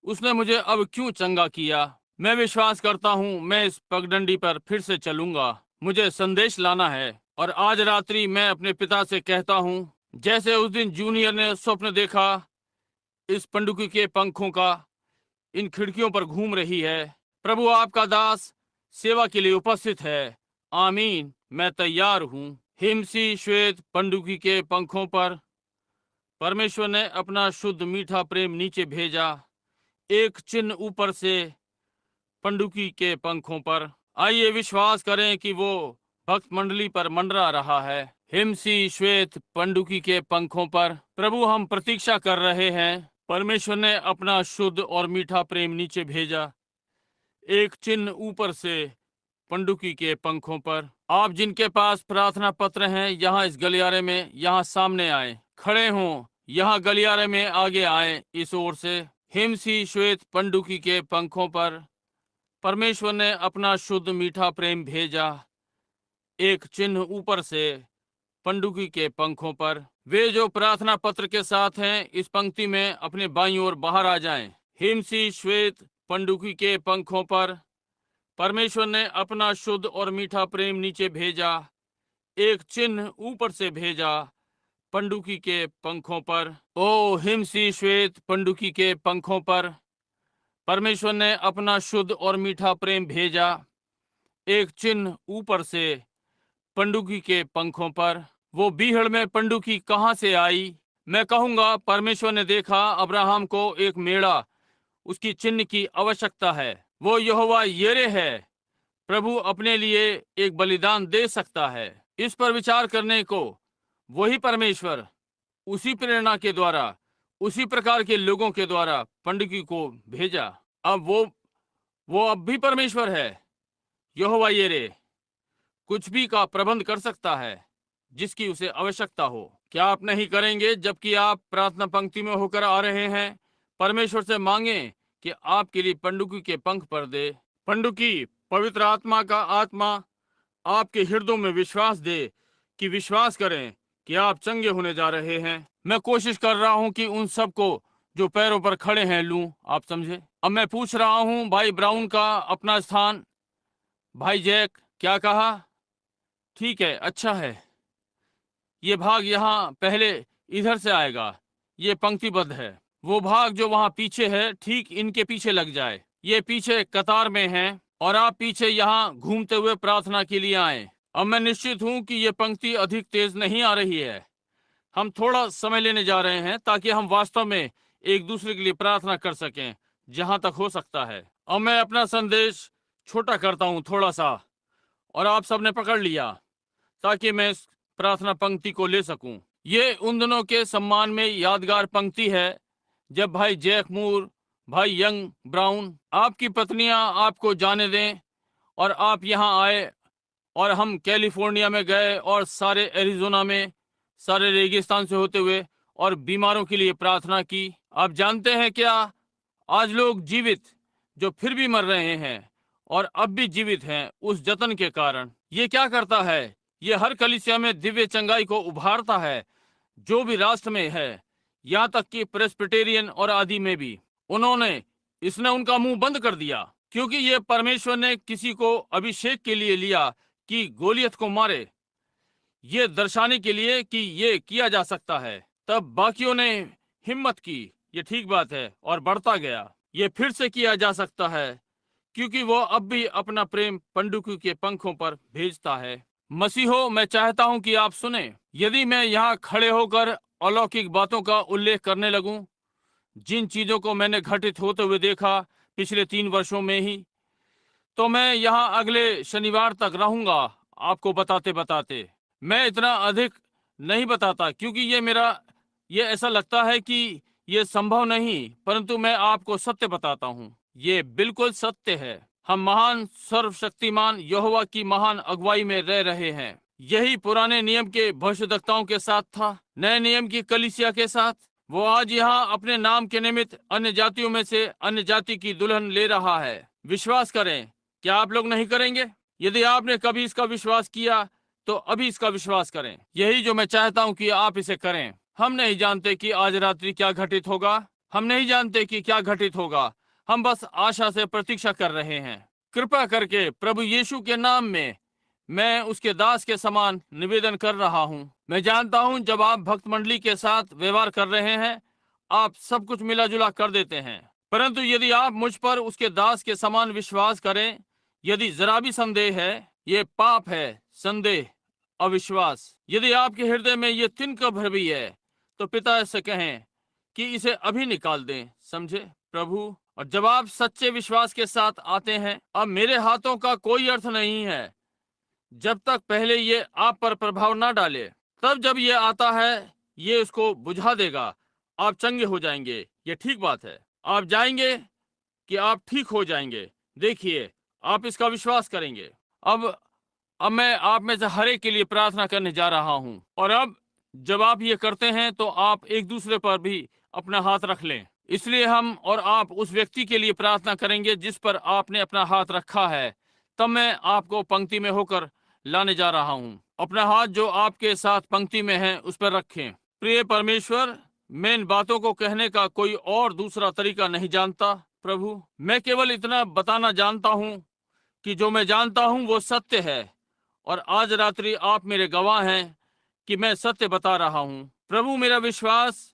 उसने मुझे अब क्यों चंगा किया? मैं विश्वास करता हूँ मैं इस पगडंडी पर फिर से चलूंगा। मुझे संदेश लाना है। और आज रात्रि मैं अपने पिता से कहता हूँ, जैसे उस दिन जूनियर ने स्वप्न देखा, इस पंडुकी के पंखों का इन खिड़कियों पर घूम रही है। प्रभु, आपका दास सेवा के लिए उपस्थित है। आमीन, मैं तैयार हूँ। हिमसी श्वेत पंडुकी के पंखों पर परमेश्वर ने अपना शुद्ध मीठा प्रेम नीचे भेजा, एक चिन्ह ऊपर से पंडुकी के पंखों पर। आइए विश्वास करें कि वो भक्त मंडली पर मंडरा रहा है, हिमसी श्वेत पंडुकी के पंखों पर। प्रभु, हम प्रतीक्षा कर रहे हैं। परमेश्वर ने अपना शुद्ध और मीठा प्रेम नीचे भेजा, एक चिन्ह ऊपर से पंडुकी के पंखों पर। आप जिनके पास प्रार्थना पत्र हैं, यहाँ इस गलियारे में यहाँ सामने आए, खड़े हों, यहाँ गलियारे में आगे आए, इस ओर से। हिमसी श्वेत पंडुकी के पंखों पर परमेश्वर ने अपना शुद्ध मीठा प्रेम भेजा, एक चिन्ह ऊपर से पंडुकी के पंखों पर। वे जो प्रार्थना पत्र के साथ हैं, इस पंक्ति में अपने बाईं ओर बाहर आ जाएं। हिमसी श्वेत पंडुकी के पंखों पर परमेश्वर ने अपना शुद्ध और मीठा प्रेम नीचे भेजा, एक चिन्ह ऊपर से भेजा पंडुकी के पंखों पर। ओ हिमसी श्वेत पंडुकी के पंखों पर परमेश्वर ने अपना शुद्ध और मीठा प्रेम भेजा, एक चिन्ह ऊपर से पंडुकी के पंखों पर। वो बीहड़ में पंडुकी कहाँ से आई? मैं कहूँगा, परमेश्वर ने देखा अब्राहम को एक मेढ़ा, उसकी चिन्ह की आवश्यकता है। वो यहोवा येरे है, प्रभु अपने लिए एक बलिदान दे सकता है। इस पर विचार करने को वही परमेश्वर उसी प्रेरणा के द्वारा, उसी प्रकार के लोगों के द्वारा पंडुकी को भेजा। अब वो अब भी परमेश्वर है, यहोवा येरे, कुछ भी का प्रबंध कर सकता है जिसकी उसे आवश्यकता हो। क्या आप नहीं करेंगे? जबकि आप प्रार्थना पंक्ति में होकर आ रहे हैं, परमेश्वर से मांगे कि आपके लिए पंडुकी के पंख पर दे। पंडुकी पवित्र आत्मा का आत्मा आपके हृदयों में विश्वास दे, कि विश्वास करें कि आप चंगे होने जा रहे हैं। मैं कोशिश कर रहा हूं कि उन सबको जो पैरों पर खड़े हैं लूं, आप समझे। अब मैं पूछ रहा हूं, भाई ब्राउन का अपना स्थान, भाई जैक क्या कहा? ठीक है, अच्छा है। ये भाग यहाँ पहले इधर से आएगा, ये पंक्तिबद्ध है। वो भाग जो वहाँ पीछे है, ठीक इनके पीछे लग जाए। ये पीछे कतार में हैं और आप पीछे यहाँ घूमते हुए प्रार्थना के लिए आए। अब मैं निश्चित हूँ कि ये पंक्ति अधिक तेज नहीं आ रही है। हम थोड़ा समय लेने जा रहे हैं ताकि हम वास्तव में एक दूसरे के लिए प्रार्थना कर सकें, जहां तक हो सकता है। अब मैं अपना संदेश छोटा करता हूँ थोड़ा सा, और आप सबने पकड़ लिया ताकि मैं इस प्रार्थना पंक्ति को ले सकूं। ये उन दिनों के सम्मान में यादगार पंक्ति है जब भाई जैक मूर, भाई यंग ब्राउन, आपकी पत्नियां आपको जाने दें और आप यहां आए, और हम कैलिफोर्निया में गए और सारे एरिजोना में, सारे रेगिस्तान से होते हुए, और बीमारों के लिए प्रार्थना की। आप जानते हैं क्या, आज लोग जीवित जो फिर भी मर रहे हैं और अब भी जीवित हैं उस जतन के कारण। ये क्या करता है? ये हर कलीसिया में दिव्य चंगाई को उभारता है, जो भी राष्ट्र में है, यहाँ तक कि प्रेस्बिटेरियन और आदि में भी। इसने उनका मुंह बंद कर दिया, क्योंकि ये परमेश्वर ने किसी को अभिषेक के लिए लिया कि गोलियत को मारे, ये दर्शाने के लिए कि ये किया जा सकता है। तब बाकियों ने हिम्मत की, ये ठीक बात है, और बढ़ता गया। ये फिर से किया जा सकता है, क्योंकि वो अब भी अपना प्रेम पंडुकी के पंखों पर भेजता है। मसीहो, मैं चाहता हूं कि आप सुने। यदि मैं यहाँ खड़े होकर अलौकिक बातों का उल्लेख करने लगूं, जिन चीजों को मैंने घटित होते हुए देखा पिछले 3 वर्षों में ही, तो मैं यहाँ अगले शनिवार तक रहूंगा आपको बताते बताते। मैं इतना अधिक नहीं बताता, क्योंकि ये ऐसा लगता है कि ये संभव नहीं, परंतु मैं आपको सत्य बताता हूँ। ये बिल्कुल सत्य है। हम महान सर्वशक्तिमान यहोवा की महान अगुवाई में रह रहे हैं। यही पुराने नियम के भविष्यद्वक्ताओं के साथ था, नए नियम की कलीसिया के साथ। वो आज यहाँ अपने नाम के निमित्त अन्य जातियों में से अन्य जाति की दुल्हन ले रहा है। विश्वास करें। क्या आप लोग नहीं करेंगे? यदि आपने कभी इसका विश्वास किया तो अभी इसका विश्वास करें। यही जो मैं चाहता हूँ कि आप इसे करें। हम नहीं जानते कि आज रात्रि क्या घटित होगा, हम नहीं जानते कि क्या घटित होगा, हम बस आशा से प्रतीक्षा कर रहे हैं। कृपा करके प्रभु यीशु के नाम में मैं उसके दास के समान निवेदन कर रहा हूँ। मैं जानता हूँ जब आप भक्त मंडली के साथ व्यवहार कर रहे हैं, आप सब कुछ मिला जुला कर देते हैं, परंतु यदि आप मुझ पर उसके दास के समान विश्वास करें, यदि जरा भी संदेह है, ये पाप है। संदेह, अविश्वास, यदि आपके हृदय में ये तिनका भर भी है, तो पिता से कहें कि इसे अभी निकाल दें, समझे प्रभु। और जब आप सच्चे विश्वास के साथ आते हैं, अब मेरे हाथों का कोई अर्थ नहीं है जब तक पहले ये आप पर प्रभाव ना डाले। तब जब ये आता है, ये उसको बुझा देगा, आप चंगे हो जाएंगे। ये ठीक बात है, आप जाएंगे कि आप ठीक हो जाएंगे। देखिए, आप इसका विश्वास करेंगे। अब मैं आप में से हर एक के लिए प्रार्थना करने जा रहा हूं। और अब जब आप ये करते हैं तो आप एक दूसरे पर भी अपना हाथ रख लें। इसलिए हम और आप उस व्यक्ति के लिए प्रार्थना करेंगे जिस पर आपने अपना हाथ रखा है। तब मैं आपको पंक्ति में होकर लाने जा रहा हूं। अपना हाथ जो आपके साथ पंक्ति में है उस पर रखें। प्रिय परमेश्वर, मैं इन बातों को कहने का कोई और दूसरा तरीका नहीं जानता प्रभु। मैं केवल इतना बताना जानता हूं कि जो मैं जानता हूं वो सत्य है। और आज रात्रि आप मेरे गवाह हैं कि मैं सत्य बता रहा हूं प्रभु। मेरा विश्वास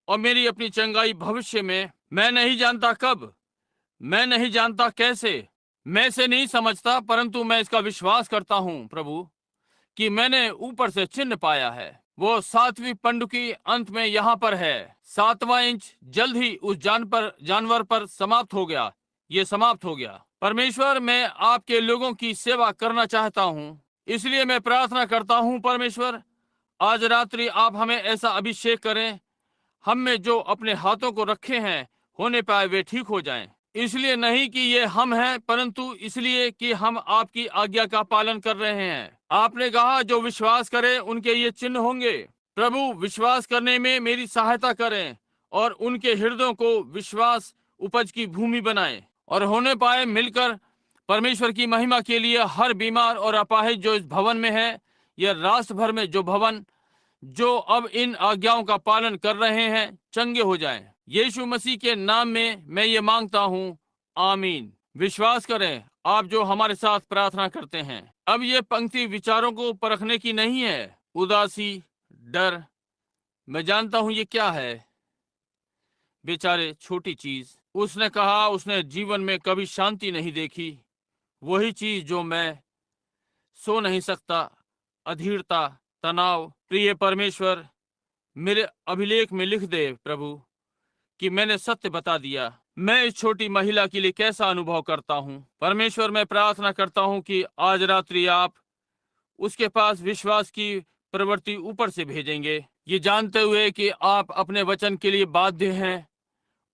और मेरी अपनी चंगाई भविष्य में, मैं नहीं जानता कब, मैं नहीं जानता कैसे, मैं इसे नहीं समझता, परंतु मैं इसका विश्वास करता हूं प्रभु कि मैंने ऊपर से चिन्ह पाया है। वो 7वीं पंडुकी अंत में यहाँ पर है। 7वां इंच जल्द ही उस जानवर पर समाप्त हो गया। ये समाप्त हो गया। परमेश्वर, मैं आपके लोगों की सेवा करना चाहता हूँ, इसलिए मैं प्रार्थना करता हूँ परमेश्वर, आज रात्रि आप हमें ऐसा अभिषेक करें, हम में जो अपने हाथों को रखे हैं होने पाए वे ठीक हो जाएं। इसलिए नहीं कि ये हम हैं, परंतु इसलिए कि हम आपकी आज्ञा का पालन कर रहे हैं। आपने कहा जो विश्वास करे उनके ये चिन्ह होंगे। प्रभु, विश्वास करने में मेरी सहायता करें और उनके हृदयों को विश्वास उपज की भूमि बनाएं और होने पाए मिलकर परमेश्वर की महिमा के लिए हर बीमार और अपाहिज जो इस भवन में है, यह राष्ट्र भर में जो भवन जो अब इन आज्ञाओं का पालन कर रहे हैं, चंगे हो जाएं। यीशु मसीह के नाम में मैं ये मांगता हूँ, आमीन। विश्वास करें आप जो हमारे साथ प्रार्थना करते हैं। अब ये पंक्ति विचारों को परखने की नहीं है। उदासी, डर, मैं जानता हूँ ये क्या है। बेचारे, छोटी चीज। उसने कहा उसने जीवन में कभी शांति नहीं देखी। वही चीज जो मैं सो नहीं सकता, अधीरता, तनाव। प्रिय परमेश्वर, मेरे अभिलेख में लिख दे प्रभु कि मैंने सत्य बता दिया। मैं इस छोटी महिला के लिए कैसा अनुभव करता हूँ। परमेश्वर, मैं प्रार्थना करता हूँ कि आज रात्रि आप उसके पास विश्वास की प्रवृत्ति ऊपर से भेजेंगे, ये जानते हुए कि आप अपने वचन के लिए बाध्य हैं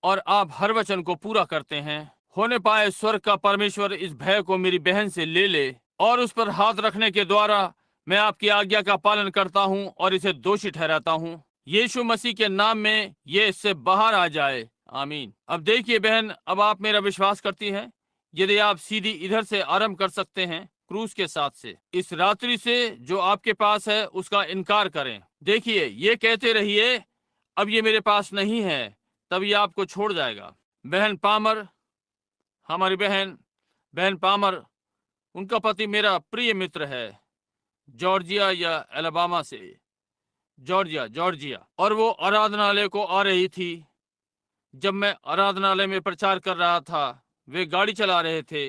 और आप हर वचन को पूरा करते हैं। होने पाए स्वर्ग का परमेश्वर इस भय को मेरी बहन से ले ले और उस पर हाथ रखने के द्वारा मैं आपकी आज्ञा का पालन करता हूँ और इसे दोषी ठहराता हूँ। यीशु मसीह के नाम में ये इससे बाहर आ जाए, आमीन। अब देखिए बहन, अब आप मेरा विश्वास करती हैं। यदि आप सीधी इधर से आरंभ कर सकते हैं, क्रूस के साथ से, इस रात्रि से जो आपके पास है उसका इनकार करें। देखिए, ये कहते रहिए अब ये मेरे पास नहीं है, तब ये आपको छोड़ जाएगा। बहन पामर, हमारी बहन पामर, उनका पति मेरा प्रिय मित्र है, जॉर्जिया या अलाबामा से, जॉर्जिया। और वो आराधनालय को आ रही थी। जब मैं आराधनालय में प्रचार कर रहा था, वे गाड़ी चला रहे थे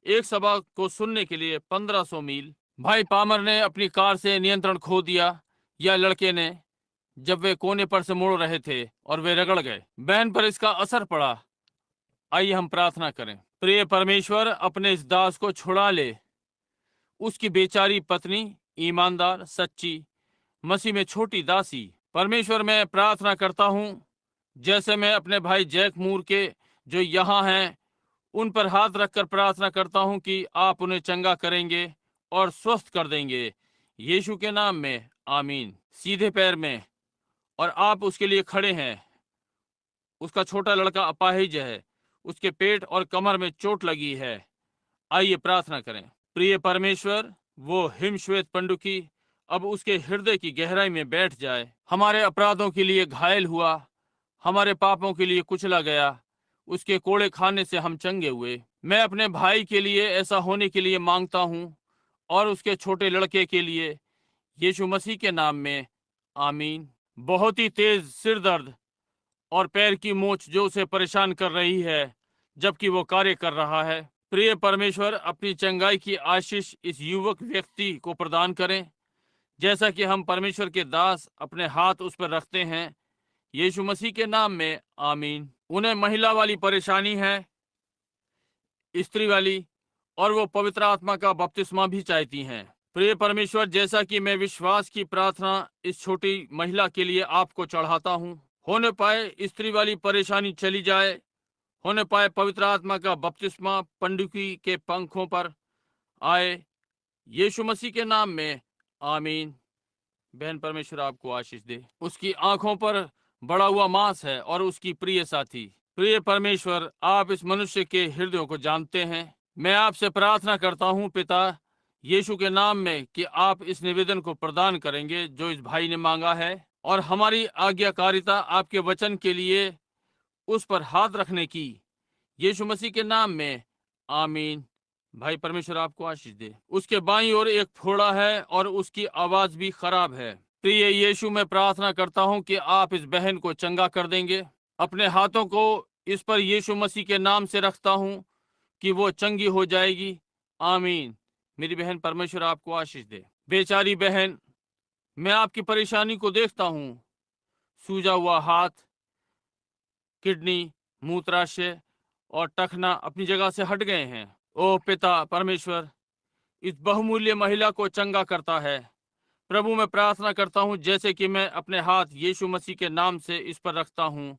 एक सभा को सुनने के लिए 1500 मील। भाई पामर ने अपनी कार से नियंत्रण खो दिया, या लड़के ने, जब वे कोने पर से मुड़ रहे थे और वे रगड़ गए। बहन पर इसका असर पड़ा। आइए हम प्रार्थना करें। प्रिय परमेश्वर, अपने इस दास को छुड़ा ले। उसकी बेचारी पत्नी ईमानदार, सच्ची, मसीह में छोटी दासी। परमेश्वर, मैं प्रार्थना करता हूँ जैसे मैं अपने भाई जैक मूर के जो यहाँ हैं उन पर हाथ रखकर प्रार्थना करता हूँ कि आप उन्हें चंगा करेंगे और स्वस्थ कर देंगे, यीशु के नाम में, आमीन। सीधे पैर में, और आप उसके लिए खड़े हैं। उसका छोटा लड़का अपाहिज है, उसके पेट और कमर में चोट लगी है। आइए प्रार्थना करें। प्रिय परमेश्वर, वो हिमश्वेत पंडुकी अब उसके हृदय की गहराई में बैठ जाए। हमारे अपराधों के लिए घायल हुआ, हमारे पापों के लिए कुचला गया, उसके कोड़े खाने से हम चंगे हुए। मैं अपने भाई के लिए ऐसा होने के लिए मांगता हूँ और उसके छोटे लड़के के लिए, यीशु मसीह के नाम में, आमीन। बहुत ही तेज सिर दर्द और पैर की मोच जो उसे परेशान कर रही है जबकि वो कार्य कर रहा है। प्रिय परमेश्वर, अपनी चंगाई की आशीष इस युवक व्यक्ति को प्रदान करें जैसा कि हम परमेश्वर के दास अपने हाथ उस पर रखते हैं, यीशु मसीह के नाम में, आमीन। उन्हें महिला वाली परेशानी है, स्त्री वाली, और वो पवित्र आत्मा का बपतिस्मा भी चाहती हैं। प्रिय परमेश्वर, जैसा कि मैं विश्वास की प्रार्थना इस छोटी महिला के लिए आपको चढ़ाता हूँ, होने पाए स्त्री वाली परेशानी चली जाए, होने पाए पवित्र आत्मा का बपतिस्मा पंडुकी के पंखों पर आए, यीशु मसीह के नाम में, आमीन। बहन, परमेश्वर आपको आशीष दे। उसकी आंखों पर बड़ा हुआ मांस है और उसकी प्रिय साथी। प्रिय परमेश्वर, आप इस मनुष्य के हृदयों को जानते हैं। मैं आपसे प्रार्थना करता हूँ पिता, यीशु के नाम में, कि आप इस निवेदन को प्रदान करेंगे जो इस भाई ने मांगा है, और हमारी आज्ञाकारिता आपके वचन के लिए उस पर हाथ रखने की, यीशु मसीह के नाम में, आमीन। भाई, परमेश्वर आपको आशीष दे। उसके बाईं ओर एक फोड़ा है और उसकी आवाज भी खराब है। प्रिय यीशु, मैं प्रार्थना करता हूं कि आप इस बहन को चंगा कर देंगे। अपने हाथों को इस पर यीशु मसीह के नाम से रखता हूं कि वो चंगी हो जाएगी, आमीन। मेरी बहन, परमेश्वर आपको आशीष दे। बेचारी बहन, मैं आपकी परेशानी को देखता हूं। सूजा हुआ हाथ, किडनी, मूत्राशय और टखना अपनी जगह से हट गए हैं। ओ पिता परमेश्वर, इस बहुमूल्य महिला को चंगा करता है। प्रभु, मैं प्रार्थना करता हूँ जैसे कि मैं अपने हाथ यीशु मसीह के नाम से इस पर रखता हूँ,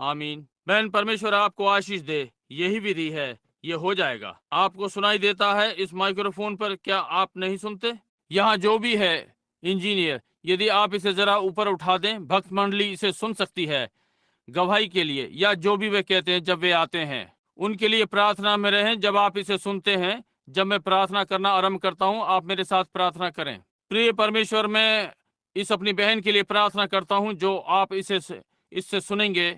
आमीन। बहन, परमेश्वर आपको आशीष दे। यही विधि है, ये हो जाएगा। आपको सुनाई देता है इस माइक्रोफोन पर? क्या आप नहीं सुनते? यहाँ जो भी है इंजीनियर, यदि आप इसे जरा ऊपर उठा दें, भक्त मंडली इसे सुन सकती है। गवाही के लिए, या जो भी वे कहते हैं जब वे आते हैं, उनके लिए प्रार्थना में रहें। जब आप इसे सुनते हैं, जब मैं प्रार्थना करना आरंभ करता हूं, आप मेरे साथ प्रार्थना करें। प्रिय परमेश्वर, मैं इस अपनी बहन के लिए प्रार्थना करता हूं जो आप इससे सुनेंगे।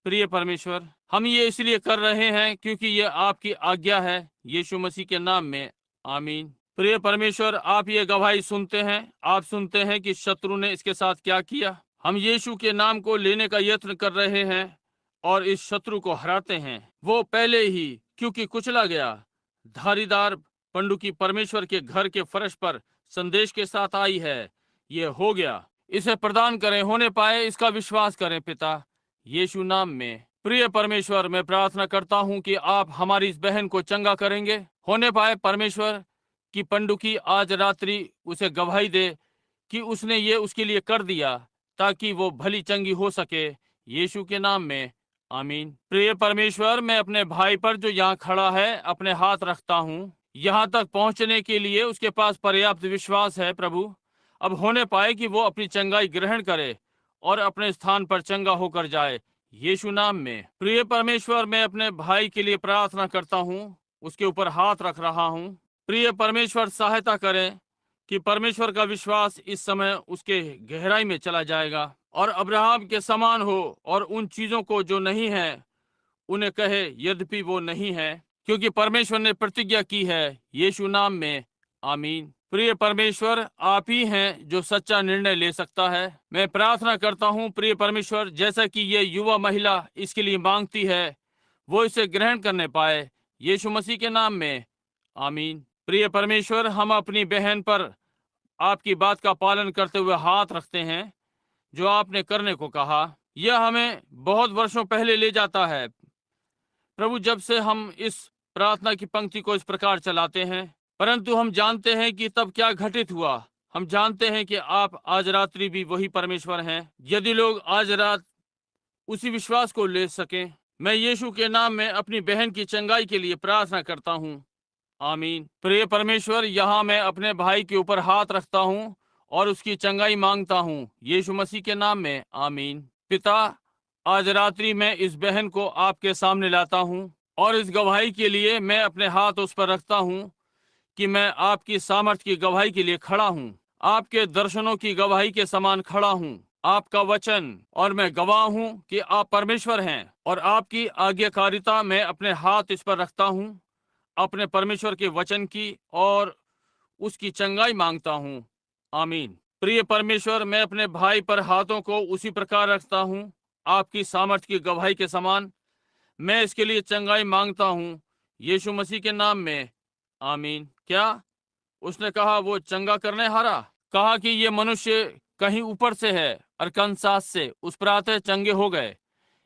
प्रिय परमेश्वर, हम ये इसलिए कर रहे हैं क्योंकि ये आपकी आज्ञा है, यीशु मसीह के नाम में, आमीन। प्रिय परमेश्वर, आप ये गवाही सुनते हैं। आप सुनते हैं कि शत्रु ने इसके साथ क्या किया। हम यीशु के नाम को लेने का यत्न कर रहे हैं और इस शत्रु को हराते हैं। वो पहले ही, क्योंकि कुचला गया, धारीदार पंडुकी परमेश्वर के घर के फर्श पर संदेश के साथ आई है। ये हो गया। इसे प्रदान करें, होने पाए, इसका विश्वास करें पिता, यीशु नाम में। प्रिय परमेश्वर, मैं प्रार्थना करता हूं कि आप हमारी इस बहन को चंगा करेंगे। होने पाए परमेश्वर कि पंडुकी आज रात्रि उसे गवाही दे कि उसने ये उसके लिए कर दिया, ताकि वो भली चंगी हो सके, यीशु के नाम में, आमीन। प्रिय परमेश्वर, मैं अपने भाई पर जो यहाँ खड़ा है अपने हाथ रखता हूँ। यहाँ तक पहुँचने के लिए उसके पास पर्याप्त विश्वास है प्रभु। अब होने पाए कि वो अपनी चंगाई ग्रहण करे और अपने स्थान पर चंगा होकर जाए, यीशु नाम में। प्रिय परमेश्वर, मैं अपने भाई के लिए प्रार्थना करता हूँ, उसके ऊपर हाथ रख रहा हूँ। प्रिय परमेश्वर, सहायता करें कि परमेश्वर का विश्वास इस समय उसके गहराई में चला जाएगा और अब्राहम के समान हो, और उन चीजों को जो नहीं है उन्हें कहे यद्यपि वो नहीं है, क्योंकि परमेश्वर ने प्रतिज्ञा की है, यीशु नाम में, आमीन। प्रिय परमेश्वर, आप ही हैं जो सच्चा निर्णय ले सकता है। मैं प्रार्थना करता हूँ प्रिय परमेश्वर, जैसा कि ये युवा महिला इसके लिए मांगती है, वो इसे ग्रहण करने पाए, यीशु मसीह के नाम में, आमीन। प्रिय परमेश्वर, हम अपनी बहन पर आपकी बात का पालन करते हुए हाथ रखते हैं। जो आपने करने को कहा, यह हमें बहुत वर्षों पहले ले जाता है प्रभु, जब से हम इस प्रार्थना की पंक्ति को इस प्रकार चलाते हैं। परंतु हम जानते हैं कि तब क्या घटित हुआ। हम जानते हैं कि आप आज रात्रि भी वही परमेश्वर हैं। यदि लोग आज रात उसी विश्वास को ले सकें, मैं यीशु के नाम में अपनी बहन की चंगाई के लिए प्रार्थना करता हूँ, आमीन। प्रिय परमेश्वर, यहाँ मैं अपने भाई के ऊपर हाथ रखता हूँ और उसकी चंगाई मांगता हूँ, यीशु मसीह के नाम में, आमीन। पिता, आज रात्रि मैं इस बहन को आपके सामने लाता हूँ और इस गवाही के लिए मैं अपने हाथ उस पर रखता हूँ कि मैं आपकी सामर्थ्य की गवाही के लिए खड़ा हूँ, आपके दर्शनों की गवाही के समान खड़ा हूँ, आपका वचन, और मैं गवाह हूँ कि आप परमेश्वर हैं, और आपकी आज्ञाकारिता मैं अपने हाथ इस पर रखता हूँ, अपने परमेश्वर के वचन की और उसकी चंगाई मांगता हूँ, आमीन। प्रिय परमेश्वर, मैं अपने भाई पर हाथों को उसी प्रकार रखता हूँ, आपकी सामर्थ्य की गवाही के समान। मैं इसके लिए चंगाई मांगता हूँ, यीशु मसीह के नाम में, आमीन। क्या उसने कहा वो चंगा करने हारा? कहा कि ये मनुष्य कहीं ऊपर से है, अरकानसास से। उस प्रातः चंगे हो गए।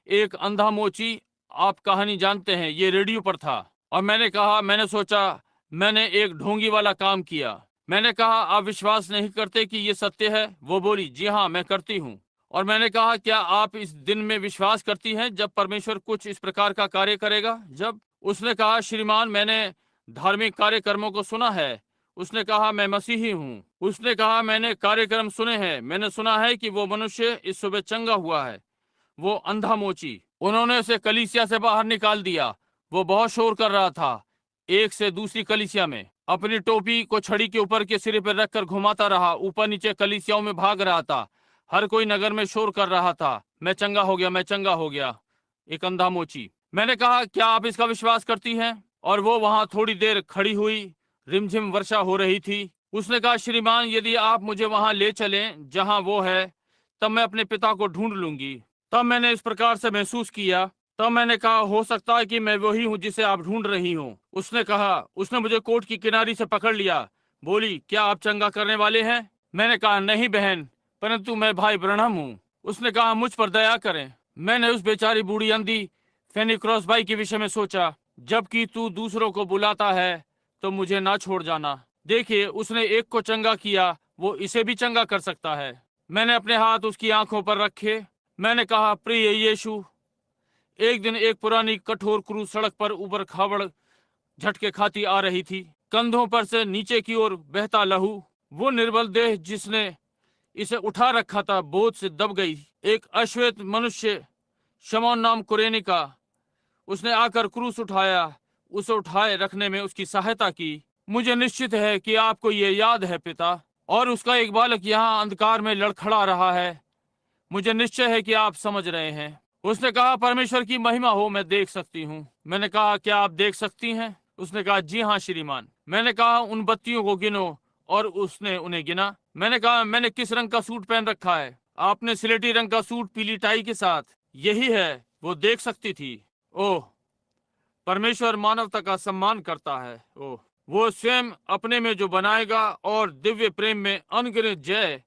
एक अंधा मोची, आप कहानी जानते हैं, ये रेडियो पर था। और मैंने कहा, मैंने सोचा मैंने एक ढोंगी वाला काम किया। मैंने कहा, आप विश्वास नहीं करते कि ये सत्य है? वो बोली, जी हाँ, मैं करती हूँ। और मैंने कहा, क्या आप इस दिन में विश्वास करती हैं जब परमेश्वर कुछ इस प्रकार का कार्य करेगा? जब उसने कहा, श्रीमान, मैंने धार्मिक कार्यक्रमों को सुना है। उसने कहा, मैं मसीही हूँ। उसने कहा, मैंने कार्यक्रम सुने हैं। मैंने सुना है कि वो मनुष्य इस सुबह चंगा हुआ है, वो अंधा मोची। उन्होंने उसे कलीसिया से बाहर निकाल दिया। वो बहुत शोर कर रहा था, एक से दूसरी कलीसिया में। अपनी टोपी को छड़ी के ऊपर के सिरे पर रखकर घुमाता रहा, ऊपर नीचे कलीसियाओं में भाग रहा था। हर कोई नगर में शोर कर रहा था, मैं चंगा हो गया, मैं चंगा हो गया। एक अंधा मोची। मैंने कहा, क्या आप इसका विश्वास करती हैं? और वो वहां थोड़ी देर खड़ी हुई। रिमझिम वर्षा हो रही थी। उसने कहा, श्रीमान, यदि आप मुझे वहां ले चलें जहां वो है, तब मैं अपने पिता को ढूंढ लूंगी। तब मैंने इस प्रकार से महसूस किया। तब मैंने कहा, हो सकता है कि मैं वही हूँ जिसे आप ढूंढ रही हूँ। उसने कहा, उसने मुझे कोट की किनारी से पकड़ लिया। बोली, क्या आप चंगा करने वाले हैं? मैंने कहा, नहीं बहन, परंतु मैं भाई ब्रनहम हूँ। उसने कहा, मुझ पर दया करें। मैंने उस बेचारी बूढ़ी अंधी फैनी क्रॉसबाई के विषय में सोचा। जबकि तू दूसरों को बुलाता है तो मुझे ना छोड़ जाना। देखिए, उसने एक को चंगा किया, वो इसे भी चंगा कर सकता है। मैंने अपने हाथ उसकी आंखों पर रखे। मैंने कहा, प्रिय यीशु। एक दिन एक पुरानी कठोर क्रूस सड़क पर ऊबड़ खाबड़ झटके खाती आ रही थी। कंधों पर से नीचे की ओर बहता लहू। वो निर्बल देह जिसने इसे उठा रखा था बोझ से दब गई। एक अश्वेत मनुष्य, शमौन नाम कुरेनी का, उसने आकर क्रूस उठाया। उसे उठाए रखने में उसकी सहायता की। मुझे निश्चित है कि आपको ये याद है पिता, और उसका एक बालक यहाँ अंधकार में लड़खड़ा रहा है। मुझे निश्चय है कि आप समझ रहे हैं। उसने कहा, परमेश्वर की महिमा हो, मैं देख सकती हूँ। मैंने कहा, क्या आप देख सकती हैं? उसने कहा, जी हाँ श्रीमान। मैंने कहा, उन बत्तियों को गिनो। और उसने उन्हें गिना। मैंने कहा, मैंने किस रंग का सूट पहन रखा है? आपने सिलेटी रंग का सूट पीली टाई के साथ। यही है। वो देख सकती थी। ओह, परमेश्वर मानवता का सम्मान करता है। ओह, वो स्वयं अपने में जो बनाएगा और दिव्य प्रेम में अनगिनत जय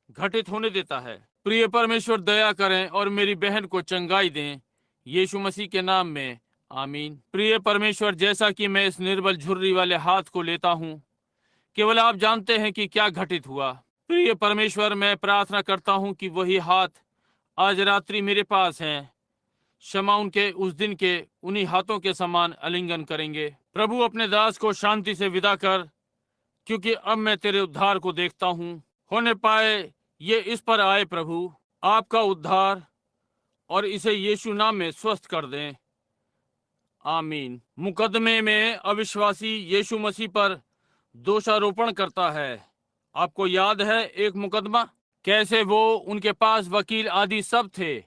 घटित होने देता है। प्रिय परमेश्वर, दया करें और मेरी बहन को चंगाई दें, यीशु मसीह के नाम में, आमीन। प्रिय परमेश्वर, जैसा कि मैं इस निर्बल झुर्री वाले हाथ को लेता हूँ, केवल आप जानते हैं कि क्या घटित हुआ। प्रिय परमेश्वर, मैं प्रार्थना करता हूँ कि वही हाथ आज रात्रि मेरे पास हैं, क्षमा उनके उस दिन के उन्हीं हाथों के समान आलिंगन करेंगे। प्रभु, अपने दास को शांति से विदा कर, क्योंकि अब मैं तेरे उद्धार को देखता हूँ। होने पाए ये इस पर आए प्रभु, आपका उद्धार, और इसे यीशु नाम में स्वस्थ कर दें, आमीन। मुकदमे में अविश्वासी यीशु मसीह पर दोषारोपण करता है। आपको याद है एक मुकदमा, कैसे वो उनके पास वकील आदि सब थे,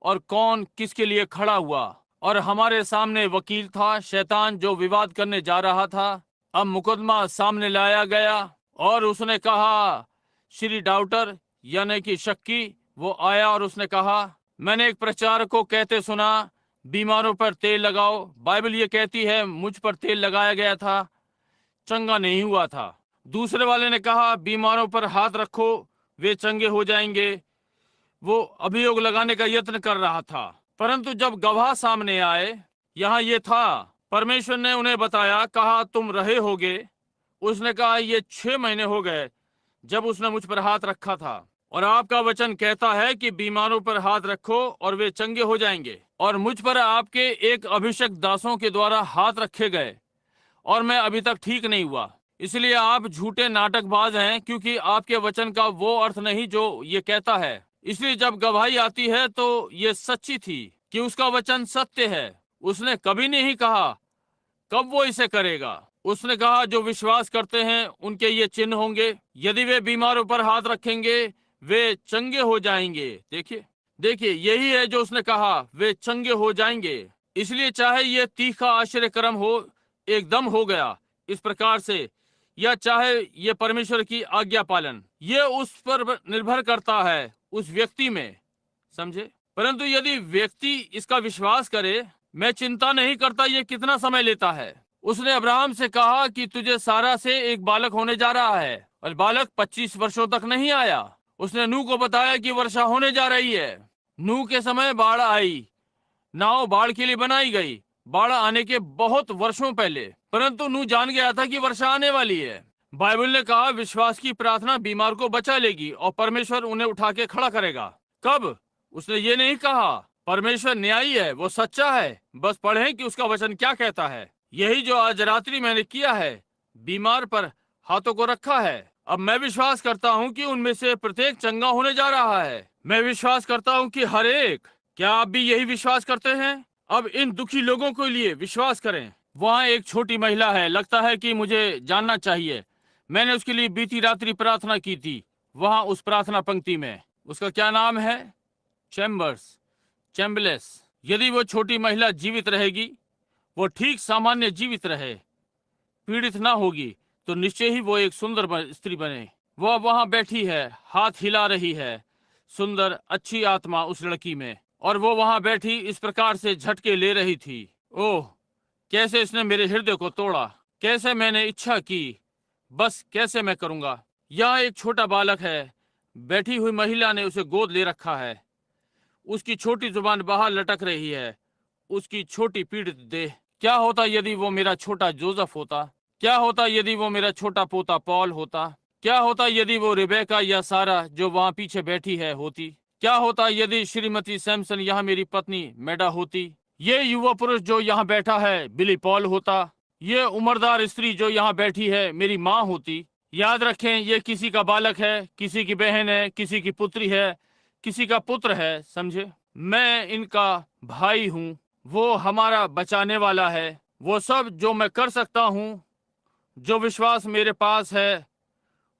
और कौन किसके लिए खड़ा हुआ। और हमारे सामने वकील था शैतान, जो विवाद करने जा रहा था। अब मुकदमा सामने लाया गया, और उसने कहा, श्री डाउटर यानी कि शक्की, वो आया और उसने कहा, मैंने एक प्रचारक को कहते सुना, बीमारों पर तेल लगाओ। बाइबल ये कहती है मुझ पर तेल लगाया गया था, चंगा नहीं हुआ था। दूसरे वाले ने कहा, बीमारों पर हाथ रखो, वे चंगे हो जाएंगे। वो अभियोग लगाने का यत्न कर रहा था, परंतु जब गवाह सामने आए, यहाँ ये था, परमेश्वर ने उन्हें बताया, कहा, तुम रहे होगे। उसने कहा, ये 6 महीने हो गए जब उसने मुझ पर हाथ रखा था, और आपका वचन कहता है कि बीमारों पर हाथ रखो और वे चंगे हो जाएंगे। और मुझ पर आपके एक अभिषेक दासों के द्वारा हाथ रखे गए, और मैं अभी तक ठीक नहीं हुआ। इसलिए आप झूठे नाटकबाज हैं, क्योंकि आपके वचन का वो अर्थ नहीं जो ये कहता है। इसलिए जब गवाही आती है तो ये सच्ची थी कि उसका वचन सत्य है। उसने कभी नहीं कहा कब वो इसे करेगा। उसने कहा, जो विश्वास करते हैं उनके ये चिन्ह होंगे, यदि वे बीमारों पर हाथ रखेंगे वे चंगे हो जाएंगे। देखिए देखिए, यही है जो उसने कहा, वे चंगे हो जाएंगे। इसलिए चाहे ये तीखा आश्चर्यक्रम हो, एकदम हो गया इस प्रकार से, या चाहे ये परमेश्वर की आज्ञा पालन, ये उस पर निर्भर करता है, उस व्यक्ति में, समझे। परंतु यदि व्यक्ति इसका विश्वास करे, मैं चिंता नहीं करता ये कितना समय लेता है, उसने अब्राहम से कहा कि तुझे सारा से एक बालक होने जा रहा है, और बालक 25 वर्षों तक नहीं आया। उसने नूह को बताया कि वर्षा होने जा रही है। नूह के समय बाढ़ आई। नाव बाढ़ के लिए बनाई गई, बाढ़ आने के बहुत वर्षों पहले, परंतु नूह जान गया था कि वर्षा आने वाली है। बाइबल ने कहा विश्वास की प्रार्थना बीमार को बचा लेगी और परमेश्वर उन्हें उठा के खड़ा करेगा। कब? उसने ये नहीं कहा। परमेश्वर न्यायी है, वो सच्चा है। बस पढ़ें कि उसका वचन क्या कहता है। यही जो आज रात्रि मैंने किया है, बीमार पर हाथों को रखा है। अब मैं विश्वास करता हूँ कि उनमें से प्रत्येक चंगा होने जा रहा है। मैं विश्वास करता हूँ कि हर एक। क्या आप भी यही विश्वास करते हैं? अब इन दुखी लोगों के लिए विश्वास करें। वहाँ एक छोटी महिला है, लगता है कि मुझे जानना चाहिए। मैंने उसके लिए बीती रात्रि प्रार्थना की थी। वहाँ उस प्रार्थना पंक्ति में उसका क्या नाम है? चैम्बलेस। यदि वो छोटी महिला जीवित रहेगी, वो ठीक सामान्य जीवित रहे, पीड़ित ना होगी, तो निश्चय ही वो एक सुंदर स्त्री बने। वह वहां बैठी है, हाथ हिला रही है। सुंदर अच्छी आत्मा उस लड़की में, और वो वहां बैठी इस प्रकार से झटके ले रही थी। ओह, कैसे इसने मेरे हृदय को तोड़ा। कैसे मैंने इच्छा की, बस कैसे मैं करूंगा। यहाँ एक छोटा बालक है, बैठी हुई महिला ने उसे गोद ले रखा है। उसकी छोटी जुबान बाहर लटक रही है, उसकी छोटी पीड़ित देह। क्या होता यदि वो मेरा छोटा जोसेफ होता? क्या होता यदि वो मेरा छोटा पोता पॉल होता? क्या होता यदि वो रिबेका या सारा जो वहां पीछे बैठी है होती? क्या होता यदि श्रीमती सैमसन यहाँ मेरी पत्नी मेडा होती? ये युवा पुरुष जो यहाँ बैठा है बिली पॉल होता? ये उम्रदार स्त्री जो यहाँ बैठी है मेरी माँ होती? याद रखें, ये किसी का बालक है, किसी की बहन है, किसी की पुत्री है, किसी का पुत्र है। समझे? मैं इनका भाई हूँ। वो हमारा बचाने वाला है। वो सब जो मैं कर सकता हूँ, जो विश्वास मेरे पास है,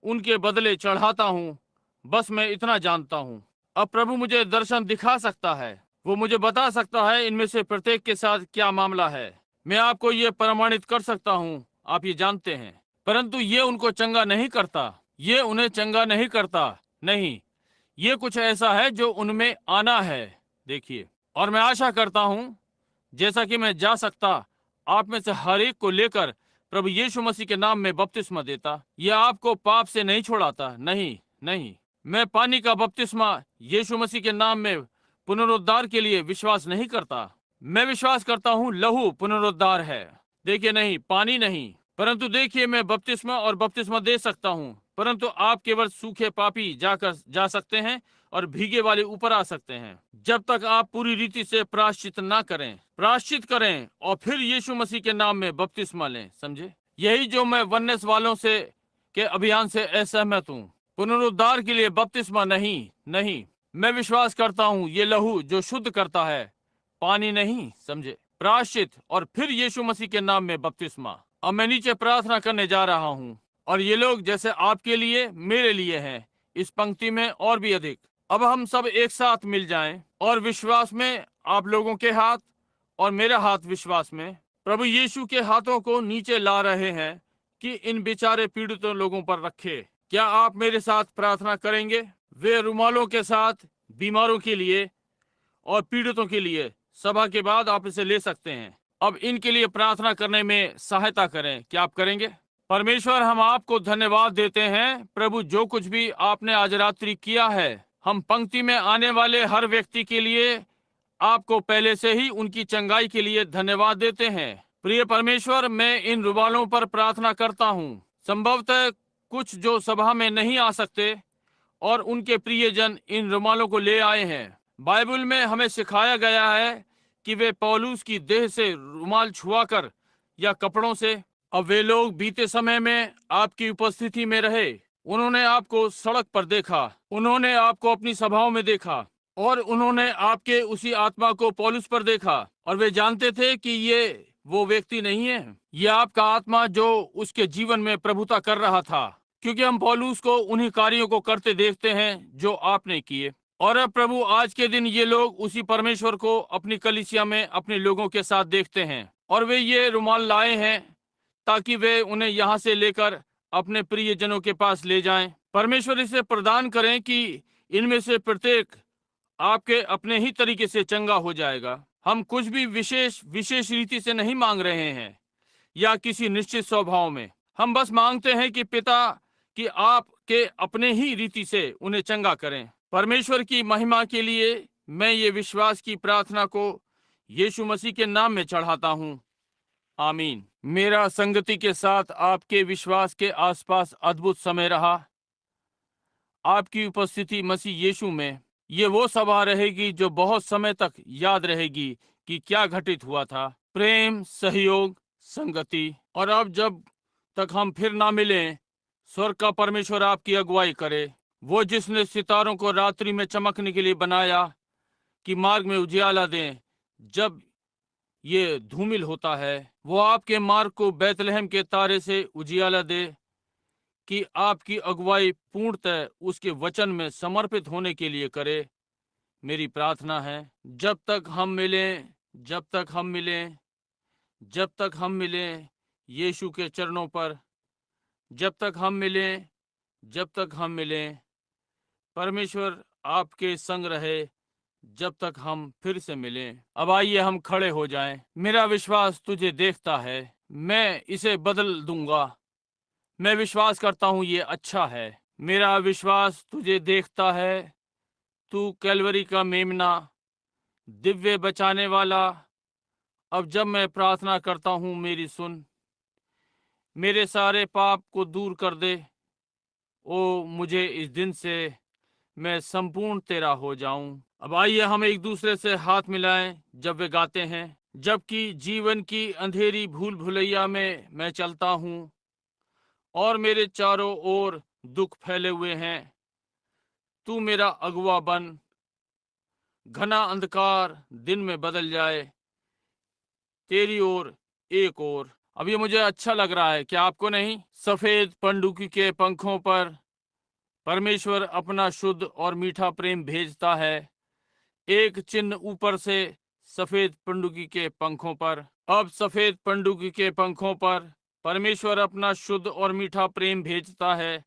उनके बदले चढ़ाता हूँ। बस मैं इतना जानता हूँ। अब प्रभु मुझे दर्शन दिखा सकता है। वो मुझे बता सकता है इनमें से प्रत्येक के साथ क्या मामला है। मैं आपको ये प्रमाणित कर सकता हूँ, आप ये जानते हैं। परंतु ये उनको चंगा नहीं करता। ये उन्हें चंगा नहीं करता। नहीं, ये कुछ ऐसा है जो उनमें आना है। देखिए, और मैं आशा करता हूँ जैसा कि मैं जा सकता, आप में से हर एक को लेकर प्रभु यीशु मसीह के नाम में बपतिस्मा देता। यह आपको पाप से नहीं छोड़ाता। नहीं, नहीं। मैं पानी का बपतिस्मा यीशु मसीह के नाम में पुनरुद्धार के लिए विश्वास नहीं करता। मैं विश्वास करता हूँ लहू पुनरुद्धार है। देखिए, नहीं, पानी नहीं। परंतु देखिए, मैं बपतिस्मा और बपतिस्मा दे सकता हूँ, परंतु आप केवल सूखे पापी जा सकते हैं और भीगे वाले ऊपर आ सकते हैं। जब तक आप पूरी रीति से प्रायश्चित ना करें, प्रायश्चित करें और फिर यीशु मसीह के नाम में बपतिस्मा लें। समझे? यही जो मैं वननेस वालों से के अभियान से असहमत हूँ। पुनरुद्धार के लिए बपतिस्मा नहीं, नहीं। मैं विश्वास करता हूँ ये लहू जो शुद्ध करता है, पानी नहीं। समझे? प्रायश्चित और फिर यीशु मसीह के नाम में बपतिस्मा। अब मैं नीचे प्रार्थना करने जा रहा हूँ, और ये लोग जैसे आपके लिए मेरे लिए हैं, इस पंक्ति में और भी अधिक। अब हम सब एक साथ मिल जाएं और विश्वास में आप लोगों के हाथ और मेरा हाथ विश्वास में प्रभु यीशु के हाथों को नीचे ला रहे हैं कि इन बेचारे पीड़ितों लोगों पर रखे। क्या आप मेरे साथ प्रार्थना करेंगे? वे रुमालों के साथ बीमारों के लिए और पीड़ितों के लिए सभा के बाद आप इसे ले सकते हैं। अब इनके लिए प्रार्थना करने में सहायता करें। क्या आप करेंगे? परमेश्वर, हम आपको धन्यवाद देते हैं प्रभु, जो कुछ भी आपने आज रात्रि किया है। हम पंक्ति में आने वाले हर व्यक्ति के लिए आपको पहले से ही उनकी चंगाई के लिए धन्यवाद देते हैं। प्रिय परमेश्वर, मैं इन रुमालों पर प्रार्थना करता हूँ। संभवतः कुछ जो सभा में नहीं आ सकते और उनके प्रियजन इन रुमालों को ले आए हैं। बाइबल में हमें सिखाया गया है कि वे पौलुस की देह से रुमाल छुआकर या कपड़ों से। अब वे लोग बीते समय में आपकी उपस्थिति में रहे। उन्होंने आपको सड़क पर देखा, उन्होंने आपको अपनी सभाओं में देखा, और उन्होंने आपके उसी आत्मा को पौलुस पर देखा, और वे जानते थे कि ये वो व्यक्ति नहीं है, ये आपका आत्मा जो उसके जीवन में प्रभुता कर रहा था। क्योंकि हम पौलुस को उन्हीं कार्यों को करते देखते हैं जो आपने किए। और अब प्रभु, आज के दिन ये लोग उसी परमेश्वर को अपनी कलीसिया में अपने लोगों के साथ देखते हैं, और वे ये रुमाल लाए हैं ताकि वे उन्हें यहाँ से लेकर अपने प्रियजनों के पास ले जाएं। परमेश्वर इसे प्रदान करें कि इनमें से प्रत्येक आपके अपने ही तरीके से चंगा हो जाएगा। हम कुछ भी विशेष रीति से नहीं मांग रहे हैं, या किसी निश्चित स्वभाव में। हम बस मांगते हैं कि पिता कि आप के अपने ही रीति से उन्हें चंगा करें। परमेश्वर की महिमा के लिए मैं ये विश्वास की प्रार्थना को यीशु मसीह के नाम में चढ़ाता हूँ। आमीन। मेरा संगति के साथ आपके विश्वास के आसपास अद्भुत समय रहा। आपकी उपस्थिति मसीह यीशु में ये वो सभा रहेगी जो बहुत समय तक याद रहेगी कि क्या घटित हुआ था। प्रेम, सहयोग, संगति। और अब जब तक हम फिर ना मिलें, स्वर्ग का परमेश्वर आपकी अगुवाई करे। वो जिसने सितारों को रात्रि में चमकने के लिए बनाया कि मार्ग में उजियाला दें जब ये धूमिल होता है, वो आपके मार्ग को बैतलहम के तारे से उजियाला दे कि आपकी अगुवाई पूर्णतः उसके वचन में समर्पित होने के लिए करे। मेरी प्रार्थना है, जब तक हम मिलें, जब तक हम मिलें, जब तक हम मिलें यीशु के चरणों पर, जब तक हम मिलें, जब तक हम मिलें, परमेश्वर आपके संग रहे जब तक हम फिर से मिलें। अब आइए हम खड़े हो जाएं। मेरा विश्वास तुझे देखता है, मैं इसे बदल दूंगा। मैं विश्वास करता हूँ ये अच्छा है। मेरा विश्वास तुझे देखता है, तू कैलवरी का मेमना, दिव्य बचाने वाला। अब जब मैं प्रार्थना करता हूँ मेरी सुन, मेरे सारे पाप को दूर कर दे। ओ मुझे इस दिन से मैं संपूर्ण तेरा हो जाऊं। अब आइए हम एक दूसरे से हाथ मिलाएं जब वे गाते हैं। जबकि जीवन की अंधेरी भूल भुलैया में मैं चलता हूँ और मेरे चारों ओर दुख फैले हुए हैं, तू मेरा अगुवा बन। घना अंधकार दिन में बदल जाए, तेरी ओर एक और। अब ये मुझे अच्छा लग रहा है, क्या आपको नहीं? सफेद पंडुकी के पंखों पर परमेश्वर अपना शुद्ध और मीठा प्रेम भेजता है। एक चिन्ह ऊपर से सफेद पंडुकी के पंखों पर। अब सफेद पंडुकी के पंखों पर परमेश्वर अपना शुद्ध और मीठा प्रेम भेजता है।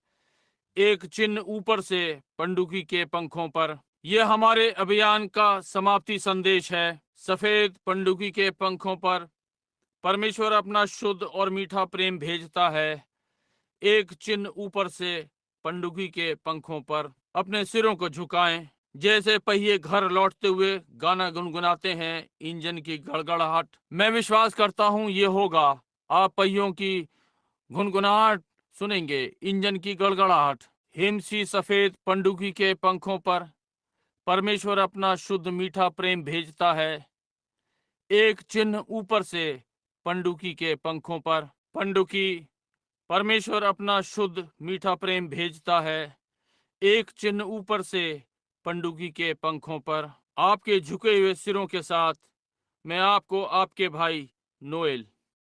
एक चिन्ह ऊपर से पंडुकी के पंखों पर। यह हमारे अभियान का समाप्ति संदेश है। सफेद पंडुकी के पंखों पर परमेश्वर अपना शुद्ध और मीठा प्रेम भेजता है। एक चिन्ह ऊपर से पंडुकी के पंखों पर। अपने सिरों को झुकाएं, जैसे पहिए घर लौटते हुए गाना गुनगुनाते हैं, इंजन की गड़गड़ाहट। मैं विश्वास करता हूं ये होगा। आप पहियों की गुनगुनाहट सुनेंगे, इंजन की गड़गड़ाहट। हिमसी सफेद पंडुकी के पंखों पर परमेश्वर अपना शुद्ध मीठा प्रेम भेजता है। एक चिन्ह ऊपर से पंडुकी के पंखों पर। पंडुकी, परमेश्वर अपना शुद्ध मीठा प्रेम भेजता है। एक चिन्ह ऊपर से पंडुकी के पंखों पर। आपके झुके हुए सिरों के साथ मैं आपको आपके भाई नोएल